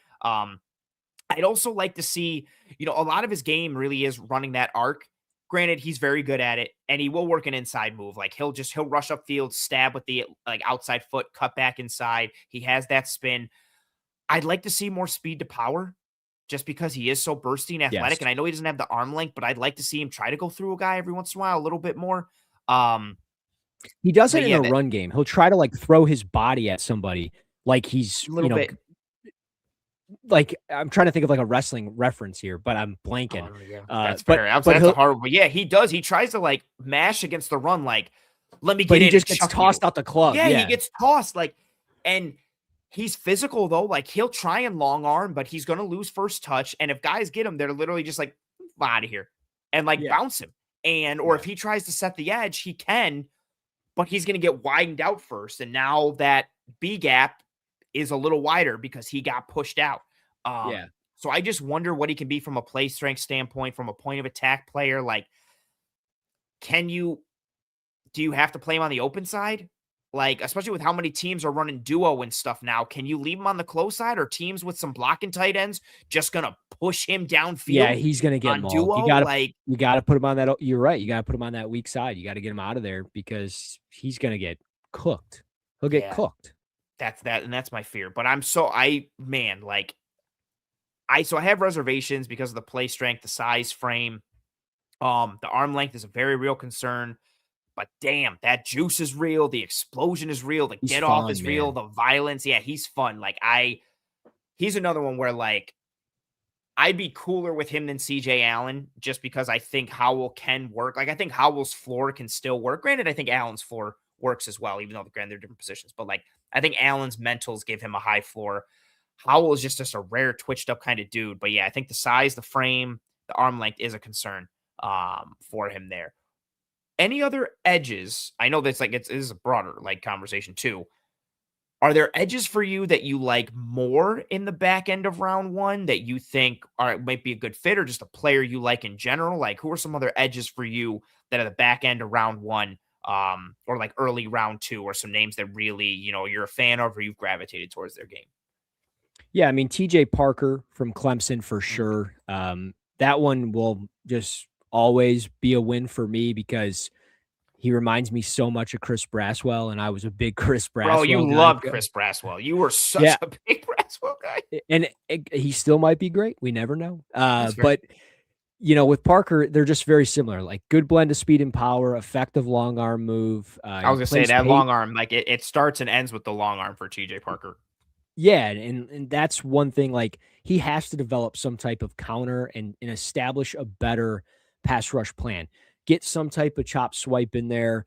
I'd also like to see, a lot of his game really is running that arc. Granted, he's very good at it, and he will work an inside move. Like he'll rush upfield, stab with the like outside foot, cut back inside. He has that spin. I'd like to see more speed to power, just because he is so bursty and athletic. Yes. And I know he doesn't have the arm length, but I'd like to see him try to go through a guy every once in a while a little bit more. He does it in a run game. He'll try to like throw his body at somebody like he's a little bit. Like I'm trying to think of like a wrestling reference here, but I'm blanking. That's fair. That's a horrible. Yeah, he does. He tries to like mash against the run, like let me get in. But he just gets tossed out the club. Yeah, he gets tossed and he's physical though. Like he'll try and long arm, but he's gonna lose first touch. And if guys get him, they're literally just like out of here and bounce him. Or if he tries to set the edge, he can, but he's gonna get widened out first. And now that B gap is a little wider because he got pushed out. So I just wonder what he can be from a play strength standpoint, from a point of attack player. Like, do you have to play him on the open side? Like, especially with how many teams are running duo and stuff now, can you leave him on the close side, or teams with some blocking tight ends just gonna push him downfield? Yeah, he's gonna get mauled. Duo? You gotta put him on that. You're right. You gotta put him on that weak side. You gotta get him out of there because he's gonna get cooked. He'll get cooked. That's my fear. But I have reservations because of the play strength, the size, frame. The arm length is a very real concern. But damn, that juice is real. The explosion is real. The get off is real. The violence, yeah, he's fun. He's another one where I'd be cooler with him than CJ Allen just because I think Howell can work. Like I think Howell's floor can still work. Granted, I think Allen's floor works as well, even though they're different positions. But I think Allen's mentals give him a high floor. Howell is just a rare twitched up kind of dude. But yeah, I think the size, the frame, the arm length is a concern for him there. Any other edges? I know that's it is a broader conversation too. Are there edges for you that you like more in the back end of round one that you think might be a good fit, or just a player you like in general? Like, who are some other edges for you that are the back end of round one, or early round two, or some names that really you're a fan of or you've gravitated towards their game? Yeah, I mean TJ Parker from Clemson for sure. That one will just always be a win for me because he reminds me so much of Chris Braswell, and I was a big Chris Braswell guy. You loved Chris Braswell. You were such a big Braswell guy. And he still might be great. We never know. But, with Parker, they're just very similar. Like good blend of speed and power, effective long arm move. I was going to say that long arm, it starts and ends with the long arm for TJ Parker. Yeah, and that's one thing. He has to develop some type of counter and establish a better pass rush plan. Get some type of chop swipe in there,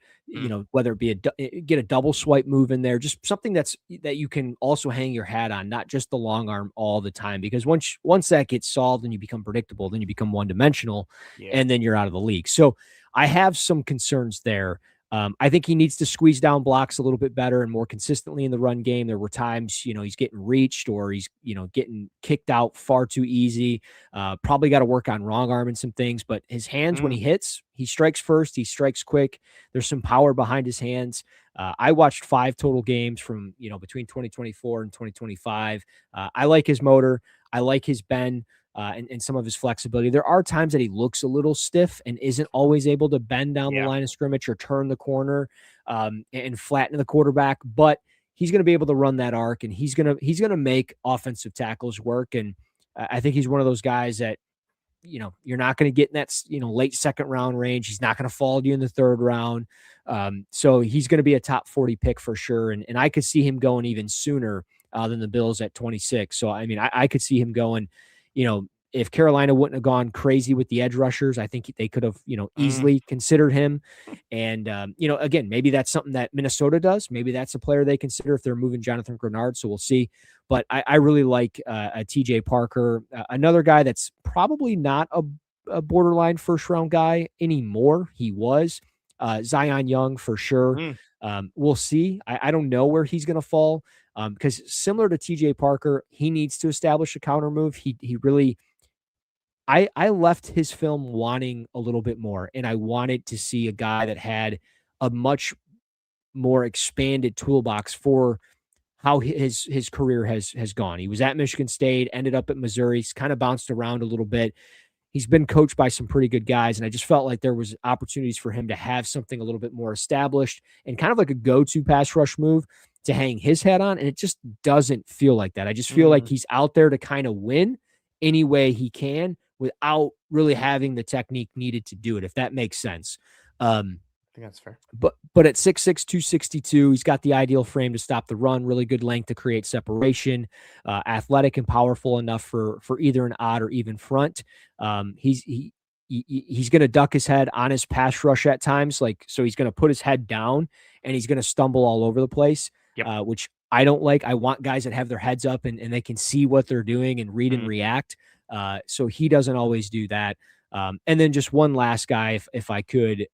whether it be get a double swipe move in there, just something that you can also hang your hat on, not just the long arm all the time. Because once that gets solved and you become predictable, then you become one dimensional, and then you're out of the league. So I have some concerns there. I think he needs to squeeze down blocks a little bit better and more consistently in the run game. There were times, he's getting reached or he's, getting kicked out far too easy. Probably got to work on wrong arm and some things, but his hands, when he hits, he strikes first, he strikes quick. There's some power behind his hands. I watched 5 total games from, between 2024 and 2025. I like his motor. I like his bend. and some of his flexibility. There are times that he looks a little stiff and isn't always able to bend down the Yeah. line of scrimmage or turn the corner and flatten the quarterback, but he's going to be able to run that arc, and he's going to make offensive tackles work. And I think he's one of those guys that, you're not going to get in that, late second round range. He's not going to fall to you in the third round. So he's going to be a top 40 pick for sure. And I could see him going even sooner than the Bills at 26. So, I mean, I could see him going, if Carolina wouldn't have gone crazy with the edge rushers, I think they could have, easily considered him. And, again, maybe that's something that Minnesota does. Maybe that's a player they consider if they're moving Jonathan Grenard. So we'll see. But I really like a TJ Parker, another guy that's probably not a borderline first round guy anymore. He was Zion Young for sure. We'll see. I don't know where he's going to fall because similar to TJ Parker, he needs to establish a counter move. He really, I left his film wanting a little bit more, and I wanted to see a guy that had a much more expanded toolbox for how his career has gone. He was at Michigan State, ended up at Missouri. He's kind of bounced around a little bit. He's been coached by some pretty good guys, and I just felt like there was opportunities for him to have something a little bit more established and kind of like a go-to pass rush move to hang his head on, and it just doesn't feel like that. I just feel like he's out there to kind of win any way he can without really having the technique needed to do it, if that makes sense. I think that's fair. But at 6'6", 262, he's got the ideal frame to stop the run, really good length to create separation, athletic and powerful enough for either an odd or even front. He's going to duck his head on his pass rush at times, so he's going to put his head down and he's going to stumble all over the place, which I don't like. I want guys that have their heads up and they can see what they're doing and read and react. So he doesn't always do that. And then just one last guy, if I could,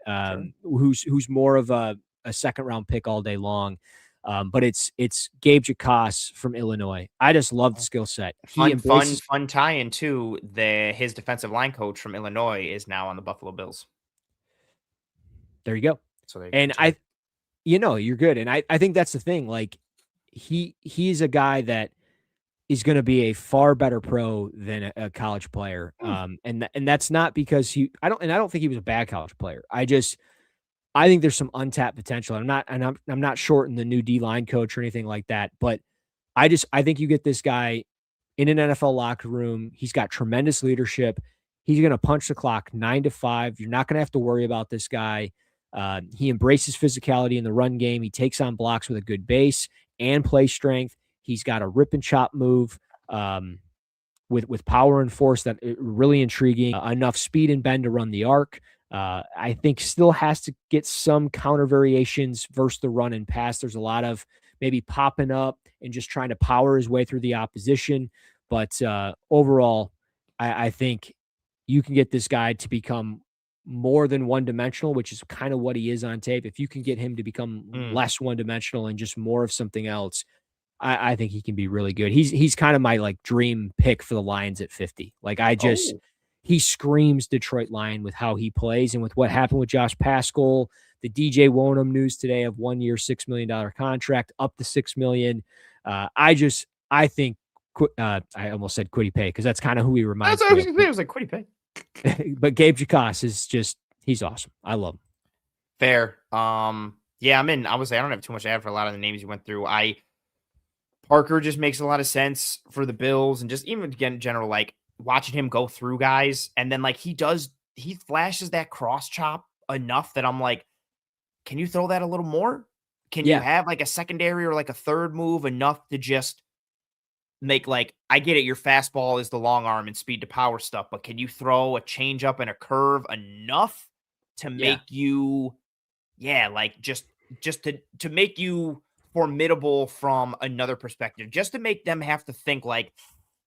who's more of a second round pick all day long. But it's Gabe Jacas from Illinois. I just love the skill set. Fun tie-in too. His defensive line coach from Illinois is now on the Buffalo Bills. There you go. So you're good. And I think that's the thing. Like he's a guy that is going to be a far better pro than a college player. And that's not because I don't think he was a bad college player. I think there's some untapped potential. I'm not shorting the new D-line coach or anything like that, but I think you get this guy in an NFL locker room. He's got tremendous leadership. He's going to punch the clock 9 to 5. You're not going to have to worry about this guy. He embraces physicality in the run game. He takes on blocks with a good base and play strength. He's got a rip and chop move with power and force that really intriguing. Enough speed and bend to run the arc. I think still has to get some counter variations versus the run and pass. There's a lot of maybe popping up and just trying to power his way through the opposition. But overall, I think you can get this guy to become more than one-dimensional, which is kind of what he is on tape. If you can get him to become less one-dimensional and just more of something else, I think he can be really good. He's kind of my dream pick for the Lions at 50. He screams Detroit Lion with how he plays and with what happened with Josh Paschal, the DJ Wonham news today of 1 year, $6 million contract up to $6 million. I think I almost said Kwity Paye because that's kind of who he reminds me of. That's what I was like, Kwity Paye. But Gabe Jacas is he's awesome. I love him. Fair. Yeah, I'm in. I don't have too much to add for a lot of the names you went through. Parker just makes a lot of sense for the Bills, and just even again, in general, watching him go through guys, and then he flashes that cross chop enough that I'm like, can you throw that a little more? Can you have a secondary or a third move enough to just make I get it, your fastball is the long arm and speed to power stuff, but can you throw a change up and a curve enough to make you just to make you formidable from another perspective, just to make them have to think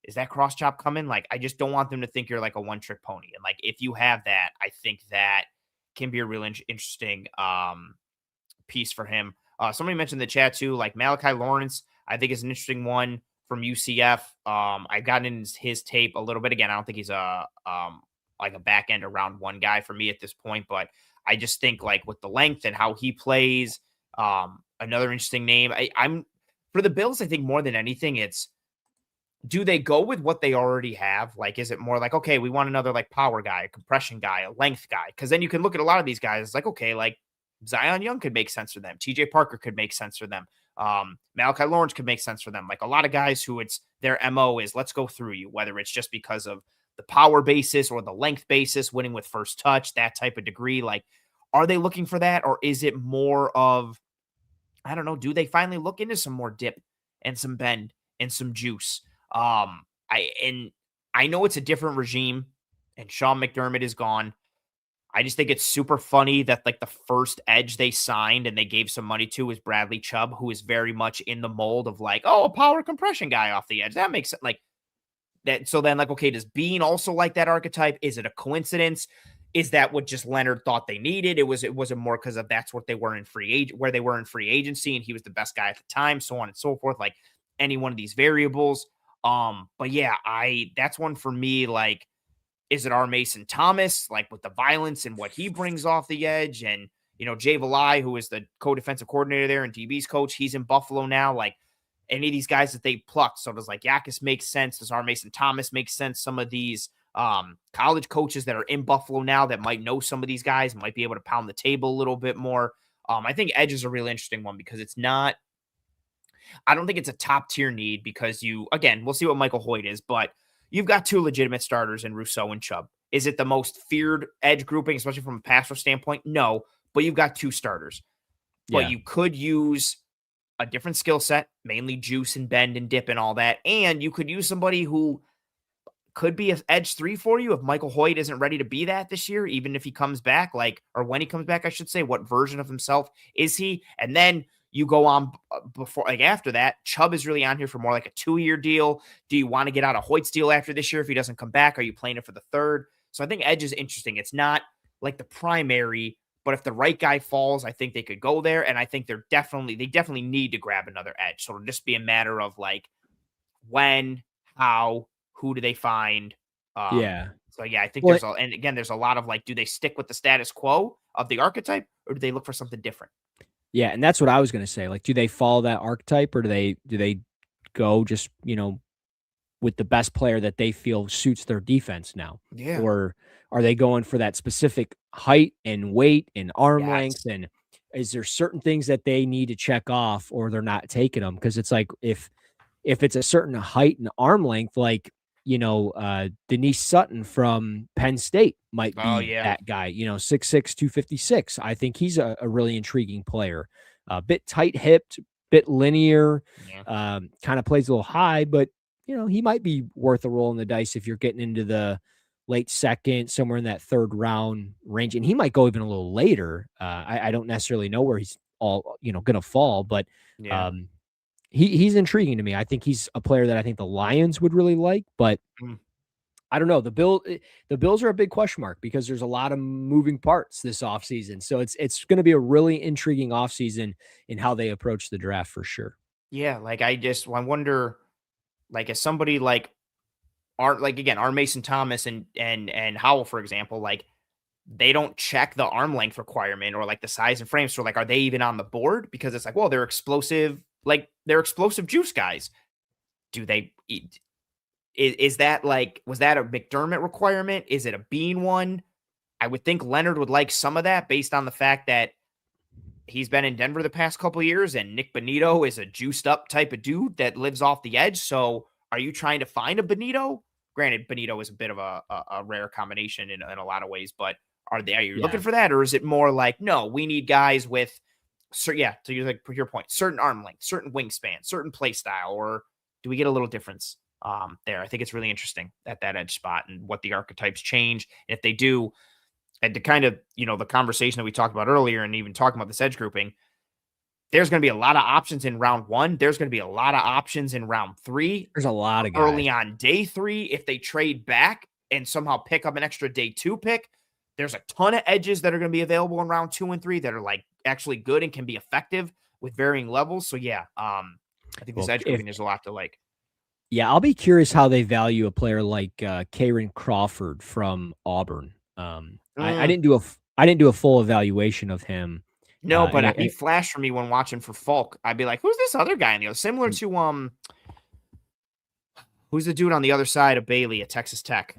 is that cross chop coming? I just don't want them to think you're a one trick pony. And if you have that, I think that can be a real interesting piece for him. Somebody mentioned in the chat too, Malachi Lawrence, I think is an interesting one from UCF. I've gotten in his tape a little bit. Again, I don't think he's a back end or round one guy for me at this point, but I just think with the length and how he plays, another interesting name. I'm for the Bills. I think more than anything, it's do they go with what they already have? Like, is it more like, okay, we want another like power guy, a compression guy, a length guy? Because then you can look at a lot of these guys. It's like, okay, like Zion Young could make sense for them. TJ Parker could make sense for them. Malachi Lawrence could make sense for them. Like a lot of guys who it's their MO is let's go through you, whether it's just because of the power basis or the length basis, winning with first touch, that type of degree. Like, are they looking for that? Or is it more of, I don't know, do they finally look into some more dip and some bend and some juice? I know it's a different regime and Sean McDermott is gone. I just think it's super funny that like the first edge they signed and they gave some money to is Bradley Chubb, who is very much in the mold of like, oh, a power compression guy off the edge. That makes it like that. So then, like, okay, does Bean also like that archetype? Is it a coincidence? Is that what just Leonard thought they needed? It wasn't more because of that's what they were in where they were in free agency, and he was the best guy at the time, so on and so forth. Like any one of these variables. But yeah, that's one for me, like, is it our Mason Thomas, like with the violence and what he brings off the edge? And, Jay Valai, who is the co-defensive coordinator there and DB's coach, he's in Buffalo now. Like any of these guys that they plucked. So does like Yakis make sense? Does our Mason Thomas make sense? Some of these college coaches that are in Buffalo now that might know some of these guys might be able to pound the table a little bit more. I think edge is a really interesting one because I don't think it's a top tier need because again, we'll see what Michael Hoyt is, but you've got two legitimate starters in Rousseau and Chubb. Is it the most feared edge grouping, especially from a passer standpoint? No, but you've got two starters. But you could use a different skill set, mainly juice and bend and dip and all that. And you could use somebody who could be an edge 3 for you if Michael Hoyt isn't ready to be that this year, even if he comes back, or when he comes back, I should say. What version of himself is he? And then you go on after that, Chubb is really on here for more like a 2-year deal. Do you want to get out of Hoyt's deal after this year if he doesn't come back? Are you playing it for the third? So I think edge is interesting. It's not like the primary, but if the right guy falls, I think they could go there. And I think they definitely need to grab another edge. So it'll just be a matter of like when, how, who do they find? So yeah, I think there's a lot of like, do they stick with the status quo of the archetype or do they look for something different? Yeah, and that's what I was going to say. Like, do they follow that archetype or do they go just, with the best player that they feel suits their defense now? Yeah. Or are they going for that specific height and weight and arm length? And is there certain things that they need to check off or they're not taking them? Because it's like if it's a certain height and arm length, like, Denise Sutton from Penn State might be that guy, 6'6", 256. I think he's a really intriguing player. A bit tight-hipped, bit linear, kind of plays a little high, but, he might be worth a roll in the dice if you're getting into the late second, somewhere in that third round range. And he might go even a little later. I don't necessarily know where he's all, going to fall, but he's intriguing to me. I think he's a player that I think the Lions would really like, but I don't know. The Bills are a big question mark because there's a lot of moving parts this offseason. So it's going to be a really intriguing offseason in how they approach the draft for sure. Yeah, like I wonder, like, as somebody like our Mason Thomas and Howell, for example, like they don't check the arm length requirement or like the size and frame. So like, are they even on the board? Because it's like, well, they're explosive juice guys. Do they eat? Is that like, was that a McDermott requirement? Is it a Bean one? I would think Leonard would like some of that based on the fact that he's been in Denver the past couple of years and Nick Bonito is a juiced up type of dude that lives off the edge. So are you trying to find a Bonito? Granted, Bonito is a bit of a rare combination in a lot of ways, but are you looking for that? Or is it more like, no, we need guys with, to your point, certain arm length, certain wingspan, certain play style, or do we get a little difference there? I think it's really interesting at that edge spot and what the archetypes change. And if they do, and to kind of, the conversation that we talked about earlier and even talking about this edge grouping, there's going to be a lot of options in round 1. There's going to be a lot of options in round 3. There's a lot of guys early on day 3. If they trade back and somehow pick up an extra day 2 pick, there's a ton of edges that are going to be available in round 2 and 3 that are like actually good and can be effective with varying levels. So yeah, I think this edge grouping, there's a lot to like. Yeah, I'll be curious how they value a player like Karen Crawford from Auburn. I didn't do a full evaluation of him. No, but he flashed for me when watching for Falk. I'd be like, who's this other guy in the other? Similar to Who's the dude on the other side of Bailey at Texas Tech?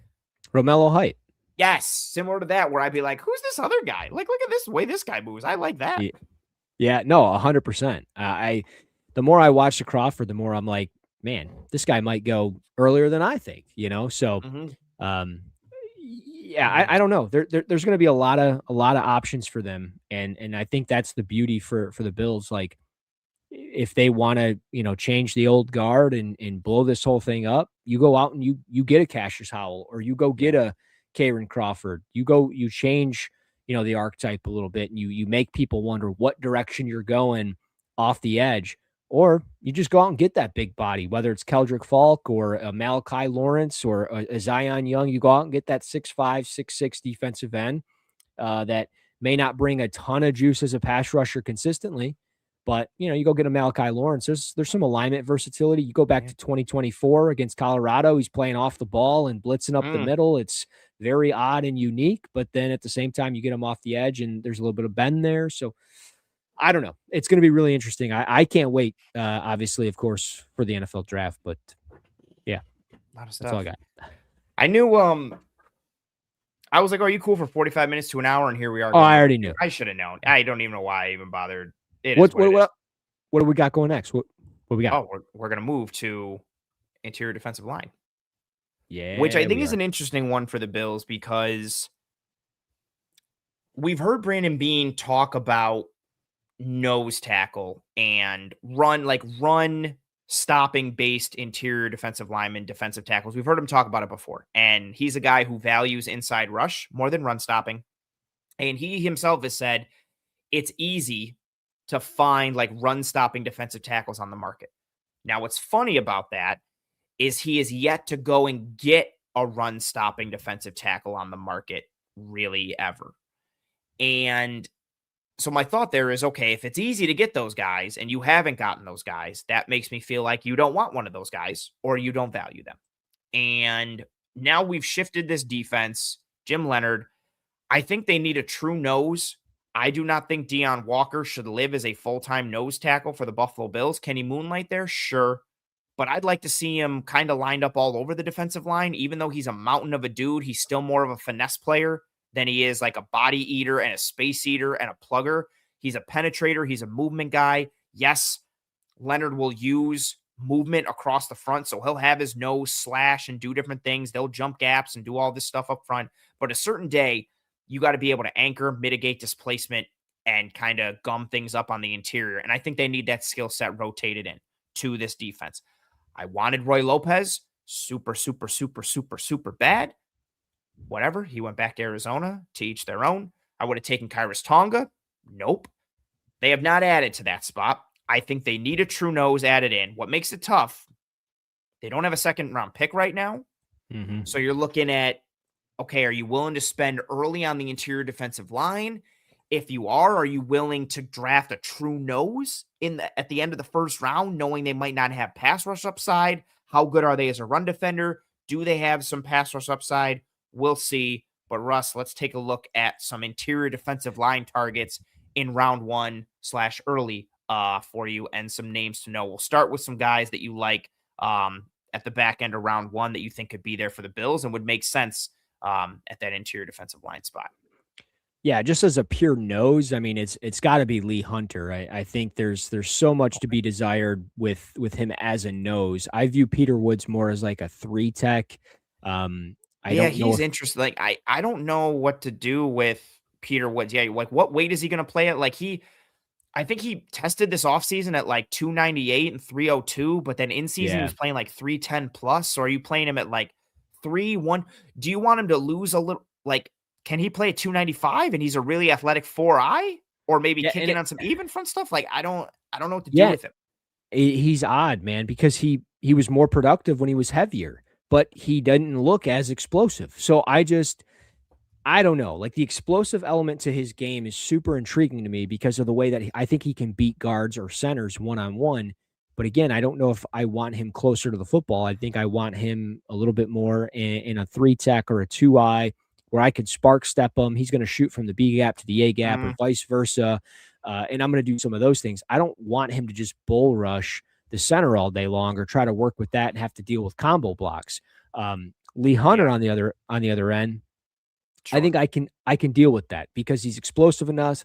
Romello Height. Yes, similar to that, where I'd be like, who's this other guy? Like, look at this way this guy moves. I like that. Yeah, no, 100%. The more I watch the Crawford, the more I'm like, man, this guy might go earlier than I think, you know? So, um, yeah, I don't know. There's going to be a lot of options for them, and I think that's the beauty for the Bills. Like, if they want to, change the old guard and blow this whole thing up, you go out and you get a Cassius Howell, or you go get a Karen Crawford. You change, the archetype a little bit, and you make people wonder what direction you're going off the edge, or you just go out and get that big body, whether it's Keldrick Falk or a Malachi Lawrence or a Zion Young. You go out and get that 6'5", 6'6" defensive end that may not bring a ton of juice as a pass rusher consistently. But, you go get a Malachi Lawrence. There's some alignment versatility. You go back to 2024 against Colorado. He's playing off the ball and blitzing up the middle. It's very odd and unique. But then at the same time, you get him off the edge, and there's a little bit of bend there. So I don't know. It's going to be really interesting. I can't wait, obviously, of course, for the NFL draft. But, yeah, a lot of stuff. That's all I got. I knew I was like, are you cool for 45 minutes to an hour? And here we are. Oh, I already knew. I should have known. I don't even know why I even bothered. What do we got going next? What we got? Oh, we're going to move to interior defensive line. Yeah. Which I think is an interesting one for the Bills, because we've heard Brandon Beane talk about nose tackle and run stopping based interior defensive linemen, defensive tackles. We've heard him talk about it before. And he's a guy who values inside rush more than run stopping. And he himself has said it's easy to find run stopping defensive tackles on the market. Now, what's funny about that is he is yet to go and get a run stopping defensive tackle on the market really ever. And so my thought there is, okay, if it's easy to get those guys and you haven't gotten those guys, that makes me feel like you don't want one of those guys or you don't value them. And now we've shifted this defense. Jim Leonard, I think they need a true nose. I do not think Deion Walker should live as a full-time nose tackle for the Buffalo Bills. Can he moonlight there? Sure. But I'd like to see him kind of lined up all over the defensive line. Even though he's a mountain of a dude, he's still more of a finesse player than he is like a body eater and a space eater and a plugger. He's a penetrator. He's a movement guy. Yes, Leonard will use movement across the front, so he'll have his nose slash and do different things. They'll jump gaps and do all this stuff up front. But a certain day, you got to be able to anchor, mitigate displacement, and kind of gum things up on the interior. And I think they need that skill set rotated in to this defense. I wanted Roy Lopez, super, super, super, super, super bad. Whatever. He went back to Arizona, to each their own. I would have taken Kairos Tonga. Nope. They have not added to that spot. I think they need a true nose added in. What makes it tough, they don't have a second round pick right now. Mm-hmm. So you're looking at, okay, are you willing to spend early on the interior defensive line? If you are you willing to draft a true nose at the end of the first round, knowing they might not have pass rush upside? How good are they as a run defender? Do they have some pass rush upside? We'll see. But Russ, let's take a look at some interior defensive line targets in round 1/early for you, and some names to know. We'll start with some guys that you like at the back end of round 1 that you think could be there for the Bills and would make sense at that interior defensive line spot. Yeah, just as a pure nose, I mean, it's got to be Lee Hunter. I think there's so much to be desired with him as a nose. I view Peter Woods more as like a 3 tech. He's interesting. Like I don't know what to do with Peter Woods. Yeah, like what weight is he going to play at? Like I think he tested this offseason at like 298 and 302, but then in season he was playing like 310 plus. So are you playing him at like 3-1? Do you want him to lose a little? Like, can he play at 295 and he's a really athletic 4-eye, or maybe kick in on some even front stuff? Like, I don't know what to do with him. He's odd, man, because he was more productive when he was heavier, but he didn't look as explosive. So I don't know. Like, the explosive element to his game is super intriguing to me because of the way that I think he can beat guards or centers one-on-one. But again, I don't know if I want him closer to the football. I think I want him a little bit more in a 3 tech or a 2-eye, where I could spark step him. He's going to shoot from the B gap to the A gap or vice versa. And I'm going to do some of those things. I don't want him to just bull rush the center all day long or try to work with that and have to deal with combo blocks. Lee Hunter Yeah, on the other end, I sure. think I can deal with that because he's explosive enough.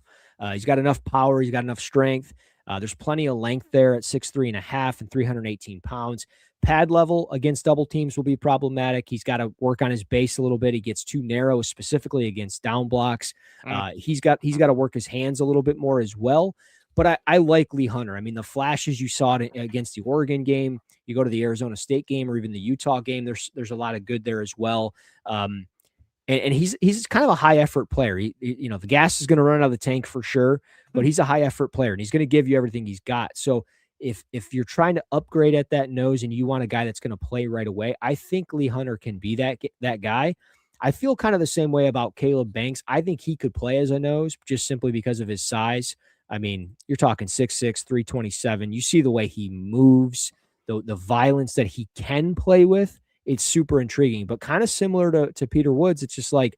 He's got enough power. He's got enough strength. There's plenty of length there at 6'3.5" and 318 pounds. Pad level against double teams will be problematic. He's got to work on his base a little bit. He gets too narrow, specifically against down blocks. Mm, He's got to work his hands a little bit more as well. But I like Lee Hunter. I mean, the flashes you saw against the Oregon game, you go to the Arizona State game or even the Utah game. There's a lot of good there as well. And he's kind of a high effort player. You know, the gas is going to run out of the tank for sure, but he's a high effort player and he's going to give you everything he's got. So if you're trying to upgrade at that nose and you want a guy that's going to play right away, I think Lee Hunter can be that guy. I feel kind of the same way about Caleb Banks. I think he could play as a nose just simply because of his size. I mean, you're talking 6'6", 327. You see the way he moves, the violence that he can play with. It's super intriguing, but kind of similar to Peter Woods. It's just like,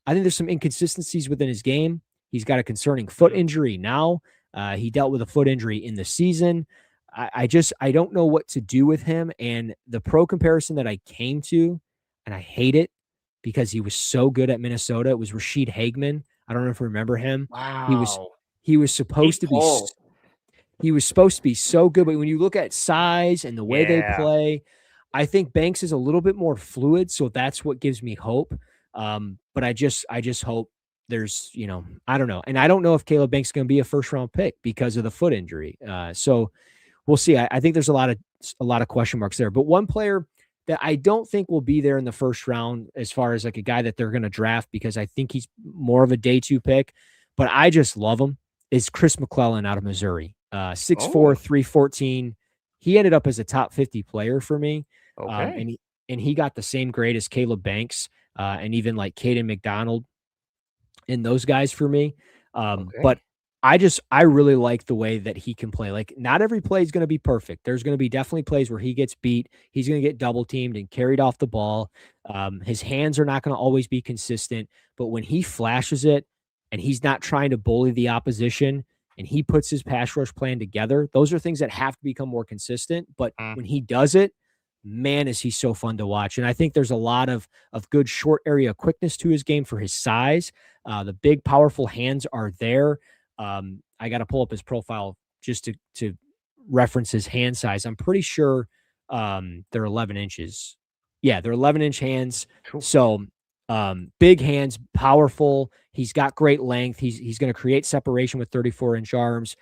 I think there's some inconsistencies within his game. He's got a concerning foot mm. injury now. He dealt with a foot injury in the season. I don't know what to do with him. And the pro comparison that I came to, and I hate it because he was so good at Minnesota. It was Rashid Hageman. I don't know if you remember him. He was Wow. he was supposed Big to be pull. he was supposed to be so good, but when you look at size and the way they Yeah. play, I think Banks is a little bit more fluid, so that's what gives me hope. But I just hope there's, you know, I don't know, and I don't know if Caleb Banks is going to be a first round pick because of the foot injury. So we'll see. I think there's a lot of question marks there. But one player that I don't think will be there in the first round, as far as like a guy that they're going to draft, because I think he's more of a day two pick, but I just love him, is Chris McClellan out of Missouri. 6'4", Oh, 314. He ended up as a top 50 player for me. Um, okay. and he, and he got the same grade as Caleb Banks, and even like Caden McDonald and those guys for me. But Okay. I really like the way that he can play. Like, not every play is going to be perfect. There's going to be definitely plays where he gets beat. He's going to get double teamed and carried off the ball. His hands are not going to always be consistent, but when he flashes it and he's not trying to bully the opposition and he puts his pass rush plan together, those are things that have to become more consistent. But Mm, when he does it, man, is he so fun to watch. And I think there's a lot of good short area quickness to his game for his size. The big, powerful hands are there. I got to pull up his profile just to reference his hand size. I'm pretty sure they're 11 inches. Yeah, they're 11-inch hands. cool. So big hands, powerful. He's got great length. He's going to create separation with 34-inch arms.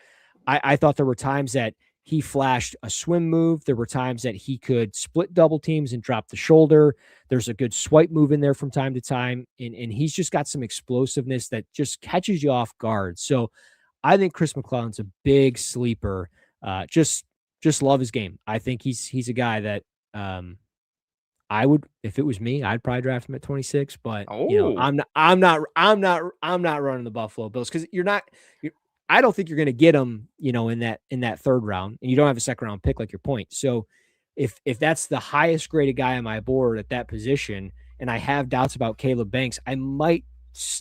I thought there were times that he flashed a swim move. There were times that he could split double teams and drop the shoulder. There's a good swipe move in there from time to time. And he's just got some explosiveness that just catches you off guard. So I think Chris McClellan's a big sleeper. Just love his game. I think he's a guy that I would, if it was me, I'd probably draft him at 26. But you know, Oh, I'm not running the Buffalo Bills because you're, I don't think you're going to get him, you know, in that third round, and you don't have a second round pick like your point. So if that's the highest graded guy on my board at that position, and I have doubts about Caleb Banks, I might,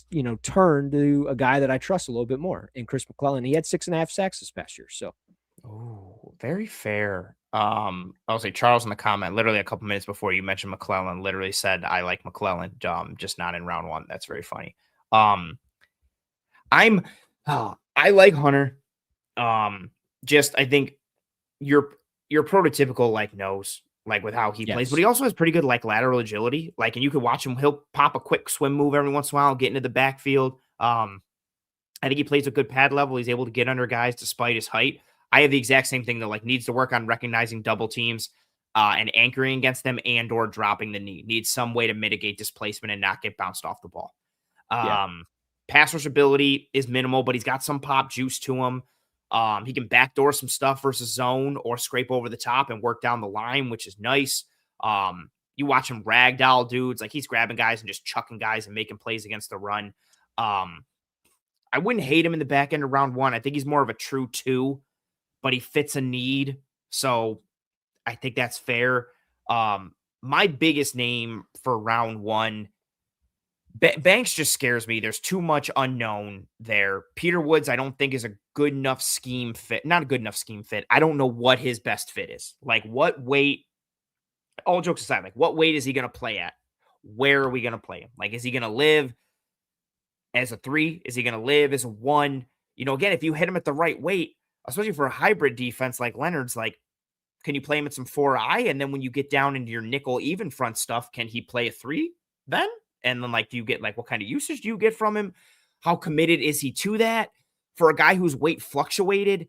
you know, turn to a guy that I trust a little bit more in Chris McClellan. He had 6.5 sacks this past year, so oh, very fair. I'll say Charles in the comment, literally a couple minutes before you mentioned McClellan, literally said, I like McClellan, just not in round one. That's very funny. Um, I'm, I like Hunter. Um, just I think you're prototypical like nose, like with how he plays, but yes, he also has pretty good like lateral agility. Like, and you can watch him, he'll pop a quick swim move every once in a while, get into the backfield. I think he plays a good pad level. He's able to get under guys despite his height. I have the exact same thing that like needs to work on recognizing double teams and anchoring against them and or dropping the knee. Needs some way to mitigate displacement and not get bounced off the ball. yeah, Um, Pass rush ability is minimal, but he's got some pop juice to him. He can backdoor some stuff versus zone or scrape over the top and work down the line, which is nice. You watch him ragdoll dudes, like he's grabbing guys and just chucking guys and making plays against the run. I wouldn't hate him in the back end of round one. I think he's more of a true two, but he fits a need. So I think that's fair. My biggest name for round one Banks just scares me. There's too much unknown there. Peter Woods, I don't think is a good enough scheme fit. Not a good enough scheme fit. I don't know what his best fit is. Like what weight, all jokes aside, like what weight is he going to play at? Where are we going to play him? Like, is he going to live as a 3? Is he going to live as a 1? Again, if you hit him at the right weight, especially for a hybrid defense like Leonard's, like, can you play him at some 4-eye? And then when you get down into your nickel even front stuff, can he play a 3 then? And then, like, do you get, like, what kind of usage do you get from him? How committed is he to that? For a guy whose weight fluctuated,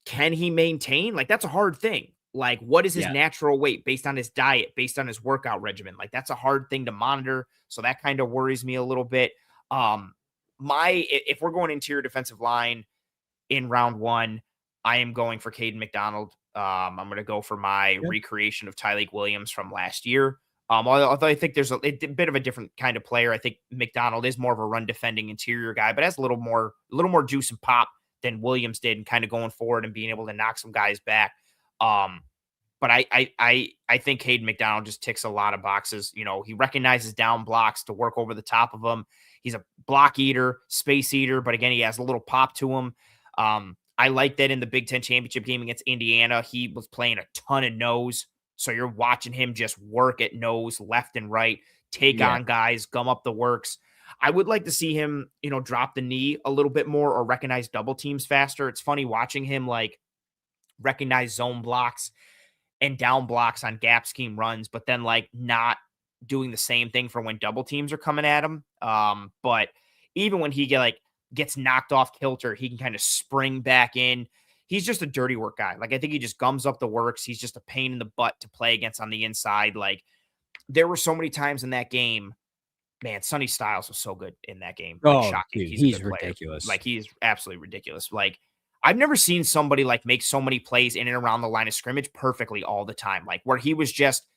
can he maintain? Like, that's a hard thing. Like, what is his Yeah. natural weight based on his diet, based on his workout regimen? Like, that's a hard thing to monitor. So that kind of worries me a little bit. Um, if we're going interior defensive line in round 1, I am going for Caden McDonald. I'm going to go for my Yeah. recreation of Tyleik Williams from last year. Although I think there's a bit of a different kind of player. I think McDonald is more of a run defending interior guy, but has a little more juice and pop than Williams did, and kind of going forward and being able to knock some guys back. But I think Hayden McDonald just ticks a lot of boxes. He recognizes down blocks to work over the top of them. He's a block eater, space eater, but again, he has a little pop to him. I like that in the Big Ten championship game against Indiana, he was playing a ton of nose. So you're watching him just work at nose left and right, take Yeah. on guys, gum up the works. I would like to see him, drop the knee a little bit more or recognize double teams faster. It's funny watching him like recognize zone blocks and down blocks on gap scheme runs, but then like not doing the same thing for when double teams are coming at him. But even when he gets knocked off kilter, he can kind of spring back in. He's just a dirty work guy. Like, I think he just gums up the works. He's just a pain in the butt to play against on the inside. Like, there were so many times in that game, man, Sonny Styles was so good in that game. Like, Oh, shocking. dude, He's a he's good player. ridiculous. Like, he's absolutely ridiculous. Like, I've never seen somebody like make so many plays in and around the line of scrimmage perfectly all the time. Like, where he was just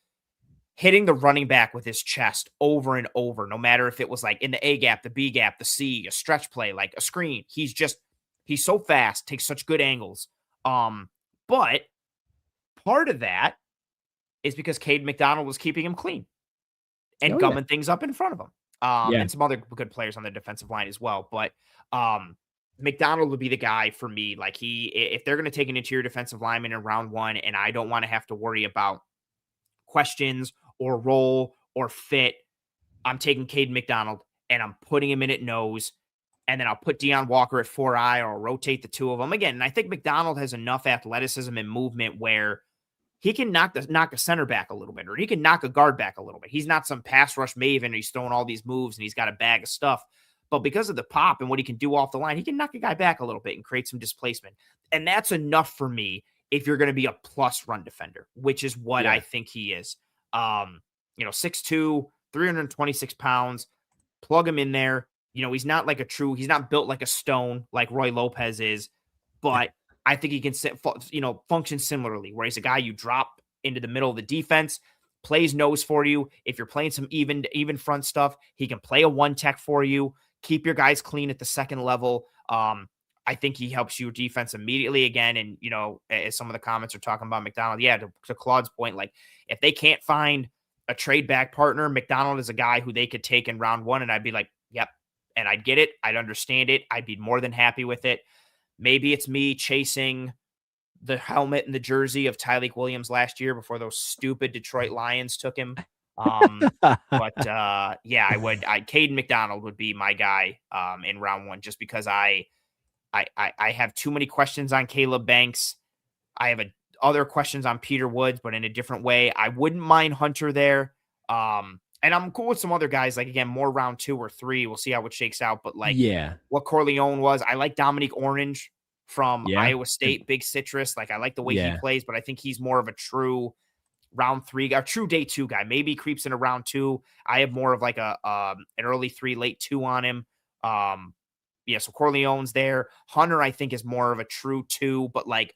hitting the running back with his chest over and over, no matter if it was like in the A gap, the B gap, the C, a stretch play, like a screen. He's so fast, takes such good angles. But part of that is because Cade McDonald was keeping him clean and Oh, yeah. gumming things up in front of him. Yeah. And some other good players on the defensive line as well. But McDonald would be the guy for me. Like, if they're going to take an interior defensive lineman in round 1, and I don't want to have to worry about questions or role or fit, I'm taking Caden McDonald and I'm putting him in at nose. And then I'll put Deion Walker at 4-eye, or I'll rotate the two of them again. And I think McDonald has enough athleticism and movement where he can knock a center back a little bit, or he can knock a guard back a little bit. He's not some pass rush maven, and he's throwing all these moves and he's got a bag of stuff. But because of the pop and what he can do off the line, he can knock a guy back a little bit and create some displacement. And that's enough for me if you're going to be a plus run defender, which is what Yeah. I think he is. 6'2", 326 pounds, plug him in there. He's not he's not built like a stone like Roy Lopez is, but I think he can function similarly, where he's a guy you drop into the middle of the defense, plays nose for you. If you're playing some even front stuff, he can play a one tech for you, keep your guys clean at the second level. I think he helps your defense immediately again. And, as some of the comments are talking about McDonald, yeah, to Claude's point, like, if they can't find a trade back partner, McDonald is a guy who they could take in round 1, and I'd be like, yep. And I'd get it. I'd understand it. I'd be more than happy with it. Maybe it's me chasing the helmet and the jersey of Tyleik Williams last year before those stupid Detroit Lions took him. But yeah, Caden McDonald would be my guy in round 1, just because I have too many questions on Caleb Banks. I have other questions on Peter Woods, but in a different way. I wouldn't mind Hunter there. And I'm cool with some other guys, like, again, more round 2 or 3. We'll see how it shakes out. But like Yeah. what Corleone was, I like Dominique Orange from Yeah. Iowa State, Big Citrus. Like, I like the way he Yeah. plays, but I think he's more of a true round 3 guy, true day 2 guy. Maybe creeps into round 2. I have more of like an early 3, late 2 on him. Yeah, so Corleone's there. Hunter, I think, is more of a true 2, but like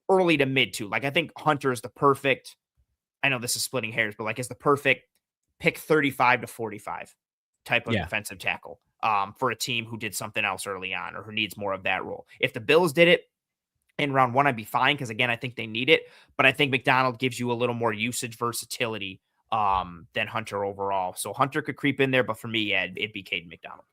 early to mid 2. Like, I think Hunter is the perfect, I know this is splitting hairs, but like, is the perfect pick 35 to 45 type of defensive tackle for a team who did something else early on, or who needs more of that role. If the Bills did it in round 1, I'd be fine, because again, I think they need it. But I think McDonald gives you a little more usage versatility than Hunter overall. So Hunter could creep in there, but for me, yeah, it'd be Caden McDonald.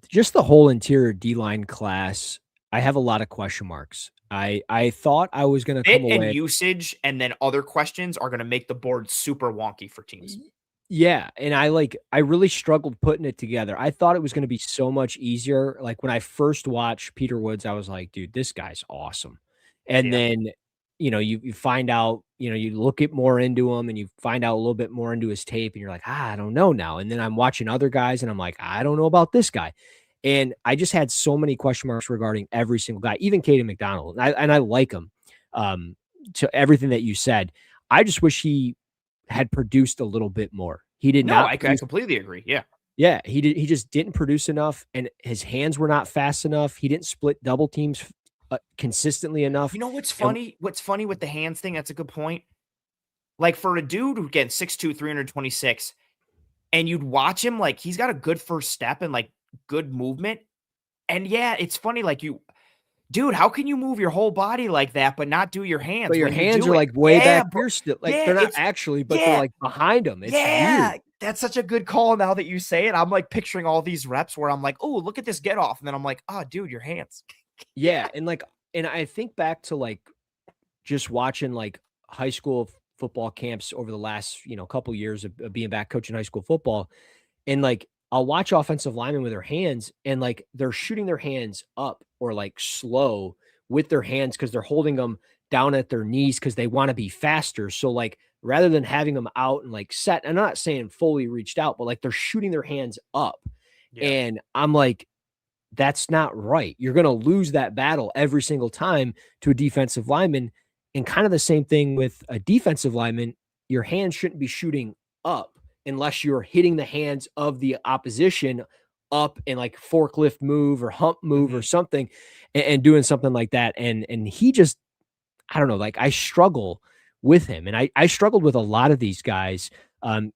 Just the whole interior D-line class, I have a lot of question marks. I thought I was gonna come Fit and away. usage, and then other questions are going to make the board super wonky for teams. Y Yeah, and I really struggled putting it together. I thought it was gonna be so much easier. Like, when I first watched Peter Woods, I was like, "Dude, this guy's awesome." And Yeah. then, you find out, you look at more into him and you find out a little bit more into his tape, and you're like, "I don't know now." And then I'm watching other guys, and I'm like, "I don't know about this guy." And I just had so many question marks regarding every single guy, even Caden McDonald, and I like him, um, to everything that you said. I just wish he had produced a little bit more. He did No, not I produce. completely agree. Yeah. Yeah, he just didn't produce enough, and his hands were not fast enough. He didn't split double teams, consistently enough, You know what's and funny? What's funny with the hands thing? That's a good point. Like for a dude who gets 6'2", 326, and you'd watch him, like he's got a good first step and like good movement. And yeah, it's funny, like dude, how can you move your whole body like that, but not do your but hands your when you hands do are, it? like, way Yeah, back bro. here still, like, Yeah, they're not it's actually, but they're, yeah, like, behind him. It's yeah. weird. That's such a good call now that you say it. I'm like picturing all these reps where I'm like, oh, look at this get off. And then I'm like, oh, dude, your hands. Yeah, and I think back to, like, just watching, like, high school football camps over the last, couple years of being back coaching high school football. And, like, I'll watch offensive linemen with their hands, and, like, they're shooting their hands up or, like, slow with their hands because 'cause they're holding them down at their knees because they wanna be faster. So, like, rather than having them out and, like, set, I'm not saying fully reached out, but, like, they're shooting their hands up. Yeah. And I'm like, "That's not right." You're gonna lose that battle every single time to a defensive lineman, and kind of the same thing with a defensive lineman. Your hands shouldn't be shooting up unless you're hitting the hands of the opposition up and, like, forklift move or hump move or Mhm. something, and doing something like that. And he just, I don't know, like, I struggle with him, and I struggled with a lot of these guys,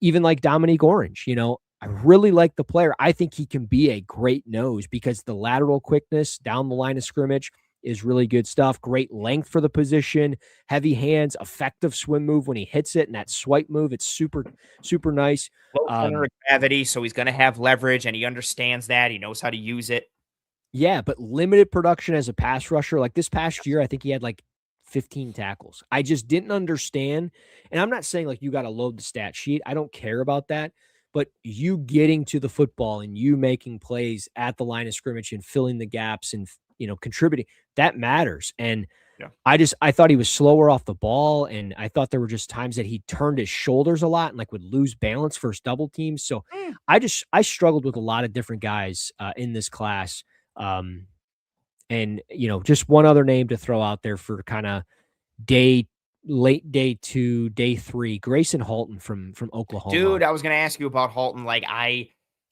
even like Dominique Orange. I really like the player. I think he can be a great nose because the lateral quickness down the line of scrimmage is really good stuff. Great length for the position, heavy hands, effective swim move when he hits it, and that swipe move, it's super, super nice. Low center Um, of gravity, so he's gonna have leverage, and he understands that. He knows how to use it. Yeah, but limited production as a pass rusher. Like this past year, I think he had like 15 tackles. I just didn't understand. And I'm not saying like you got to load the stat sheet. I don't care about that. But you getting to the football and you making plays at the line of scrimmage and filling the gaps and, contributing, that matters. And Yeah. I thought he was slower off the ball. And I thought there were just times that he turned his shoulders a lot and like would lose balance versus double teams. So Mm. I struggled with a lot of different guys in this class. Um, and just one other name to throw out there for kind of day late day 2, day 3, Grayson Halton from Oklahoma. Dude, I was gonna ask you about Halton. Like,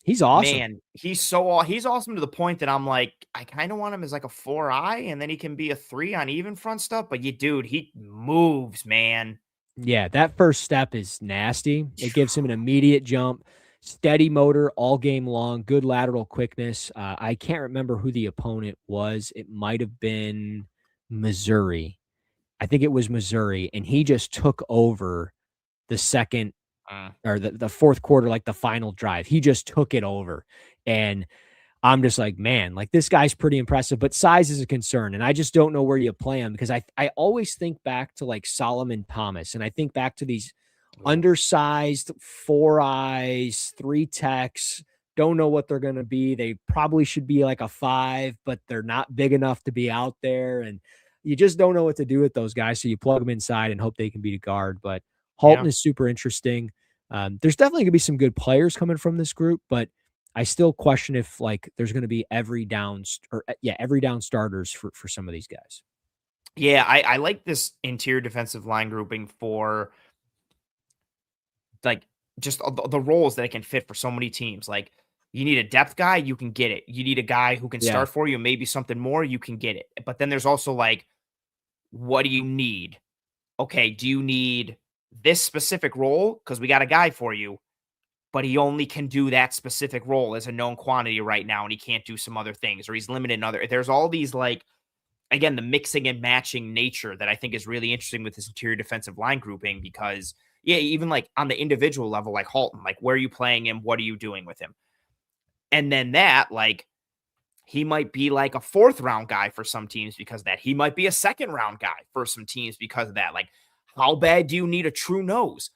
He's awesome. man, he's awesome to the point that I'm like, I kind of want him as like a 4-eye, and then he can be a 3 on even front stuff. But dude, he moves, man. Yeah, that first step is nasty. It gives him an immediate jump, steady motor all game long, good lateral quickness. I can't remember who the opponent was. It might have been Missouri. I think it was Missouri, and he just took over the second Uh, or the fourth quarter, like the final drive. He just took it over. And I'm just like, man, like this guy's pretty impressive, but size is a concern. And I just don't know where you play him because I always think back to like Solomon Thomas, and I think back to these Ooh. undersized 4 eyes, 3 techs, don't know what they're going to be. They probably should be like a 5, but they're not big enough to be out there. And you just don't know what to do with those guys. So you plug them inside and hope they can beat a guard. But Halton Yeah. is super interesting. There's definitely going to be some good players coming from this group, but I still question if like there's going to be every down every down starters for some of these guys. Yeah, I like this interior defensive line grouping for like just the roles that it can fit for so many teams. Like you need a depth guy, you can get it. You need a guy who can Yeah. start for you, maybe something more, you can get it. But then there's also like, what do you need? Okay, do you need this specific role? Because we got a guy for you, but he only can do that specific role as a known quantity right now, and he can't do some other things, or he's limited in other. There's all these like again, the mixing and matching nature that I think is really interesting with this interior defensive line grouping because Yeah, even like on the individual level, like Halton, like where are you playing him? What are you doing with him? And then that, like, he might be like a fourth round guy for some teams because of that. He might be a second round guy for some teams because of that. Like, how bad do you need a true nose?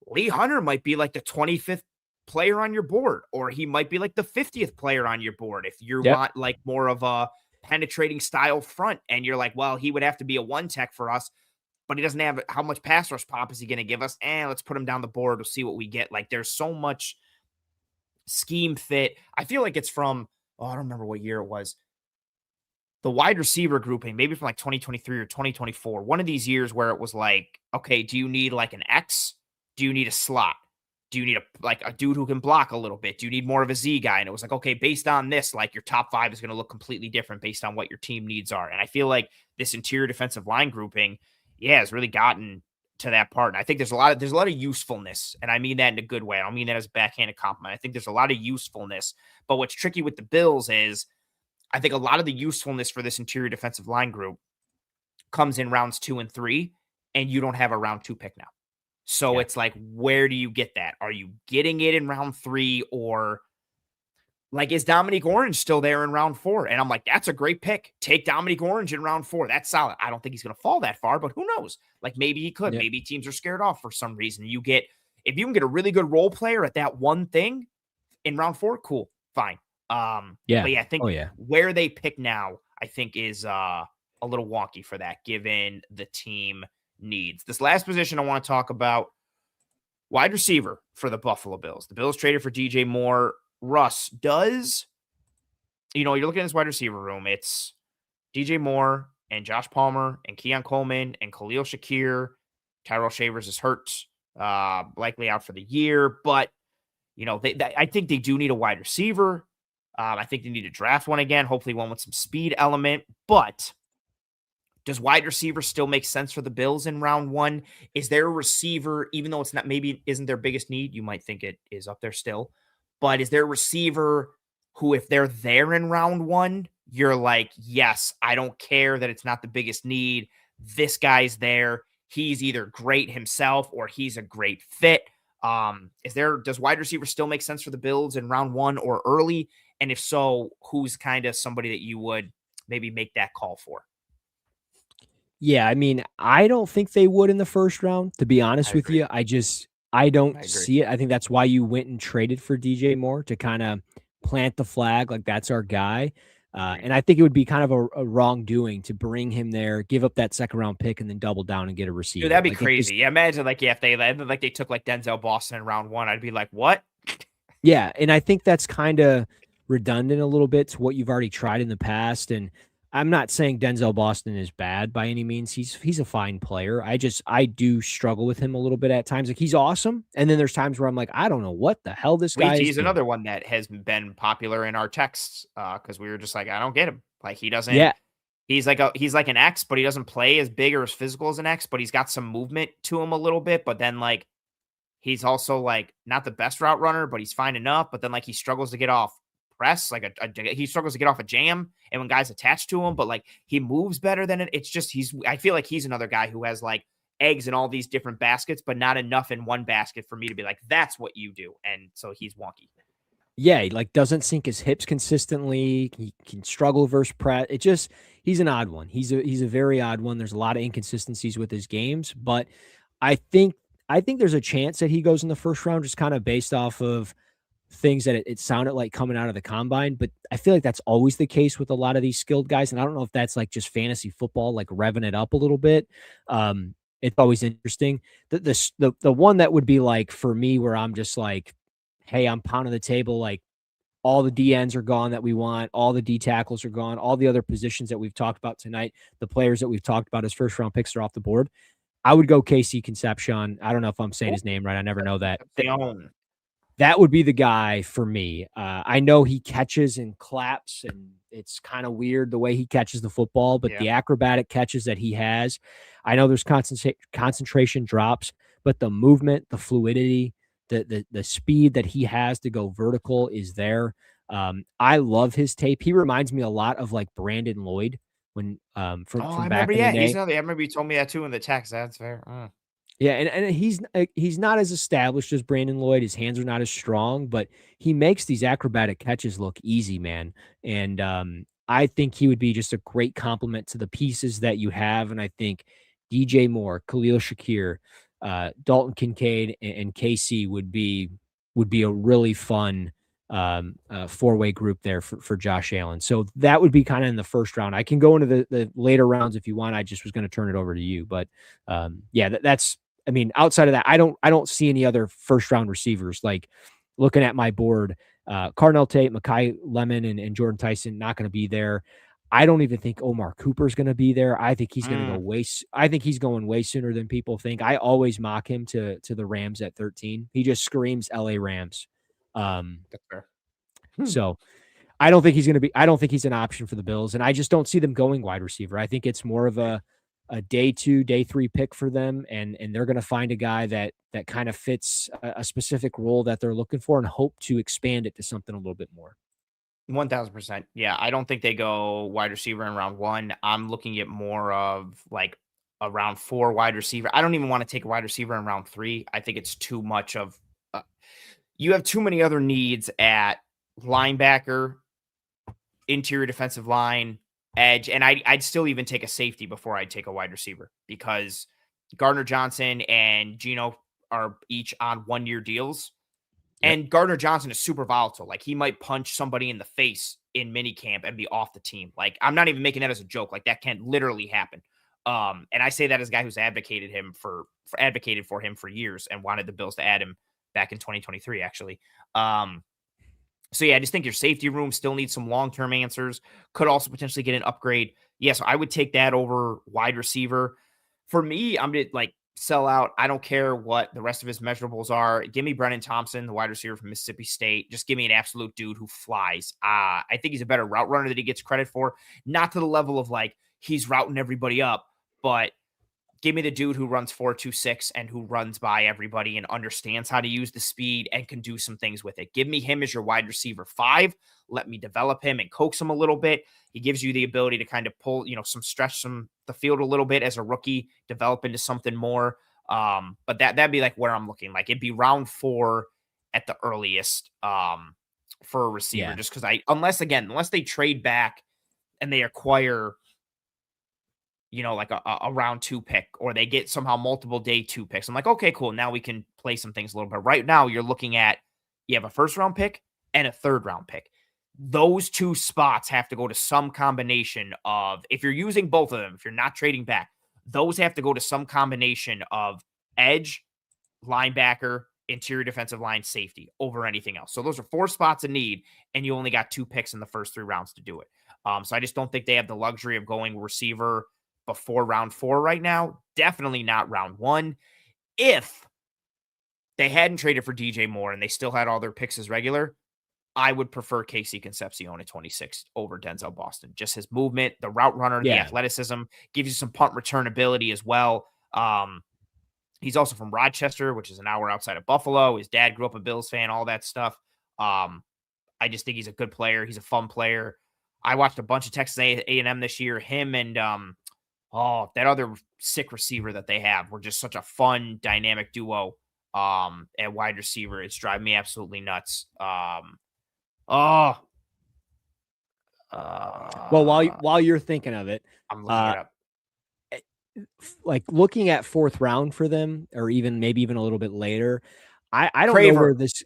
Lee Hunter might be like the 25th player on your board, or he might be like the 50th player on your board if you Yep. want like more of a penetrating style front. And you're like, well, he would have to be a one tech for us, but he doesn't have how much pass rush pop is he going to give us? Let's put him down the board. We'll see what we get. Like, there's so much scheme fit. I feel like it's from, I don't remember what year it was. The wide receiver grouping, maybe from like 2023 or 2024, one of these years where it was like, okay, do you need like an X? Do you need a slot? Do you need a dude who can block a little bit? Do you need more of a Z guy? And it was like, okay, based on this, like your top five is going to look completely different based on what your team needs are. And I feel like this interior defensive line grouping, has really gotten to that part. And I think there's a lot of usefulness. And I mean that in a good way. I don't mean that as a backhanded compliment. I think there's a lot of usefulness. But what's tricky with the Bills is I think a lot of the usefulness for this interior defensive line group comes in rounds 2 and 3, and you don't have a round 2 pick now. So Yeah. it's like, where do you get that? Are you getting it in round 3, or like, is Dominique Orange still there in round 4? And I'm like, that's a great pick. Take Dominique Orange in round 4. That's solid. I don't think he's going to fall that far, but who knows? Like, maybe he could. Yep. Maybe teams are scared off for some reason. If you can get a really good role player at that one thing in round 4, cool, fine. Yeah. But yeah, I think Oh, yeah. where they pick now, I think is a little wonky for that, given the team needs. This last position I want to talk about, wide receiver for the Buffalo Bills. The Bills traded for DJ Moore. Russ, you're looking at this wide receiver room. It's DJ Moore and Josh Palmer and Keon Coleman and Khalil Shakir. Tyrell Shavers is hurt, likely out for the year. But, I think they do need a wide receiver. I think they need to draft one again, hopefully one with some speed element. But does wide receiver still make sense for the Bills in round 1? Is there a receiver, even though it's not, maybe isn't their biggest need? You might think it is up there still. But is there a receiver who, if they're there in round 1, you're like, yes, I don't care that it's not the biggest need. This guy's there. He's either great himself or he's a great fit. Does wide receiver still make sense for the Bills in round 1 or early? And if so, who's kind of somebody that you would maybe make that call for? Yeah, I mean, I don't think they would in the first round, to be honest with you. I don't see it. I think that's why you went and traded for DJ Moore, to kind of plant the flag, like that's our guy. And I think it would be kind of a wrongdoing to bring him there, give up that second round pick, and then double down and get a receiver. Dude, that'd be crazy. Yeah, imagine if they took like Denzel Boston in round 1, I'd be like, what? Yeah, and I think that's kind of redundant a little bit to what you've already tried in the past. And I'm not saying Denzel Boston is bad by any means. He's a fine player. I do struggle with him a little bit at times. Like, he's awesome, and then there's times where I'm like, I don't know what the hell this guy is. He's another one that has been popular in our texts because we were just like, I don't get him. Like, he doesn't. Yeah. He's like an X, but he doesn't play as big or as physical as an X. But he's got some movement to him a little bit. But then like, he's also like not the best route runner, but he's fine enough. But then like, he struggles to get off press, like he struggles to get off a jam, and when guys attach to him, but like, he moves better than it. It's just I feel like he's another guy who has like eggs in all these different baskets, but not enough in one basket for me to be like, that's what you do. And so he's wonky. Yeah, he like doesn't sink his hips consistently. He can struggle versus press. He's an odd one. He's a very odd one. There's a lot of inconsistencies with his games, but I think there's a chance that he goes in the first round, just kind of based off of things that it sounded like coming out of the combine. But I feel like that's always the case with a lot of these skilled guys. And I don't know if that's like just fantasy football, like revving it up a little bit. It's always interesting. The one that would be like for me, where I'm just like, hey, I'm pounding the table, like all the DNs are gone that we want, all the D tackles are gone, all the other positions that we've talked about tonight, the players that we've talked about as first round picks are off the board. I would go KC Concepcion. I don't know if I'm saying his name right. I never know that. That would be the guy for me. I know he catches and claps, and it's kind of weird the way he catches the football, but the acrobatic catches that he has, I know there's concentration drops, but the movement, the fluidity, the speed that he has to go vertical is there. I love his tape. He reminds me a lot of like Brandon Lloyd from back in the day. I remember you told me that too in the text. That's fair. Yeah, and he's not as established as Brandon Lloyd. His hands are not as strong, but he makes these acrobatic catches look easy, man. And I think he would be just a great complement to the pieces that you have. And I think DJ Moore, Khalil Shakir, Dalton Kincaid, and KC would be a really fun four-way group there for Josh Allen. So that would be kind of in the first round. I can go into the later rounds if you want. I just was going to turn it over to you, but yeah, that's I mean, outside of that, I don't see any other first round receivers. Like looking at my board, Carnell Tate, Makai Lemon, and Jordan Tyson not going to be there. I don't even think Omar Cooper's going to be there. I think he's going to go Mm, way. I think he's going way sooner than people think. I always mock him to the Rams at 13. He just screams L.A. Rams. Um, that's fair. so I don't think he's going to be. I don't think he's an option for the Bills, and I just don't see them going wide receiver. I think it's more of a day 2, day 3 pick for them, and they're going to find a guy that kind of fits a specific role that they're looking for, and hope to expand it to something a little bit more. 1000%. Yeah, I don't think they go wide receiver in round one. I'm looking at more of like a round four wide receiver. I don't even want to take a wide receiver in round three. I think it's too much of. You have too many other needs at linebacker, interior defensive line, edge, and I'd still even take a safety before I'd take a wide receiver because Gardner Johnson and Gino are each on 1 year deals. Yep. And Gardner Johnson is super volatile. Like he might punch somebody in the face in minicamp and be off the team. Like I'm not even making that as a joke. Like that can literally happen. And I say that as a guy who's advocated for him for years and wanted the Bills to add him back in 2023, actually. So yeah, I just think your safety room still needs some long-term answers. Could also potentially get an upgrade. Yeah, so I would take that over wide receiver. For me, I'm gonna like sell out. I don't care what the rest of his measurables are. Give me Brennan Thompson, the wide receiver from Mississippi State. Just give me an absolute dude who flies. I think he's a better route runner than he gets credit for. Not to the level of like he's routing everybody up, but give me the dude who runs 4.26 and who runs by everybody and understands how to use the speed and can do some things with it. Give me him as your wide receiver 5. Let me develop him and coax him a little bit. He gives you the ability to kind of pull, some stretch some the field a little bit as a rookie, develop into something more. But that'd be like where I'm looking. Like it'd be round 4 at the earliest for a receiver, Yeah. just because unless they trade back and they acquire like a round 2 pick, or they get somehow multiple day 2 picks. I'm like, okay, cool. Now we can play some things a little bit. Right now, you're looking at you have a first round pick and a third round pick. Those 2 spots have to go to some combination of, if you're using both of them, if you're not trading back, those have to go to some combination of edge, linebacker, interior defensive line, safety over anything else. So those are 4 spots in need, and you only got 2 picks in the first 3 rounds to do it. So I just don't think they have the luxury of going receiver before round 4 right now. Definitely not round 1. If they hadn't traded for DJ Moore and they still had all their picks as regular, I would prefer Casey Concepcion at 26 over Denzel Boston. Just his movement, the route runner, the Yeah. athleticism, gives you some punt return ability as well. He's also from Rochester, which is an hour outside of Buffalo. His dad grew up a Bills fan, all that stuff. I just think he's a good player. He's a fun player. I watched a bunch of Texas A&M this year. Him and that other sick receiver that they have were just such a fun, dynamic duo at wide receiver. It's driving me absolutely nuts. Oh, Well, uh, while you're thinking of it, I'm looking uh, it up. like looking at fourth round for them, or even maybe even a little bit later, I don't know Craver, where this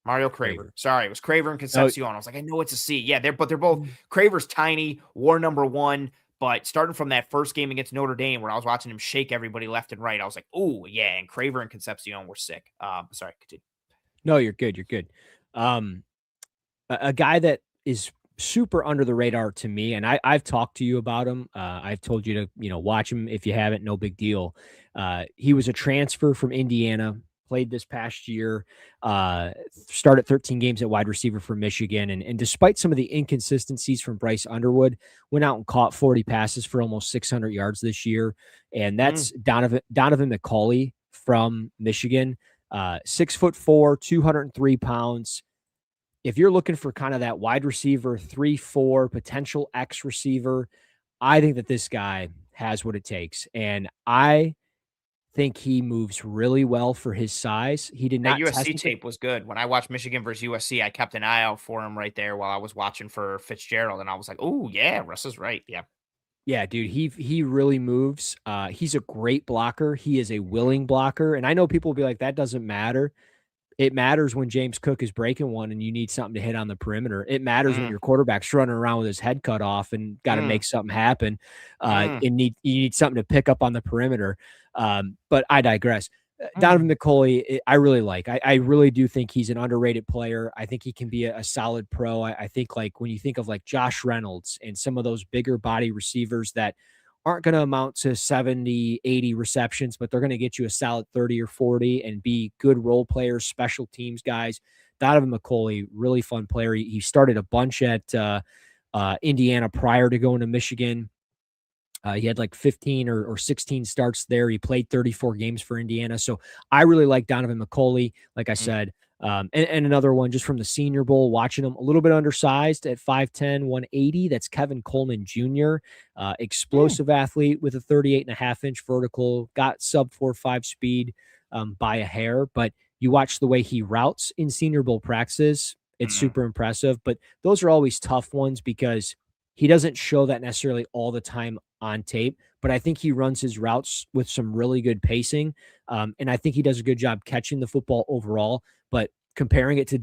Mario Craver. Craver. Sorry, it was Craver and Oh, Concepcion. I was like, I know it's a C. Yeah, they're both. Craver's tiny, war number 1. But starting from that first game against Notre Dame, where I was watching him shake everybody left and right, I was like, oh, yeah. And Craver and Concepcion were sick. Sorry, continue. no, you're good. You're good. Um, a guy that is super under the radar to me, and I've talked to you about him. I've told you to watch him if you haven't. No big deal. He was a transfer from Indiana. Played this past year, started 13 games at wide receiver for Michigan. And despite some of the inconsistencies from Bryce Underwood, went out and caught 40 passes for almost 600 yards this year. And that's Donovan McCauley from Michigan, 6'4", 203 pounds. If you're looking for kind of that wide receiver, 3-4 potential X receiver, I think that this guy has what it takes. And I think he moves really well for his size. He did That not test USC at the tape was good. When I watched Michigan versus USC, I kept an eye out for him right there while I was watching for Fitzgerald, and I was like, "Oh yeah, Russ is right." Yeah. Yeah, dude, he really moves. He's a great blocker. He is a willing blocker, and I know people will be like, "That doesn't matter." It matters when James Cook is breaking one and you need something to hit on the perimeter. It matters when Mm, your quarterback's running around with his head cut off and got to mm, make something happen. mm, You need something to pick up on the perimeter. But I digress. Donovan mm, McCulley, I really like. I really do think he's an underrated player. I think he can be a solid pro. I think like when you think of like Josh Reynolds and some of those bigger body receivers that aren't going to amount to 70, 80 receptions, but they're going to get you a solid 30 or 40 and be good role players, special teams guys. Donovan McCulley, really fun player. He started a bunch at Indiana prior to going to Michigan. He had like 15 or 16 starts there. He played 34 games for Indiana. So I really like Donovan McCulley, like I mm, said. And another one just from the Senior Bowl, watching him a little bit undersized at 5'10, 180. That's Kevin Coleman Jr., mm, explosive athlete with a 38.5-inch vertical, got sub 4.5 speed by a hair. But you watch the way he routes in Senior Bowl practices, it's mm, super impressive. But those are always tough ones because he doesn't show that necessarily all the time on tape, but I think he runs his routes with some really good pacing. And I think he does a good job catching the football overall. But comparing it to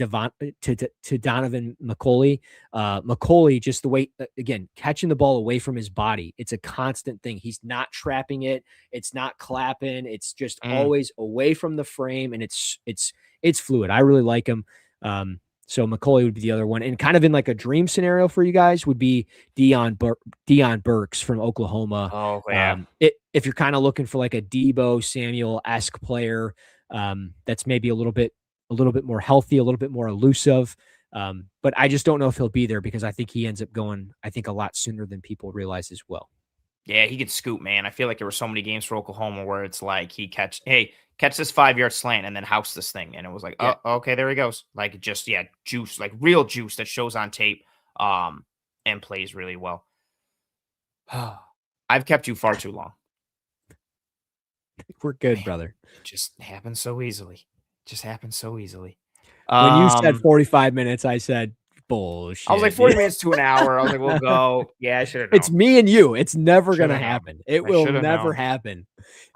to Donovan McCulley, McCulley, just the way again catching the ball away from his body, it's a constant thing. He's not trapping it, it's not clapping, it's just mm. always away from the frame, and it's fluid. I really like him. So McCulley would be the other one, and kind of in like a dream scenario for you guys would be Deion Burks from Oklahoma. Oh yeah. If you're kind of looking for like a Debo Samuel-esque player, that's maybe a little bit more healthy, a little bit more elusive. But I just don't know if he'll be there because I think he ends up going, I think, a lot sooner than people realize as well. Yeah, he could scoop, man. I feel like there were so many games for Oklahoma where it's like he catch this 5 yard slant and then house this thing. And it was like, Yeah. oh, okay, there he goes. Like just yeah, juice, like real juice that shows on tape. And plays really well. I've kept you far too long. We're good, Man, brother. it just happens so easily. Just happens so easily. When you said Um, 45 minutes, I said, I was like bullshit, dude. 40 minutes to an hour. I was like, we'll go. Yeah, I should have It's known. me and you. It's never Should gonna have known. happen. It I will should have never known. happen.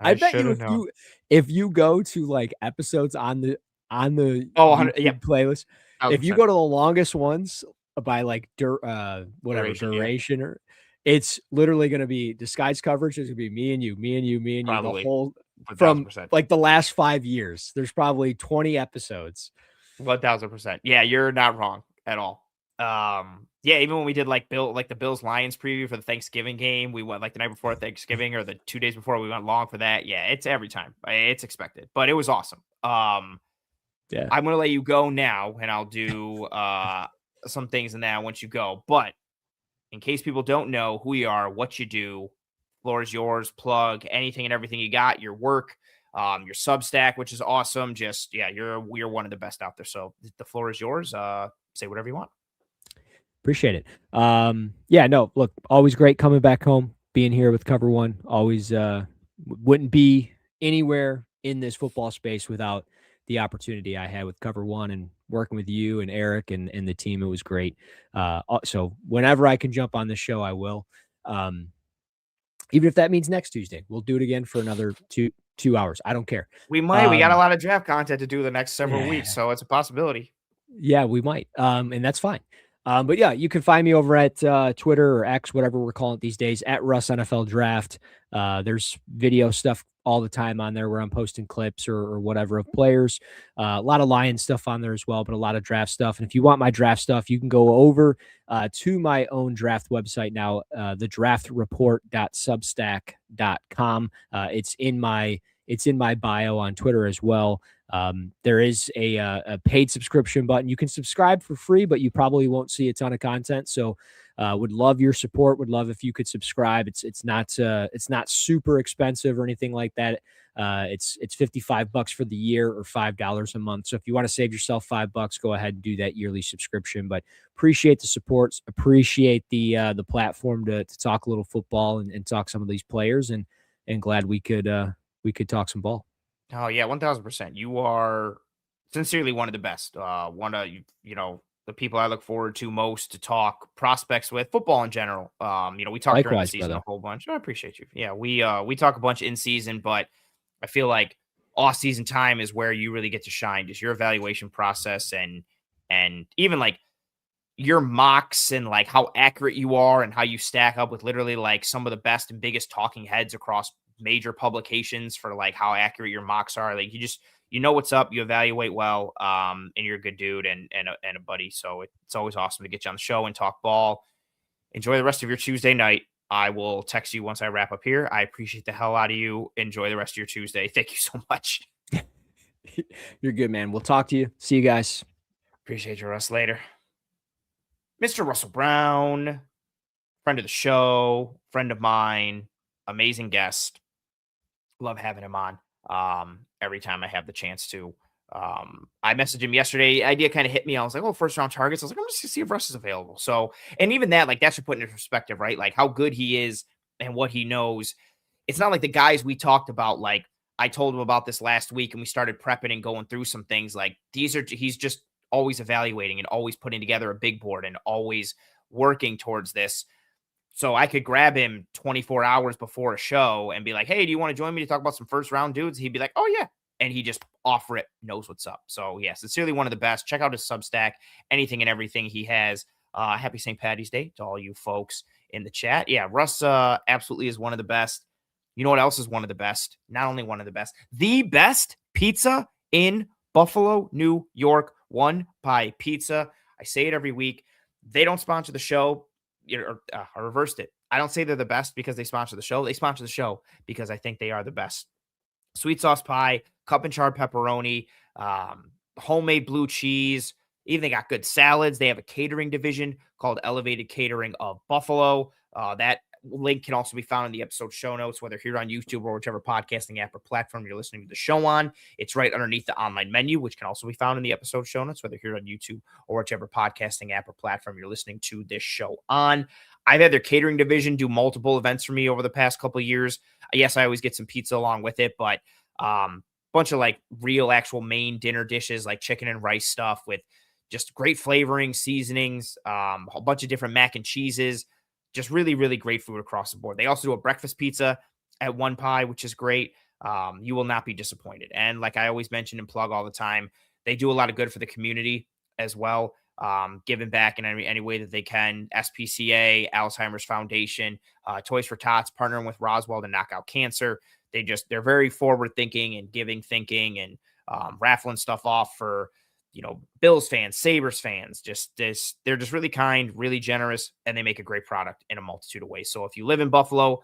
I I bet should you have known. if you go to like episodes on the Oh, 100, yep, YouTube playlist, thousand if you percent go to the longest ones by like whatever duration. Yeah, duration or it's literally gonna be disguised coverage is gonna be me and you, me and you, me and you, the probably whole 1000%. from like the last 5 years. There's probably 20 episodes. 1000%. Yeah, you're not wrong at all. Yeah, even when we did like the Bills Lions preview for the Thanksgiving game, we went like the night before Thanksgiving or the 2 days before we went long for that. Yeah, it's every time. It's expected, but it was awesome. Yeah. I'm gonna let you go now, and I'll do some things in that once you go. But in case people don't know who you are, what you do, floor is yours. Plug anything and everything you got, your work, your Substack, which is awesome. Just yeah, you're one of the best out there. So the floor is yours. Say whatever you want. Appreciate it. Yeah, no, look, always great coming back home, being here with Cover One. Always wouldn't be anywhere in this football space without the opportunity I had with Cover One and working with you and Eric and the team. It was great. So whenever I can jump on this show, I will. Um, even if that means next Tuesday, we'll do it again for another 2 hours. I don't care. We might. We got a Um, lot of draft content to do the next several weeks, so it's a possibility. Yeah, we might. And that's fine. But yeah, you can find me over at Twitter or X, whatever we're calling it these days, at Russ NFL Draft. There's video stuff all the time on there where I'm posting clips or whatever of players. A lot of Lion stuff on there as well, but a lot of draft stuff. And if you want my draft stuff, you can go over to my own draft website now, thedraftreport.substack.com. It's in my bio on Twitter as well. There is a paid subscription button. You can subscribe for free, but you probably won't see a ton of content. So would love your support. Would love if you could subscribe. It's not super expensive or anything like that. It's $55 for the year or $5 a month. So if you want to save yourself $5, go ahead and do that yearly subscription. But appreciate the support. Appreciate the platform to talk a little football and talk some of these players and glad we could we could talk some ball. Oh yeah, 1000%. You are sincerely one of the best. One of the people I look forward to most to talk prospects with football in general. We talk during the Likewise, season a brother. whole bunch. I appreciate you. Yeah, we talk a bunch in season, but I feel like off season time is where you really get to shine. Just your evaluation process and even like your mocks and like how accurate you are and how you stack up with literally like some of the best and biggest talking heads across major publications for like how accurate your mocks are. Like you know what's up, you evaluate well, and you're a good dude and a buddy. So it's always awesome to get you on the show and talk ball. Enjoy the rest of your Tuesday night. I will text you once I wrap up here. I appreciate the hell out of you. Enjoy the rest of your Tuesday. Thank you so much. You're good, man. We'll talk to you. See you guys. Appreciate you, Russ. Later. Mr. Russell Brown, friend of the show, friend of mine, amazing guest. Love having him on every time I have the chance to. I messaged him yesterday. Idea kind of hit me. I was like, oh, first round targets. I was like, I'm just gonna see if Russ is available. So, and even that, like, that should put into perspective, right? Like how good he is and what he knows. It's not like the guys we talked about, like I told him about this last week and we started prepping and going through some things. Like he's just always evaluating and always putting together a big board and always working towards this. So I could grab him 24 hours before a show and be like, hey, do you want to join me to talk about some first round dudes? He'd be like, oh, yeah. And he just offer it, knows what's up. So, yeah, sincerely one of the best. Check out his Substack, anything and everything he has. Happy St. Patty's Day to all you folks in the chat. Yeah, Russ absolutely is one of the best. You know what else is one of the best? Not only one of the best pizza in Buffalo, New York. One Pie Pizza. I say it every week. They don't sponsor the show. I reversed it. I don't say they're the best because they sponsor the show. They sponsor the show because I think they are the best. Sweet sauce pie, cup and char pepperoni, homemade blue cheese. Even they got good salads. They have a catering division called Elevated Catering of Buffalo. That link can also be found in the episode show notes, whether here on YouTube or whichever podcasting app or platform you're listening to the show on. It's right underneath the online menu, which can also be found in the episode show notes, whether here on YouTube or whichever podcasting app or platform you're listening to this show on. I've had their catering division do multiple events for me over the past couple of years. Yes, I always get some pizza along with it, but bunch of like real actual main dinner dishes like chicken and rice stuff with just great flavoring, seasonings, a bunch of different mac and cheeses. Just really, really great food across the board. They also do a breakfast pizza at One Pie, which is great. You will not be disappointed. And like I always mention and plug all the time, they do a lot of good for the community as well, giving back in any way that they can. SPCA, Alzheimer's Foundation, Toys for Tots, partnering with Roswell to knock out cancer. They're very forward thinking and giving thinking and raffling stuff off for Bills fans, Sabres fans, they're just really kind, really generous, and they make a great product in a multitude of ways. So if you live in Buffalo,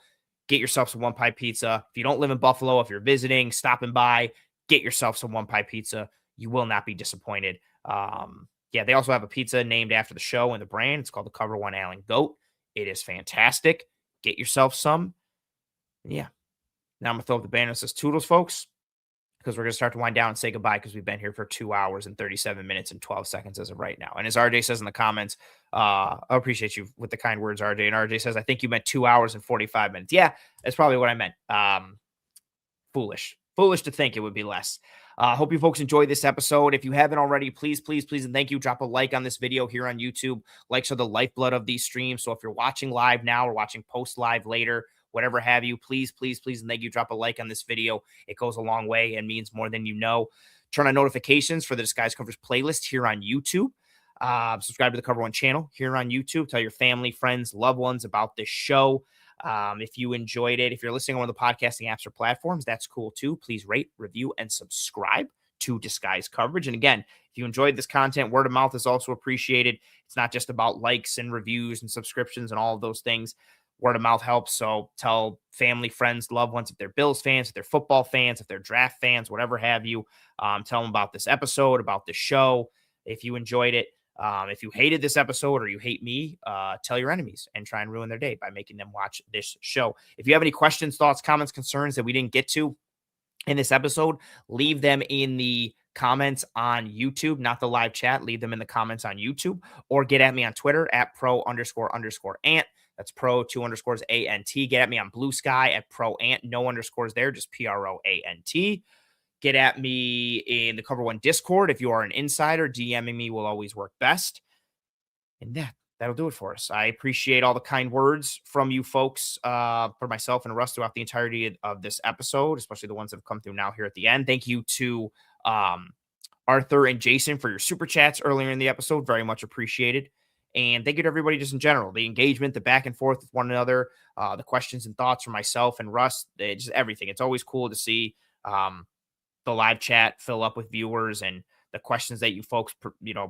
get yourself some One Pie Pizza. If you don't live in Buffalo, if you're visiting, stopping by, get yourself some One Pie Pizza. You will not be disappointed. Yeah, they also have a pizza named after the show and the brand. It's called the Cover One Allen Goat. It is fantastic. Get yourself some. Yeah. Now I'm going to throw up the banner that says Toodles, folks, because we're going to start to wind down and say goodbye because we've been here for 2 hours and 37 minutes and 12 seconds as of right now. And as RJ says in the comments, I appreciate you with the kind words, RJ. And RJ says, I think you meant 2 hours and 45 minutes. Yeah, that's probably what I meant. Foolish to think it would be less. Hope you folks enjoyed this episode. If you haven't already, please, and thank you. Drop a like on this video here on YouTube. Likes are the lifeblood of these streams. So if you're watching live now or watching post live later, whatever have you, please, and thank you. Drop a like on this video. It goes a long way and means more than you know. Turn on notifications for the Disguise Coverage playlist here on YouTube. Subscribe to the Cover One channel here on YouTube. Tell your family, friends, loved ones about this show. If you enjoyed it, if you're listening on one of the podcasting apps or platforms, that's cool too. Please rate, review, and subscribe to Disguise Coverage. And again, if you enjoyed this content, word of mouth is also appreciated. It's not just about likes and reviews and subscriptions and all of those things. Word of mouth helps. So tell family, friends, loved ones, if they're Bills fans, if they're football fans, if they're draft fans, whatever have you, tell them about this episode, about the show. If you enjoyed it, if you hated this episode or you hate me, tell your enemies and try and ruin their day by making them watch this show. If you have any questions, thoughts, comments, concerns that we didn't get to in this episode, leave them in the comments on YouTube, not the live chat. Leave them in the comments on YouTube or get at me on Twitter at @pro__ant. That's pro 2_ANT. Get at me on Blue Sky at ProAnt. No underscores there, just PROANT. Get at me in the Cover One Discord. If you are an insider, DMing me will always work best. And that'll do it for us. I appreciate all the kind words from you folks, for myself and Russ throughout the entirety of this episode, especially the ones that have come through now here at the end. Thank you to Arthur and Jason for your super chats earlier in the episode. Very much appreciated. And thank you to everybody just in general. The engagement, the back and forth with one another, the questions and thoughts from myself and Russ, just everything. It's always cool to see the live chat fill up with viewers, and the questions that you folks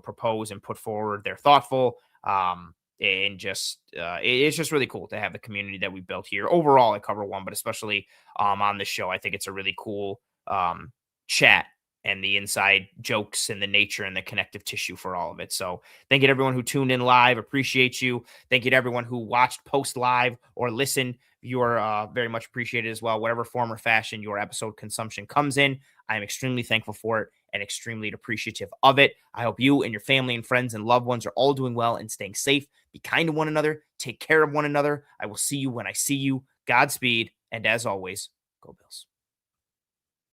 propose and put forward. They're thoughtful, and just it's just really cool to have the community that we built here overall at Cover One, but especially on the show. I think it's a really cool chat, and the inside jokes and the nature and the connective tissue for all of it. So thank you to everyone who tuned in live. Appreciate you. Thank you to everyone who watched post live or listened. You are very much appreciated as well. Whatever form or fashion your episode consumption comes in, I am extremely thankful for it and extremely appreciative of it. I hope you and your family and friends and loved ones are all doing well and staying safe. Be kind to one another. Take care of one another. I will see you when I see you. Godspeed. And as always, go Bills.